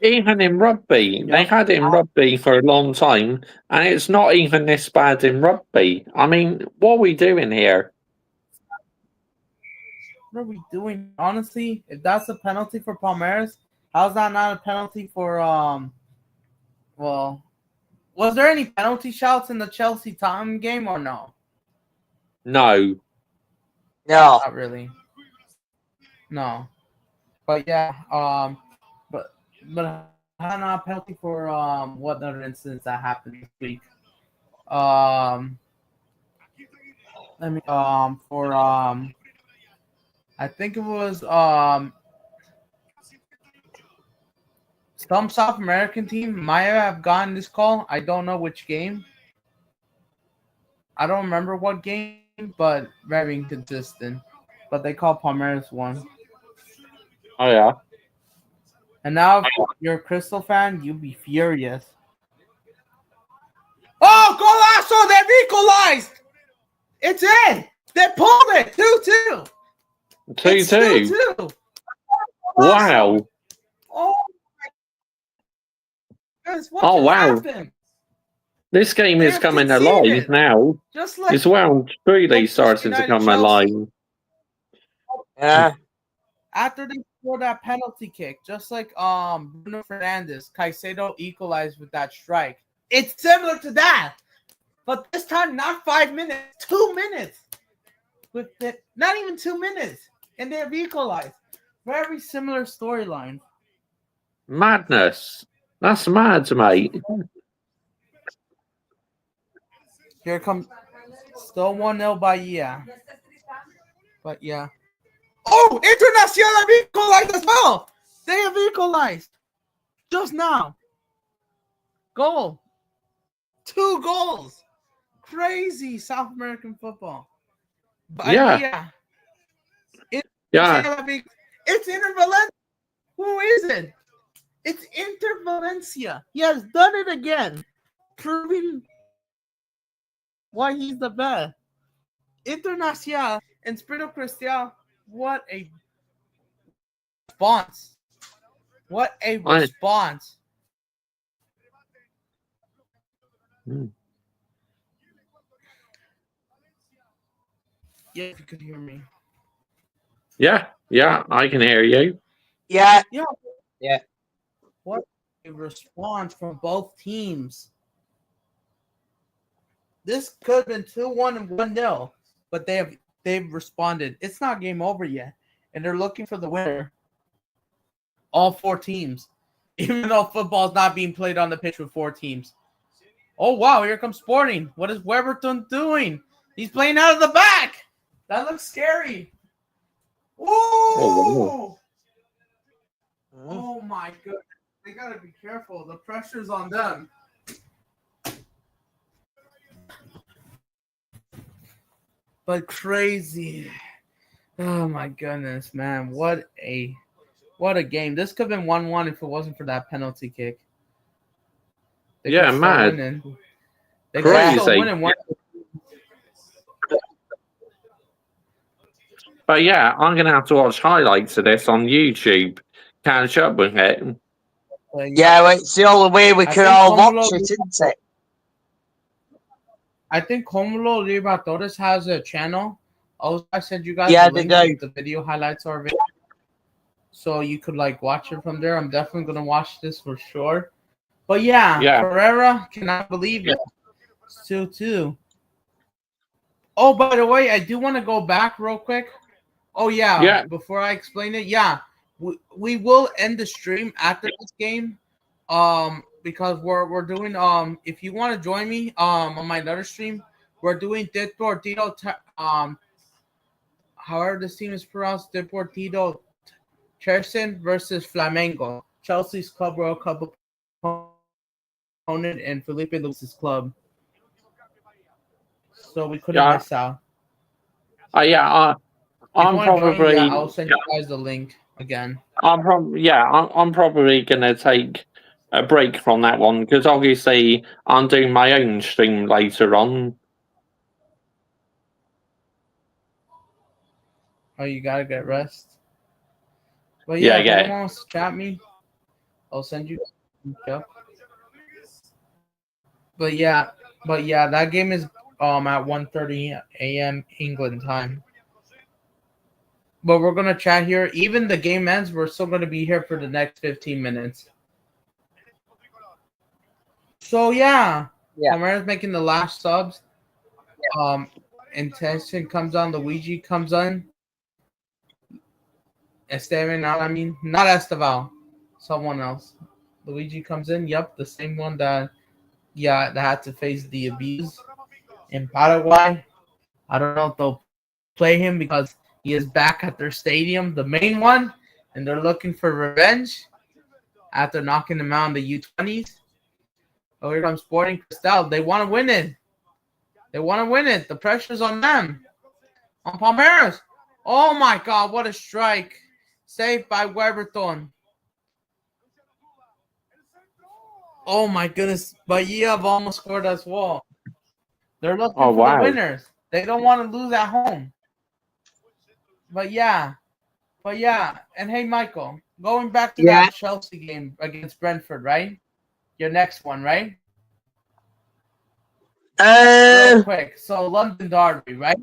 even in rugby, they had it in rugby for a long time, and it's not even this bad in rugby. I mean, what are we doing here? What are we doing? Honestly, if that's a penalty for Palmeiras, how's that not a penalty for well, was there any penalty shouts in the Chelsea Tottenham game or no? No. No. Not really. No. But yeah, but how not a penalty for what other incidents that happened this week? Let me for I think it was some South American team might have gotten this call. I don't know which game. I don't remember what game, but very inconsistent. But they call Palmeiras one. Oh, yeah. And now, if you're a Crystal fan, you'll be furious. Oh, golazo! They've equalized! It's in! They pulled it! 2-2! 2-2. 2-2! Wow. Oh, my goodness, what Oh, just wow. happened? This game They is have coming conceded. alive now. Just like It's well truly Manchester starting to United, come Chelsea. alive. Yeah. After they scored that penalty kick, just like Bruno Fernandes, Caicedo equalized with that strike. It's similar to that, but this time not 5 minutes, 2 minutes. With it, not even 2 minutes, and they have equalized. Very similar storyline. Madness. That's mad, mate. Here comes still 1-0 Bahia. But yeah. Oh, Internacional have equalized as well. They have equalized just now. Goal. 2 goals. Crazy South American football. Bahia. Yeah. It's Inter Valencia. Who is it? It's Inter Valencia. He has done it again, proving why he's the best. Internacional and Espírito Cristal. What a response! What a response! Yeah, if you could hear me. Yeah, I can hear you. Yeah. What a response from both teams. This could have been 2-1 and 1-0, but they've responded. It's not game over yet, and they're looking for the winner. All 4 teams, even though football is not being played on the pitch with 4 teams. Oh wow, here comes Sporting. What is Weberton doing? He's playing out of the back. That looks scary. Ooh! Oh my goodness. They gotta be careful. The pressure's on them. But crazy. Oh my goodness, man. What a game. This could have been 1-1 if it wasn't for that penalty kick. They Yeah, could still mad. winning. They could still winning. But yeah, I'm going to have to watch highlights of this on YouTube. Catch up with it. Yeah, well, it's the only way we can all watch it, isn't it? I think Comulo Liberators has a channel. Also, I sent you guys Yeah, the link with the video highlights are available. So you could like watch it from there. I'm definitely gonna watch this for sure. But yeah. Ferreira, cannot believe it. It's 2-2. Oh, by the way, I do want to go back real quick. Oh yeah. Before I explain it, we will end the stream after this game. Because we're doing if you want to join me on my other stream, we're doing Deportivo however this team is pronounced, Deportivo Cherson versus Flamengo, Chelsea's Club World Cup opponent and Felipe Luis's club. So we couldn't miss out. I'm probably. I'll send you guys the link again. I'm probably gonna take a break from that one because obviously I'm doing my own stream later on. Oh, you gotta get rest. But if anyone wants to chat me, I'll send you. But yeah, that game is at 1:30 a.m. England time. but we're gonna chat here. Even the game ends, we're still gonna be here for the next 15 minutes. So yeah, Palmeiras making the last subs. Intention comes on. Luigi comes on. Esteban out. I mean, not Esteval, someone else. Luigi comes in. Yep, the same one that that had to face the abuse in Paraguay. I don't know if they'll play him because he is back at their stadium, the main one, and they're looking for revenge after knocking him out in the U20s. Oh, here comes Sporting Cristal. They want to win it. They want to win it. The pressure's on them. On Palmeiras. Oh my God, what a strike. Saved by Weberton. Oh my goodness. Bahia have almost scored as well. They're looking for the winners. They don't want to lose at home. But yeah. And hey, Michael, going back to that Chelsea game against Brentford, right? Your next one, right? Real quick. So London Derby, right?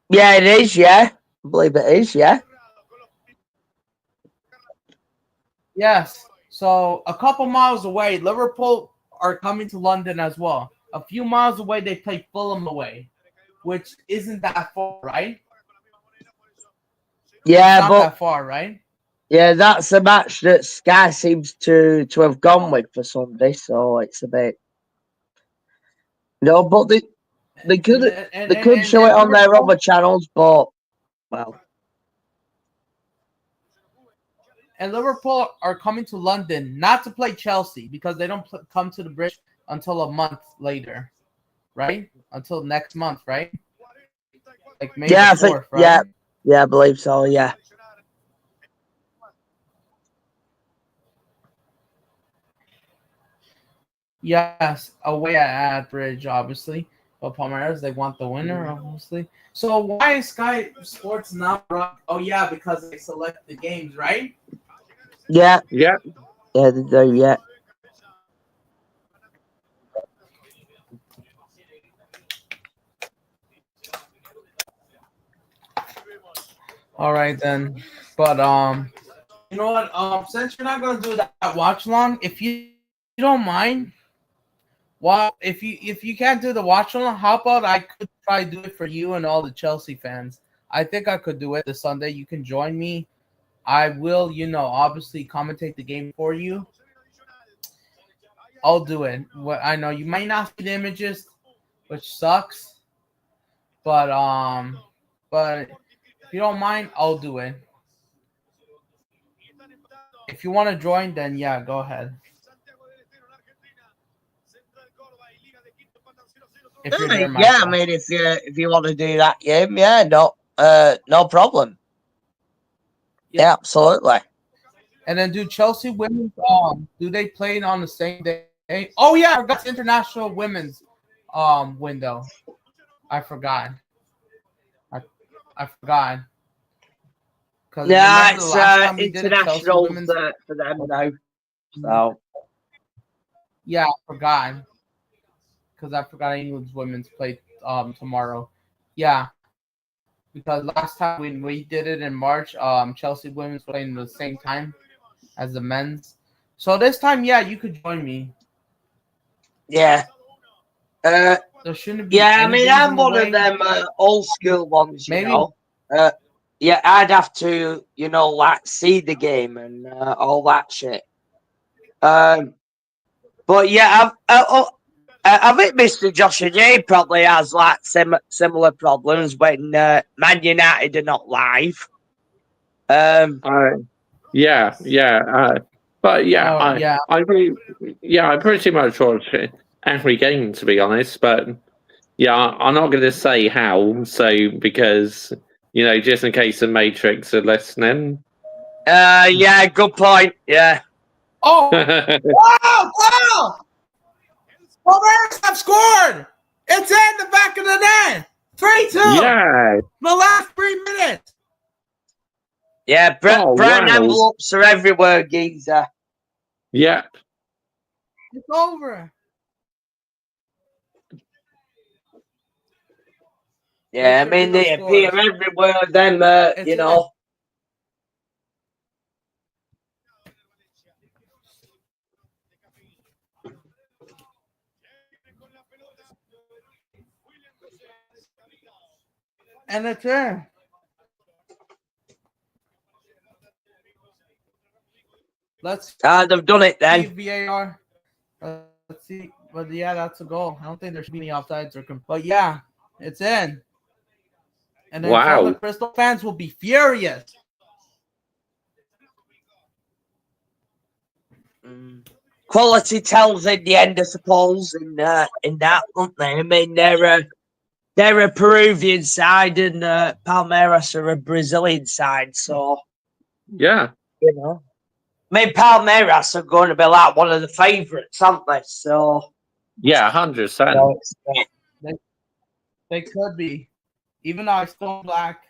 Yeah, it is. Yeah, I believe it is. Yeah. Yes. So a couple miles away, Liverpool are coming to London as well. A few miles away, they play Fulham away, which isn't that far, right? Yeah, it's not that far, right? Yeah, that's a match that Sky seems to have gone with for Sunday, so it's a bit. No, but they could show it on their other channels, but well. And Liverpool are coming to London not to play Chelsea because they don't come to the bridge until a month later, right? Until next month, right? Like May the 4th, right? Yeah, I believe so. Yeah. Yes, away at Bridge, obviously. But Palmeiras, they want the winner, obviously. So why is Sky Sports not run? Oh, yeah, because they select the games, right? Yeah. Yeah. Yeah, they do, yeah. All right, then. But, you know what? Since you're not going to do that watch long, if you don't mind, well, if you can't do the watch along, how about I could try do it for you and all the Chelsea fans? I think I could do it this Sunday. You can join me. I will, obviously commentate the game for you. I'll do it. What I know you might not see the images, which sucks. But if you don't mind, I'll do it. If you want to join, then yeah, go ahead. If you're there, I mean, if you want to do that game, yeah, no problem. Yeah, absolutely. And then do Chelsea women's do they play on the same day? Oh yeah, I forgot it's International Women's window. I forgot. I forgot. Yeah, it's international for them now. So yeah, I forgot. Because I forgot England's women's play tomorrow. Yeah. Because last time when we did it in March, Chelsea women's playing the same time as the men's. So this time, yeah, you could join me. Yeah. There shouldn't be. Yeah, I mean, I'm one of them old school ones, you know. Yeah, I'd have to, like see the game and all that shit. But yeah, I think Mr. Josh J probably has like similar problems when Man United are not live. Yeah. But yeah, I pretty much watch every game, to be honest. But yeah, I'm not going to say how. So because just in case the Matrix are listening. Yeah, good point. Yeah. Oh, wow! Palmeiras have scored. It's in the back of the net. 3-2. Yeah. The last 3 minutes. Yeah, brown envelopes are everywhere, geezer. Yeah. It's over. Yeah, I mean, Real they appear scores. everywhere, them, It's you in. know. And it's in. Let's They've done it see then. VAR. Let's see. But yeah, that's a goal. I don't think there should be any offsides or. But yeah, it's in. And then some of the Wow. Crystal fans will be furious. Quality tells in the end, I suppose, in that, don't they? I mean, they're a Peruvian side and Palmeiras are a Brazilian side, so Yeah. you know. I mean, Palmeiras are going to be like one of the favourites, aren't they? So Yeah, 100%. no, They could be. Even though I still black.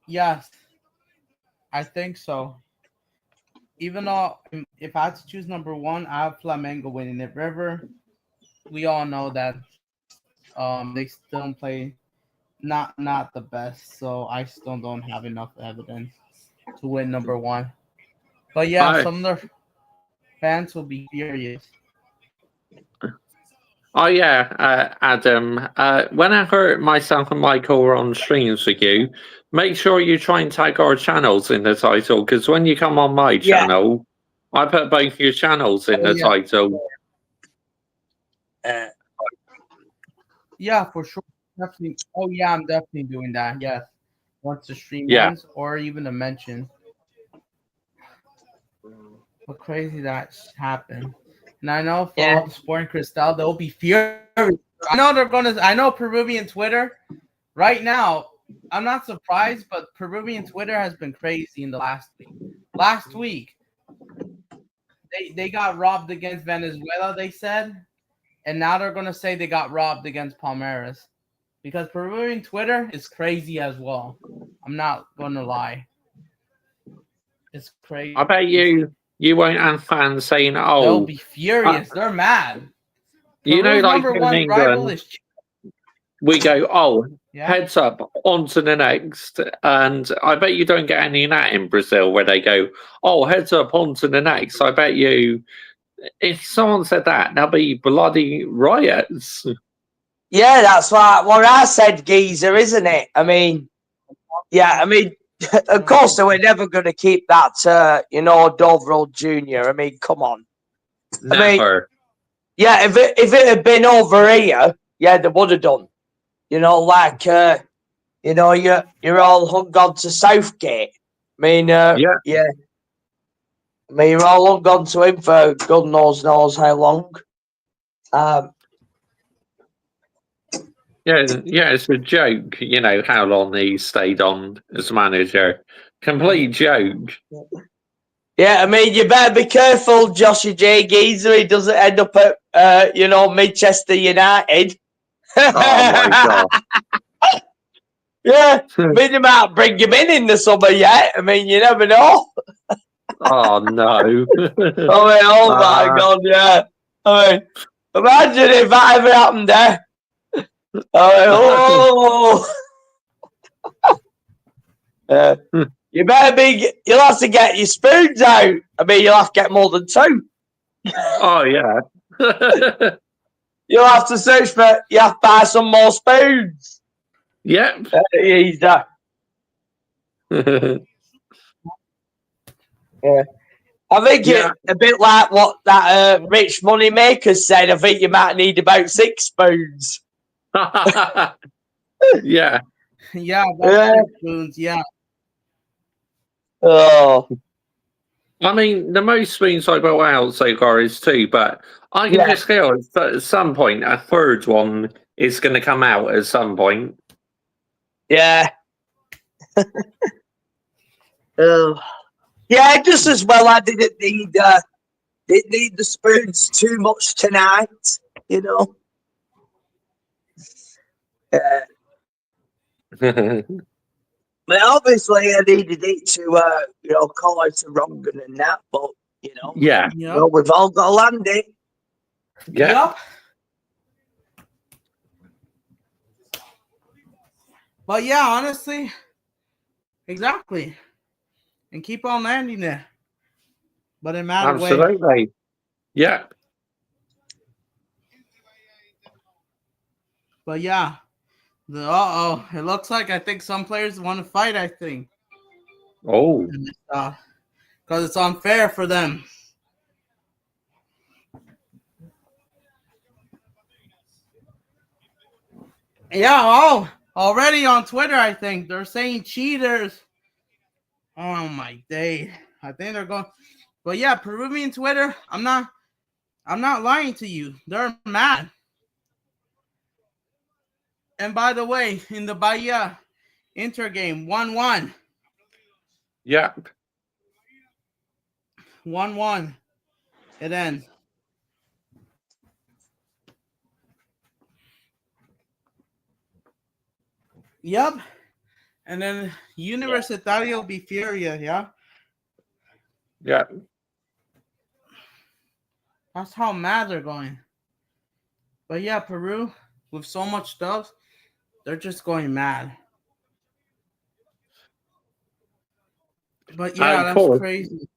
Yes. I think so. Even though if I had to choose number one, I have Flamengo winning it. River, we all know that they still play not the best, so I still don't have enough evidence to win number one. But yeah, I, some of the fans will be furious. oh yeah, Adam. When I heard myself and Michael were on streams with you, make sure you try and tag our channels in the title because when you come on my Yeah. channel, I put both your channels in the yeah. title. Yeah, for sure. Definitely. Oh yeah, I'm definitely doing that. Yes. Once the stream Yeah. ends, or even a mention. What crazy that happened. And I know for all the Sporting Cristal, they'll be furious. I know they're gonna. I know Peruvian Twitter right now. I'm not surprised, but Peruvian Twitter has been crazy in the last week. Last week, they got robbed against Venezuela. They said, and now they're gonna say they got robbed against Palmeiras, because Peruvian Twitter is crazy as well. I'm not gonna lie. It's crazy. I bet you won't have fans saying, They'll "Oh, be furious. They're mad. you know, Peru's like number in one rival England, is we go, oh, yeah. heads up, on to the next." And I bet you don't get any of that in Brazil where they go, oh, heads up, on to the next. I bet you, if someone said that, there'll be bloody riots. Yeah, that's what I said, geezer, isn't it? I mean, yeah, I mean, of course they were never going to keep that, you know, Dovro Jr. I mean, come on. Never. I mean, yeah, if it had been over here, yeah, they would have done. You know, like, you know, you're all hung on to Southgate. I mean, yeah. I mean, you're all hung on to him for God knows how long. Yeah, it's a joke, you know, how long he stayed on as manager. Complete joke. Yeah, I mean, you better be careful, Joshy J. Geezer. He doesn't end up at, you know, Manchester United. Oh, my God. Yeah, I mean, you might bring him in the summer yet. I mean, you never know. Oh, no. I mean, oh, my God, yeah. I mean, imagine if that ever happened there. I mean, you better be, you'll have to get your spoons out. I mean, you'll have to get more than two. Oh, yeah. You'll have to search for, you have to buy some more spoons. Yep. He's done. Yeah. I think it's a bit like what that rich money maker said. I think you might need about 6 spoons. Yeah. Yeah, that's spoons, yeah. Oh. I mean, the most spoons I brought out so far is 2, but I can just feel at some point a third one is going to come out at some point. Yeah. Yeah, just as well I didn't need the spoons too much tonight, you know. But obviously I needed it to you know, call out to Rongan and that, but you know, well, we've all got to land it. Yeah. But yeah, honestly, exactly. And keep on landing there. But in a mad way. Absolutely. Yeah. But yeah. It looks like I think some players want to fight, I think. Oh. Because it's unfair for them. Yeah, already on Twitter, I think. They're saying cheaters. Oh my day. I think they're going. But yeah, Peruvian Twitter, I'm not lying to you. They're mad. And by the way, in the Bahia Inter game, 1-1. Yeah. 1-1. It ends. Yep. And then Universitario will be furious, yeah? Yeah. That's how mad they're going. But yeah, Peru, with so much stuff, they're just going mad. But yeah, that's cool. crazy.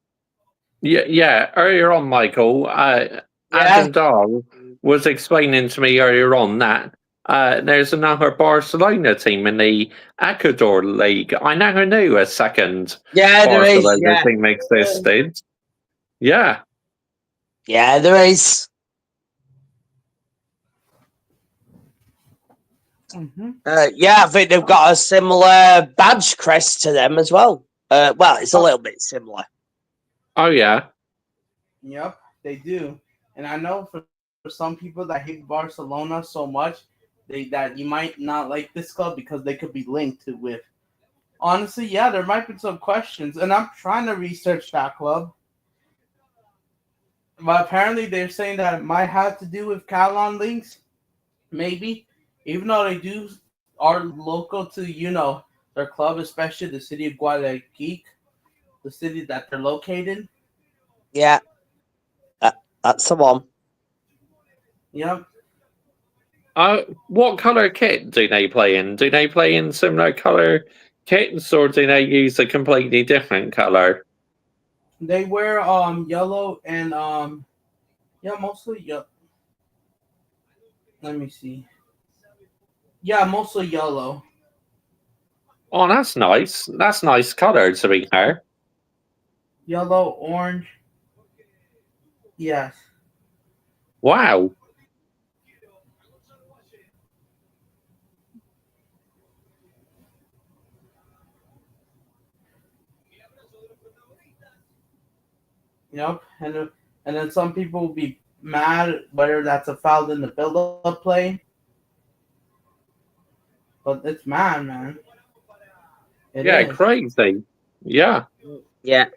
Yeah. Earlier on, Michael, Adam Dahl was explaining to me earlier on that there's another Barcelona team in the Ecuador League. I never knew a second Barcelona team existed. Yeah. Yeah, there is. Mm-hmm. I think they've got a similar badge crest to them as well. Well, it's a little bit similar. Oh, yeah. Yep, they do. And I know for some people that hate Barcelona so much, that you might not like this club because they could be linked to with. Honestly, yeah, there might be some questions. And I'm trying to research that club. But apparently they're saying that it might have to do with Catalan links. Maybe. Even though they are local to, their club, especially the city of Guayaquil, the city that they're located. Yeah. That's the one. Yep. What color kit do they play in? Do they play in similar color kits, or do they use a completely different color? They wear yellow and mostly yellow. Let me see. Yeah, mostly yellow. Oh, that's nice. That's nice color to be fair. Yellow, orange. Yes. Wow. Yep. And then some people will be mad whether that's a foul in the build-up play. But it's mad, man. It is. Crazy. Yeah. Yeah.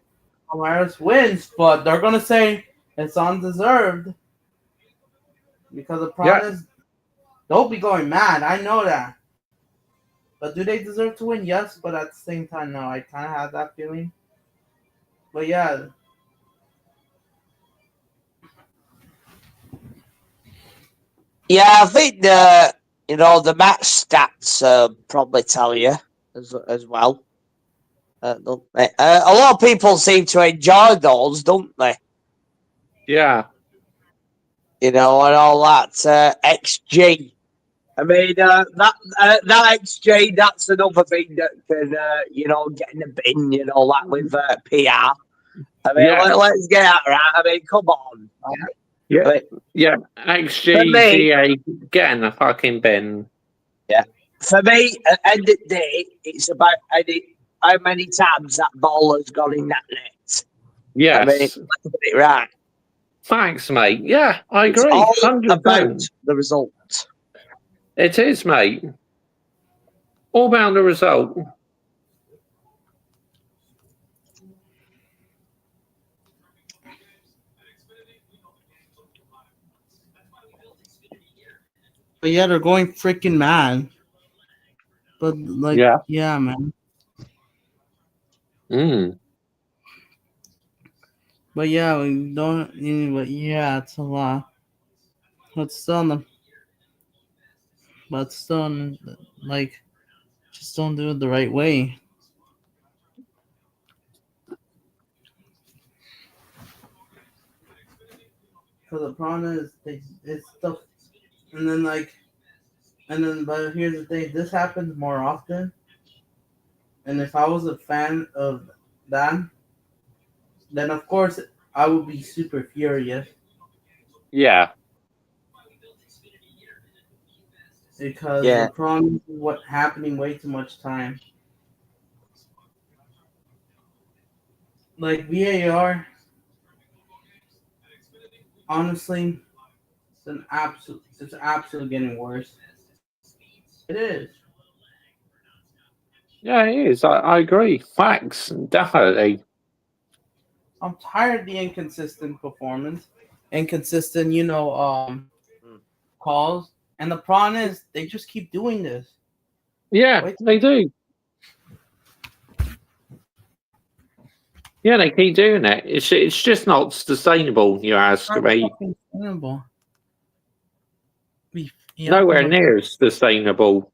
Palmeiras wins, but they're gonna say it's undeserved because the problem is they'll be going mad. I know that. But do they deserve to win? Yes, but at the same time, no. I kind of have that feeling. But yeah. Yeah, I think the match stats probably tell you as well. Don't they? A lot of people seem to enjoy those, don't they? Yeah. And all that XG. I mean, that XG, that's another thing that can, get in the bin, that with PR. I mean, let's get that right. I mean, come on. Yeah. Yeah. XG, get in the fucking bin. Yeah. For me, at the end of the day, it's about how many times that ball has gone in that net. Yes. I mean, let's get it right. Thanks, mate. Yeah, I agree. It's all 100%. about the result. It is, mate. All about the result. But yeah, they're going freaking mad. But yeah man. But yeah, we don't. But yeah, it's a lot. But still, like Just don't do it the right way. So the problem is, it's stuff, and then but here's the thing: this happens more often. And if I was a fan of that, then of course I would be super furious Yeah. because Yeah. the problem is what happening way too much time. Like VAR, honestly, it's absolutely getting worse. It is. Yeah, it is. I agree. Facts, definitely. I'm tired of the inconsistent performance, inconsistent, calls. And the problem is they just keep doing this. Yeah, Wait. they do. Yeah, they keep doing it. It's just not sustainable, you ask It's not me. fucking sustainable. Nowhere near sustainable.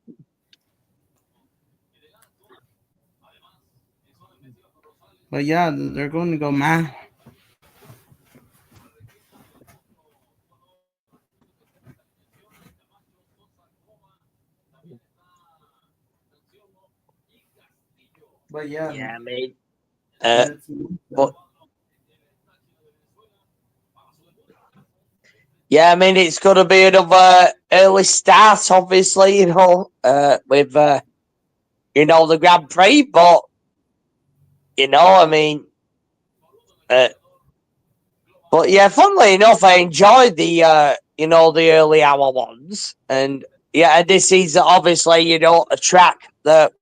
But yeah, they're going to go mad. But yeah, Yeah, I mean, it's- but yeah, I mean, it's going to be another early start, obviously, with the Grand Prix. But I mean, but yeah, funnily enough, I enjoyed the the early hour ones, and yeah, and this is obviously a track that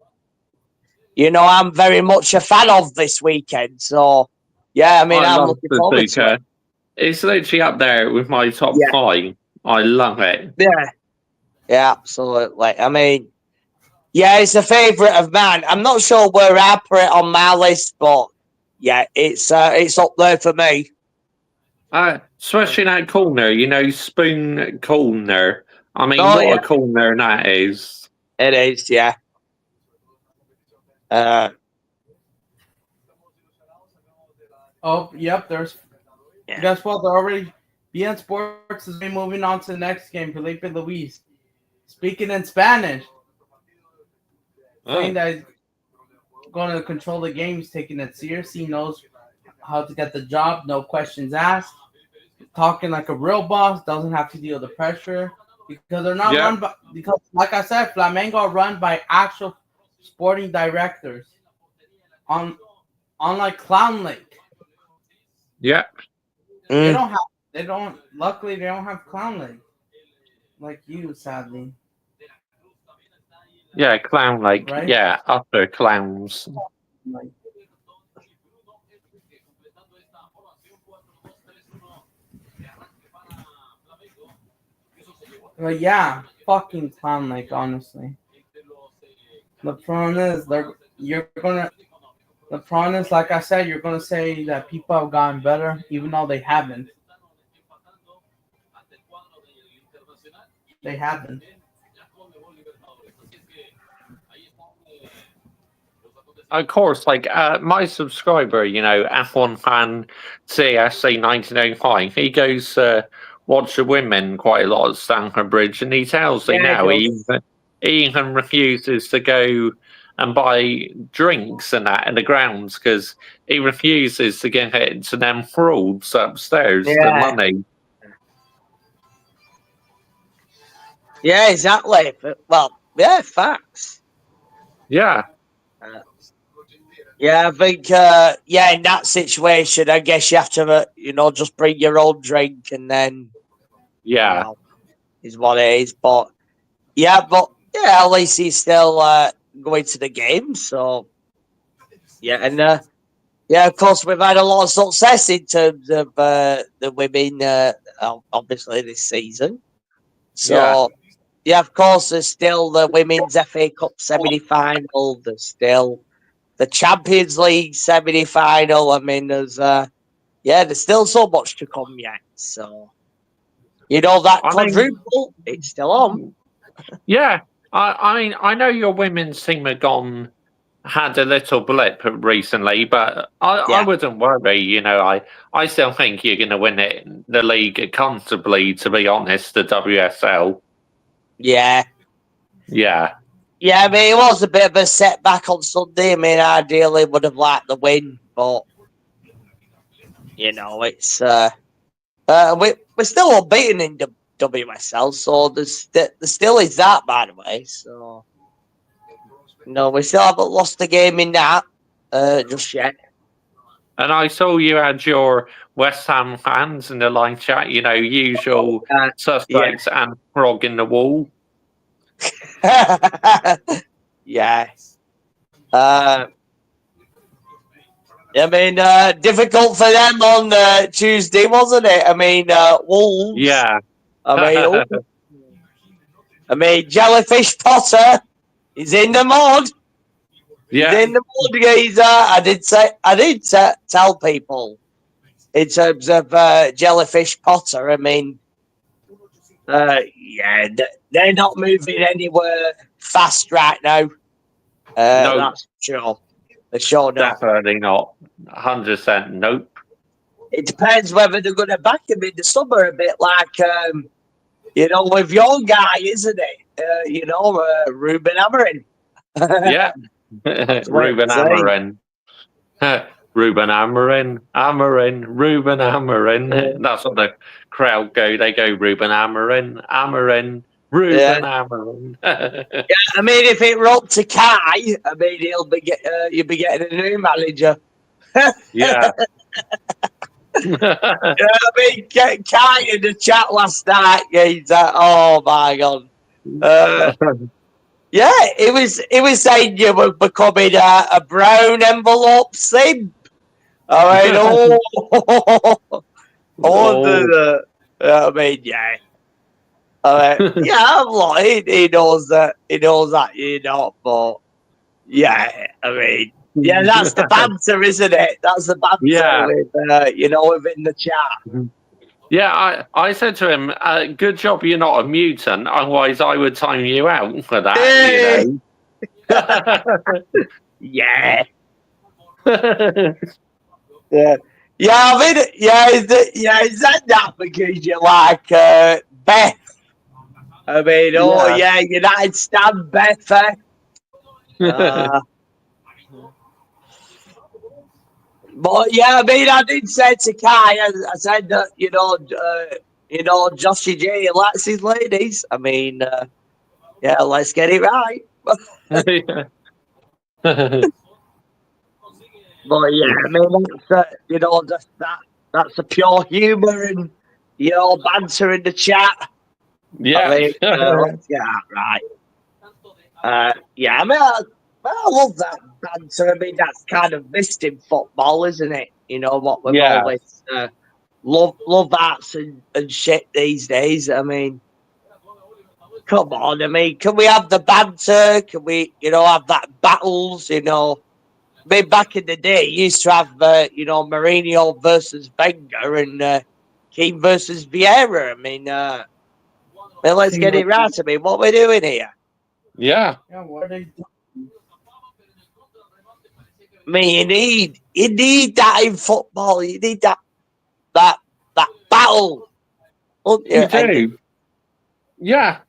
I'm very much a fan of this weekend. So yeah, I mean, I I'm love looking forward to it. Bazooka. It's literally up there with my top Yeah. 5. I love it. Yeah, absolutely. I mean, yeah, it's a favourite of mine. I'm not sure where I put it on my list, but yeah, it's up there for me. Especially that corner, spoon corner. I mean, Oh, what yeah. a corner that is. It is, yeah. Oh, yep. There's. Yeah. Guess what? They're already. BN Sports is moving on to the next game. Felipe Luis, speaking in Spanish, saying that he's going to control the game. He's taking it serious. He knows how to get the job. No questions asked. Talking like a real boss. Doesn't have to deal with the pressure because they're not run by. Because, like I said, Flamengo are run by actual sporting directors. Unlike Clown Lake. Yeah. They don't have. They don't. Luckily, they don't have Clown Lake. Like you, sadly. Yeah, Clown Lake. Right? Yeah, utter clowns. Like, but yeah, fucking Clown Lake. Honestly, the problem is The problem is, like I said, you're gonna say that people have gotten better, even though they haven't. They haven't. Of course, like my subscriber, F1 fan CSC 1905, he goes watch the women quite a lot at Stamford Bridge, and he tells me now he even refuses to go and buy drinks and that in the grounds because he refuses to get into them frauds upstairs the money. Yeah, exactly. Well, yeah, facts. Yeah. Yeah, I think, in that situation, I guess you have to, just bring your own drink and then, is what it is. But, at least he's still going to the game. So, yeah, and, of course, we've had a lot of success in terms of the women, obviously, this season. So, of course, there's still the Women's FA Cup semi-final. There's still the Champions League semi-final. I mean, there's still so much to come yet. So, that quadruple, it's still on. Yeah, I know your women's team had a little blip recently, but I Yeah. wouldn't worry. You know, I still think you're going to win the league comfortably. To be honest, the WSL. Yeah. Yeah. Yeah, I mean, it was a bit of a setback on Sunday. I mean, ideally would have liked the win, but you know, it's we're still unbeaten in WSL, so there still is that, by the way. So no, we still haven't lost a game in that just yet. And I saw you had your West Ham fans in the live chat. You know, usual suspects and frog in the wall. Yeah. I mean, difficult for them on Tuesday, wasn't it? I mean, Wolves. Yeah. I mean, Jellyfish Potter is in the mud. Yeah. He's in the mud. I did tell people in terms of Jellyfish Potter. I mean, they're not moving anywhere fast right now. No. That's sure. They're sure not. Definitely not. 100% nope. It depends whether they're going to back him in the summer a bit like, with your guy, isn't it? Ruben Amorim. Yeah. Ruben Amorim. Ruben Amorim. Ruben Amorim. That's what the crowd go. They go Ruben Amorim. Ruben Amorim. Yeah, I mean, if it were up to Kai, I mean, you'll be getting a new manager. Yeah. I mean, Kai in the chat last night, he's oh my god. Yeah, it was saying you were becoming a brown envelope simp. I mean, I mean, yeah. I'm like, he knows that, but yeah, I mean, yeah, that's the banter, isn't it? That's the banter within the chat. Yeah, I said to him, good job you're not a mutant, otherwise I would time you out for that, you know. Yeah. Yeah, I mean, is that because you like Beth? I mean, United stand Beth. But yeah, I mean, I did say to Kai, I said that Joshy J likes his ladies. I mean, let's get it right. But yeah, I mean, that's a pure humour and banter in the chat. Yeah, I mean, let's get that right. I mean, I love that banter. I mean, that's kind of missed in football, isn't it? You know what we've always love arts and shit these days. I mean, come on. I mean, can we have the banter? Can we, have that battles? I mean, back in the day, you used to have, Mourinho versus Wenger and Keane versus Vieira. I mean, let's get it right. I mean, what we're doing here? Yeah. Yeah, what are they doing? I mean, you need that in football. You need that battle. You do. Yeah.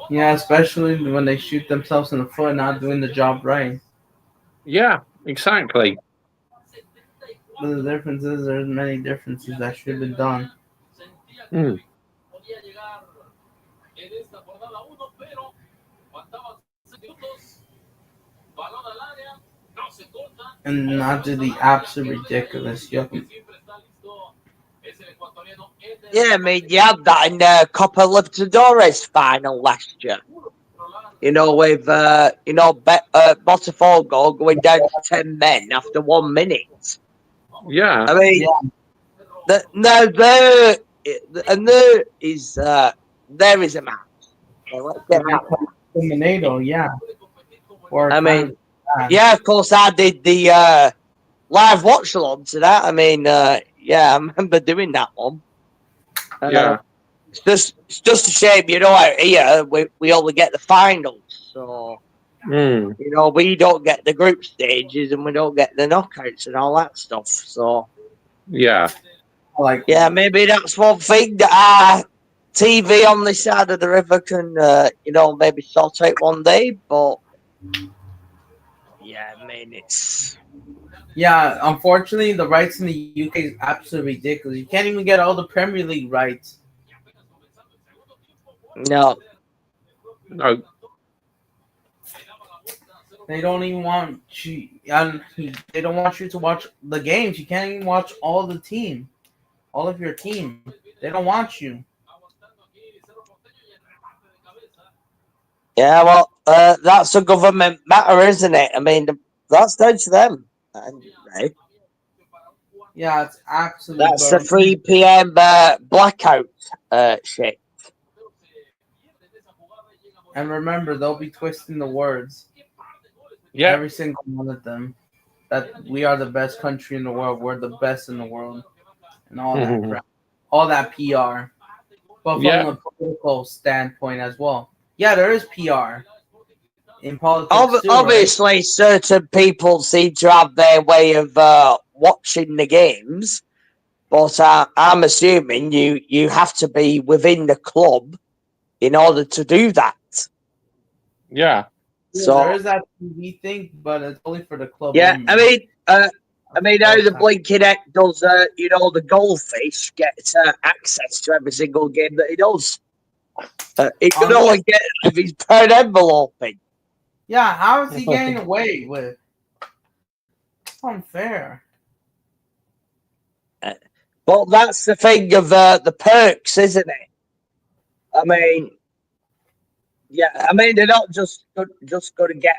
Yeah, especially when they shoot themselves in the foot, not doing the job right. Yeah, exactly. But the difference is there's many differences that should have been done. And not do the absolute ridiculous. Yeah, I mean, you had that in the Copa Libertadores final last year. With Botafogo going down to 10 men after 1 minute. Yeah. I mean, there is a match. Okay, let's get that. Terminator, yeah. I mean, yeah, of course, I did the live watch along to that. I mean, yeah, I remember doing that one. Yeah. It's just a shame, you know, out here we only get the finals, so Mm. you know we don't get the group stages and we don't get the knockouts and all that stuff. So Yeah. Like, yeah, maybe that's one thing that our TV on this side of the river can, you know, maybe sort out one day. But yeah, I mean, it's yeah, unfortunately, the rights in the UK is absolutely ridiculous. You can't even get all the Premier League rights. no, No. They don't even want you, and they don't want you to watch the games. You can't even watch all the team, all of your team. They don't want you. yeah, well, that's a government matter, isn't it? I mean, that's down to them. Right? Yeah, it's absolutely. That's the 3 p.m. Blackout shit. And remember, they'll be twisting the words. Yeah. Every single one of them. That we are the best country in the world. We're the best in the world, and all that crap, all that PR. But from Yeah. a political standpoint as well, yeah, there is PR in politics too, right? Obviously, certain people seem to have their way of watching the games, but I'm assuming you have to be within the club in order to do that. Yeah. Yeah, So there is that TV thing, but it's only for the club. yeah, only. I mean, how the blinking heck does, you know, the goldfish get access to every single game that he does. He can only get it if he's put enveloping. Yeah, how is he getting away with? It's unfair. But that's the thing of the perks, isn't it? I mean, yeah, I mean they're not just going to get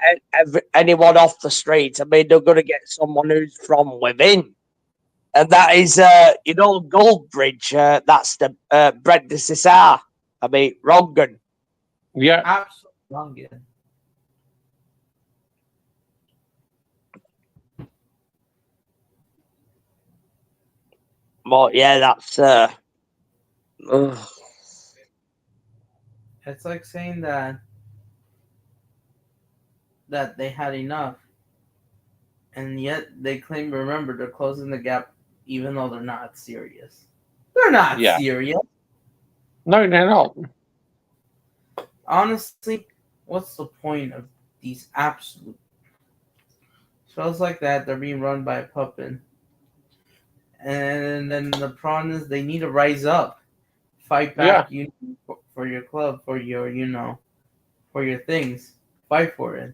anyone off the street. I mean they're going to get someone who's from within, and that is, you know, Goldbridge. That's the Brendan Cystal. I mean Rongan. Yeah. Absolutely wrong. Yeah. But yeah, that's It's like saying that they had enough, and yet they claim, remember, they're closing the gap, even though they're not serious. They're not Yeah. serious. No, they're not. Honestly, what's the point of these absolute shows like that? They're being run by a puppet. And then the problem is they need to rise up, fight back. You for your club, for your for your things, fight for it.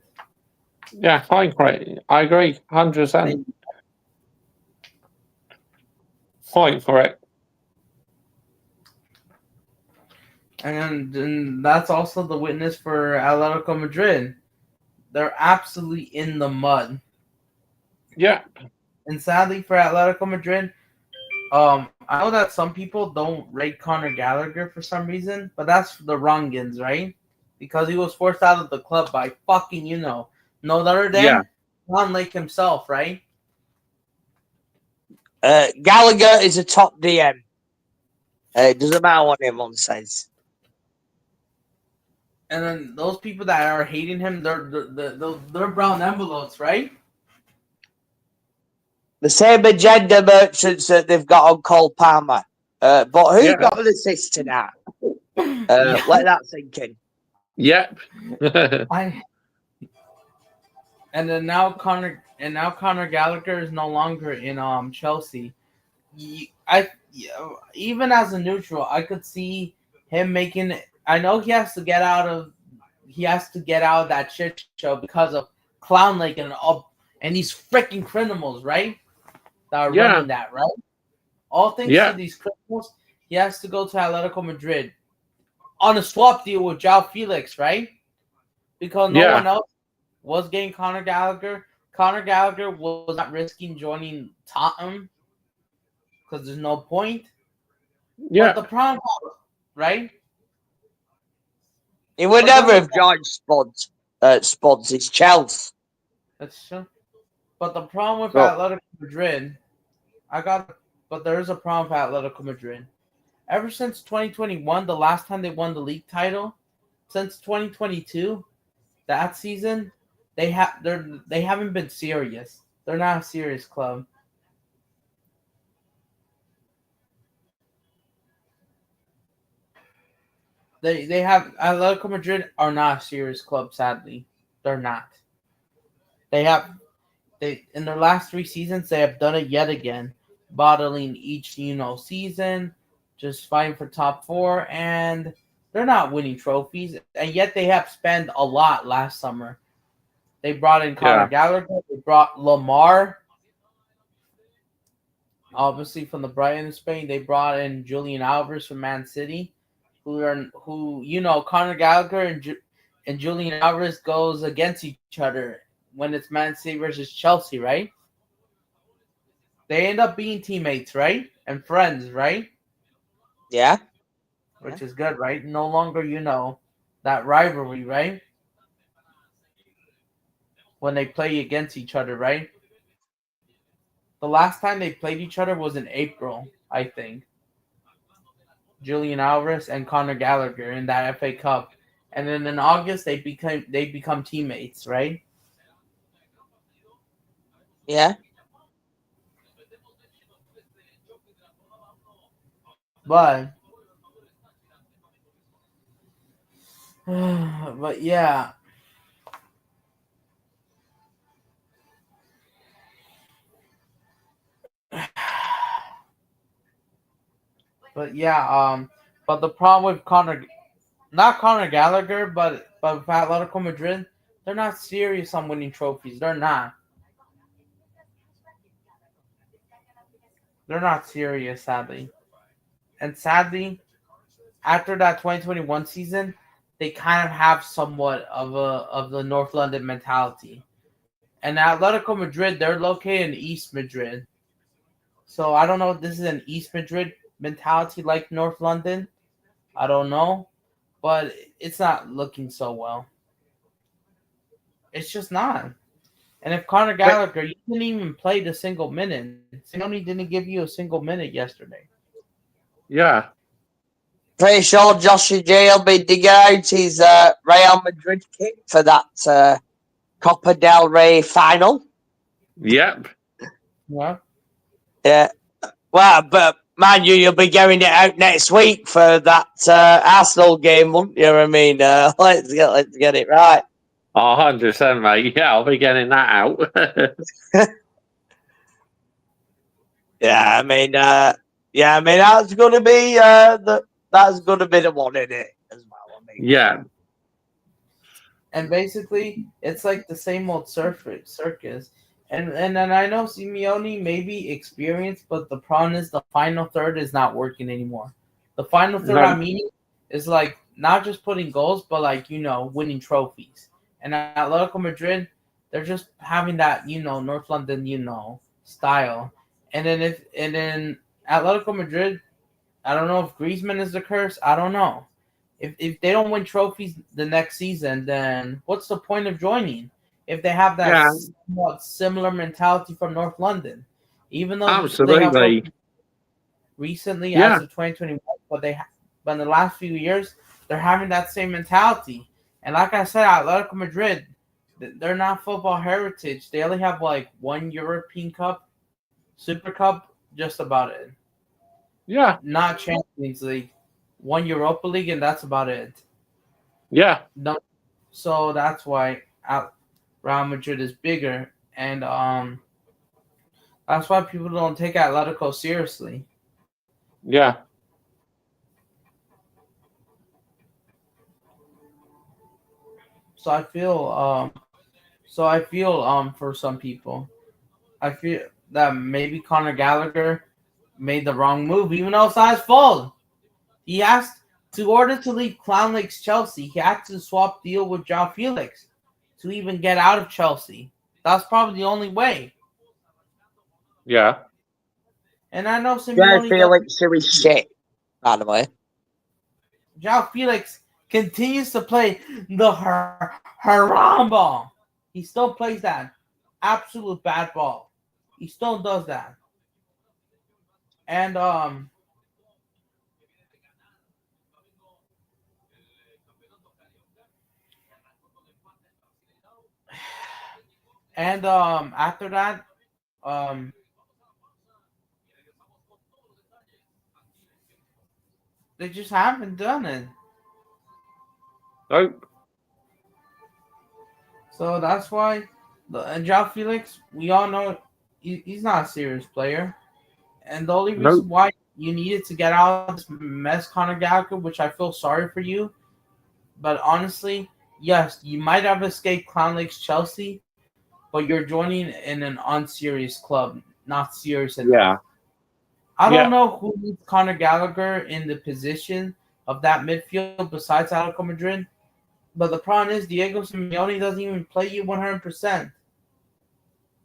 Yeah, I agree, 100%. Fight for it. And then that's also the witness for Atletico Madrid. They're absolutely in the mud. Yeah. And sadly for Atletico Madrid, I know that some people don't rate Conor Gallagher for some reason, but that's the wrongins, right? Because he was forced out of the club by fucking, no other than John Lake himself, right? Gallagher is a top DM. It doesn't matter what anyone says. And then those people that are hating him, they're brown envelopes, right? The same agenda merchants that they've got on Cole Palmer. But who's got an assist to that? Let that sink in. Yep. And then now Conor Gallagher is no longer in Chelsea. Even as a neutral, I could see him making. I know he has to get out of that shit show because of Clown Lake and these freaking criminals, right? That are running that, right? All thanks to these criminals, he has to go to Atletico Madrid on a swap deal with João Felix, right? Because no one else was getting Conor Gallagher. Conor Gallagher was not risking joining Tottenham because there's no point. Yeah. But the problem, right? He would never have joined Spuds. Spuds is Chelsea. That's true. But the problem with Well- Atletico Madrid, but there is a problem with Atletico Madrid. Ever since 2021, the last time they won the league title, since 2022, that season, they haven't been serious. They're not a serious club. They have Atletico Madrid are not a serious club. Sadly, they're not. They in their last 3 seasons they have done it yet again, bottling each season, just fighting for top four, and they're not winning trophies. And yet they have spent a lot last summer. They brought in Conor Gallagher. They brought Lamar, obviously from the Brighton in Spain. They brought in Julian Alvarez from Man City, who Conor Gallagher and Julian Alvarez goes against each other when it's Man City versus Chelsea, right? They end up being teammates, right? And friends, right? Yeah. Which is good, right? No longer, that rivalry, right? When they play against each other, right? The last time they played each other was in April, I think. Julian Alvarez and Conor Gallagher in that FA Cup. And then in August they become teammates, right? Yeah. But but yeah. But yeah, but the problem with not Conor Gallagher, but with Atletico Madrid, they're not serious on winning trophies. They're not. They're not serious, sadly. And sadly, after that 2021 season, they kind of have somewhat of the North London mentality. And Atletico Madrid, they're located in East Madrid. So I don't know if this is an East Madrid mentality like North London. I don't know. But it's not looking so well. It's just not. And if Conor Gallagher, you didn't even play the single minute. Simeone didn't give you a single minute yesterday. Yeah. Pretty sure Joshy J will be digging out his Real Madrid kit for that Copa del Rey final. Yep. Yeah. Yeah. Well, but man, you'll be getting it out next week for that Arsenal game, won't you? I mean, let's get it right. 100%, mate. Yeah, I'll be getting that out. Yeah, I mean, that's going to be that's going to be the one in it as well. I mean, yeah. And basically, it's like the same old circus. And then I know Simeone may be experienced, but the problem is the final third is not working anymore. The final third, No. I mean, is like not just putting goals, but like, winning trophies. And at Atletico Madrid, they're just having that, North London, style. And then Atletico Madrid, I don't know if Griezmann is the curse. I don't know. If they don't win trophies the next season, then what's the point of joining? If they have that somewhat similar mentality from North London, even though Absolutely. they have recently as of 2021, but in the last few years they're having that same mentality. And like I said, Atletico Madrid, they're not football heritage. They only have like one European Cup, Super Cup, just about it. Yeah. Not Champions League. One Europa League, and that's about it. Yeah. No, so that's why Real Madrid is bigger, and that's why people don't take Atletico seriously. Yeah. So I feel for some people, I feel that maybe Conor Gallagher made the wrong move, even though it's not his fault. He has to order to leave Clown Lake's Chelsea. He had to swap deal with João Felix to even get out of Chelsea. That's probably the only way. Yeah. And I know João Simeone. Felix is shit, by the way. João Felix continues to play the Haram ball. He still plays that. absolute bad ball. He still does that. And after that, um they just haven't done it. Nope. So that's why and João Felix, we all know he's not a serious player. And the only reason Nope. why you needed to get out of this mess, Conor Gallagher, which I feel sorry for you, but honestly, yes, you might have escaped Clown Lake's Chelsea, but you're joining in an unserious club, not serious enough. Yeah. I don't Yeah. know who needs Conor Gallagher in the position of that midfield besides Atletico Madrid, but the problem is Diego Simeone doesn't even play you 100%.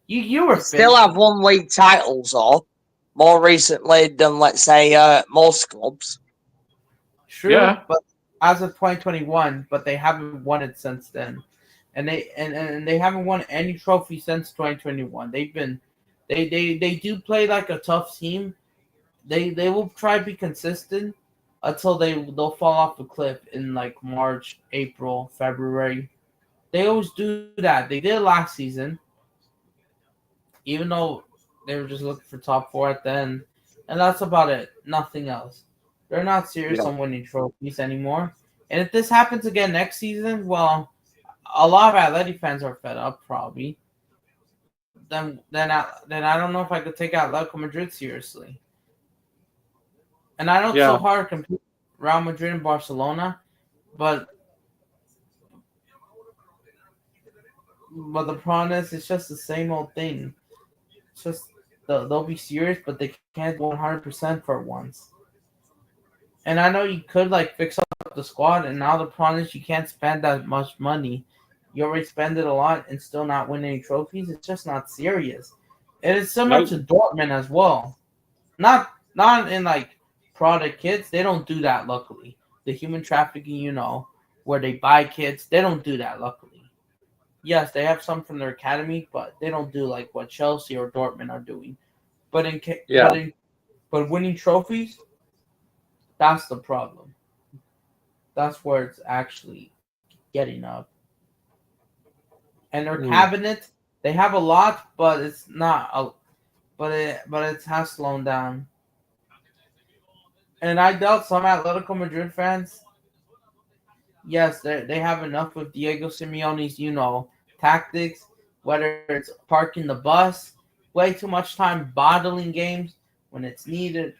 You were Still have won league titles, though, more recently than, let's say, most clubs. True, Yeah. but as of 2021, but they haven't won it since then, and they haven't won any trophy since 2021. They do play like a tough team. They will try to be consistent until they'll fall off the cliff in like March, April, February. They always do that. They did last season, even though they were just looking for top 4 at the end, and that's about it. Nothing else. They're not serious on winning trophies anymore. And if this happens again next season, well, a lot of Atleti fans are fed up probably. Then I don't know if I could take Atletico Madrid seriously. And I know it's so hard to compete with Real Madrid and Barcelona, but the problem is it's just the same old thing. It's just they'll be serious, but they can't 100% for once. And I know you could like fix up the squad, and now the problem is you can't spend that much money. You already spend it a lot and still not win any trophies. It's just not serious. And it's similar to Dortmund as well. Not in like product kids. They don't do that, luckily. The human trafficking, where they buy kids, they don't do that, luckily. Yes, they have some from their academy, but they don't do like what Chelsea or Dortmund are doing. But but winning trophies, that's the problem. That's where it's actually getting up. And their cabinet, they have a lot, but it's not but it has slowed down. And I doubt some Atletico Madrid fans, yes, they have enough with Diego Simeone's, tactics, whether it's parking the bus, way too much time bottling games when it's needed,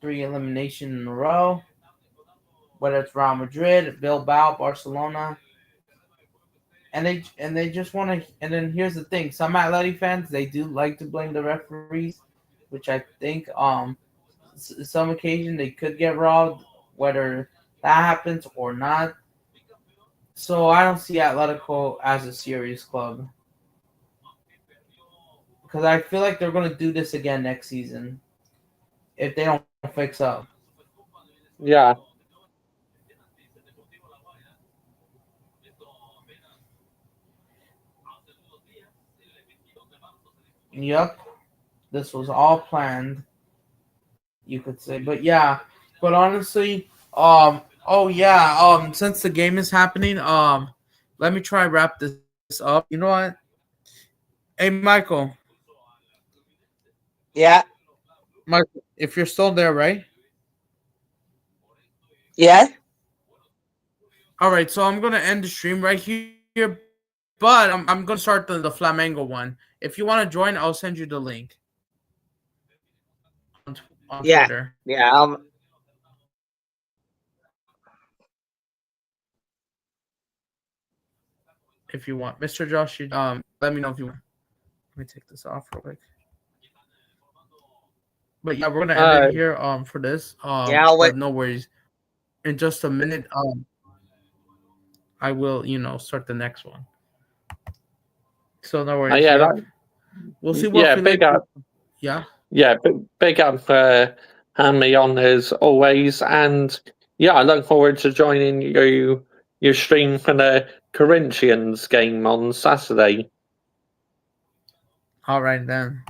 3 eliminations in a row, whether it's Real Madrid, Bilbao, Barcelona. And they just want to. And then here's the thing: some Atleti fans, they do like to blame the referees, which I think some occasion they could get robbed, whether that happens or not. So I don't see Atletico as a serious club because I feel like they're going to do this again next season if they don't fix up. Yeah. Yep, this was all planned, you could say. But yeah, but honestly, since the game is happening, let me try wrap this up. You know what? Hey, Michael. Yeah. Michael, if you're still there, right? Yeah. All right, so I'm gonna end the stream right here, but I'm gonna start the Flamengo one. If you want to join, I'll send you the link on Twitter. Yeah. If you want, Mr. Josh, let me know if you want. Let me take this off real quick. But yeah, we're gonna end it here for this. But no worries. In just a minute, I will, start the next one. So no worries. We'll see what. Yeah, big up. Yeah. Yeah, big up for having me on as always, and yeah, I look forward to joining your stream for the Corinthians game on Saturday. All right then.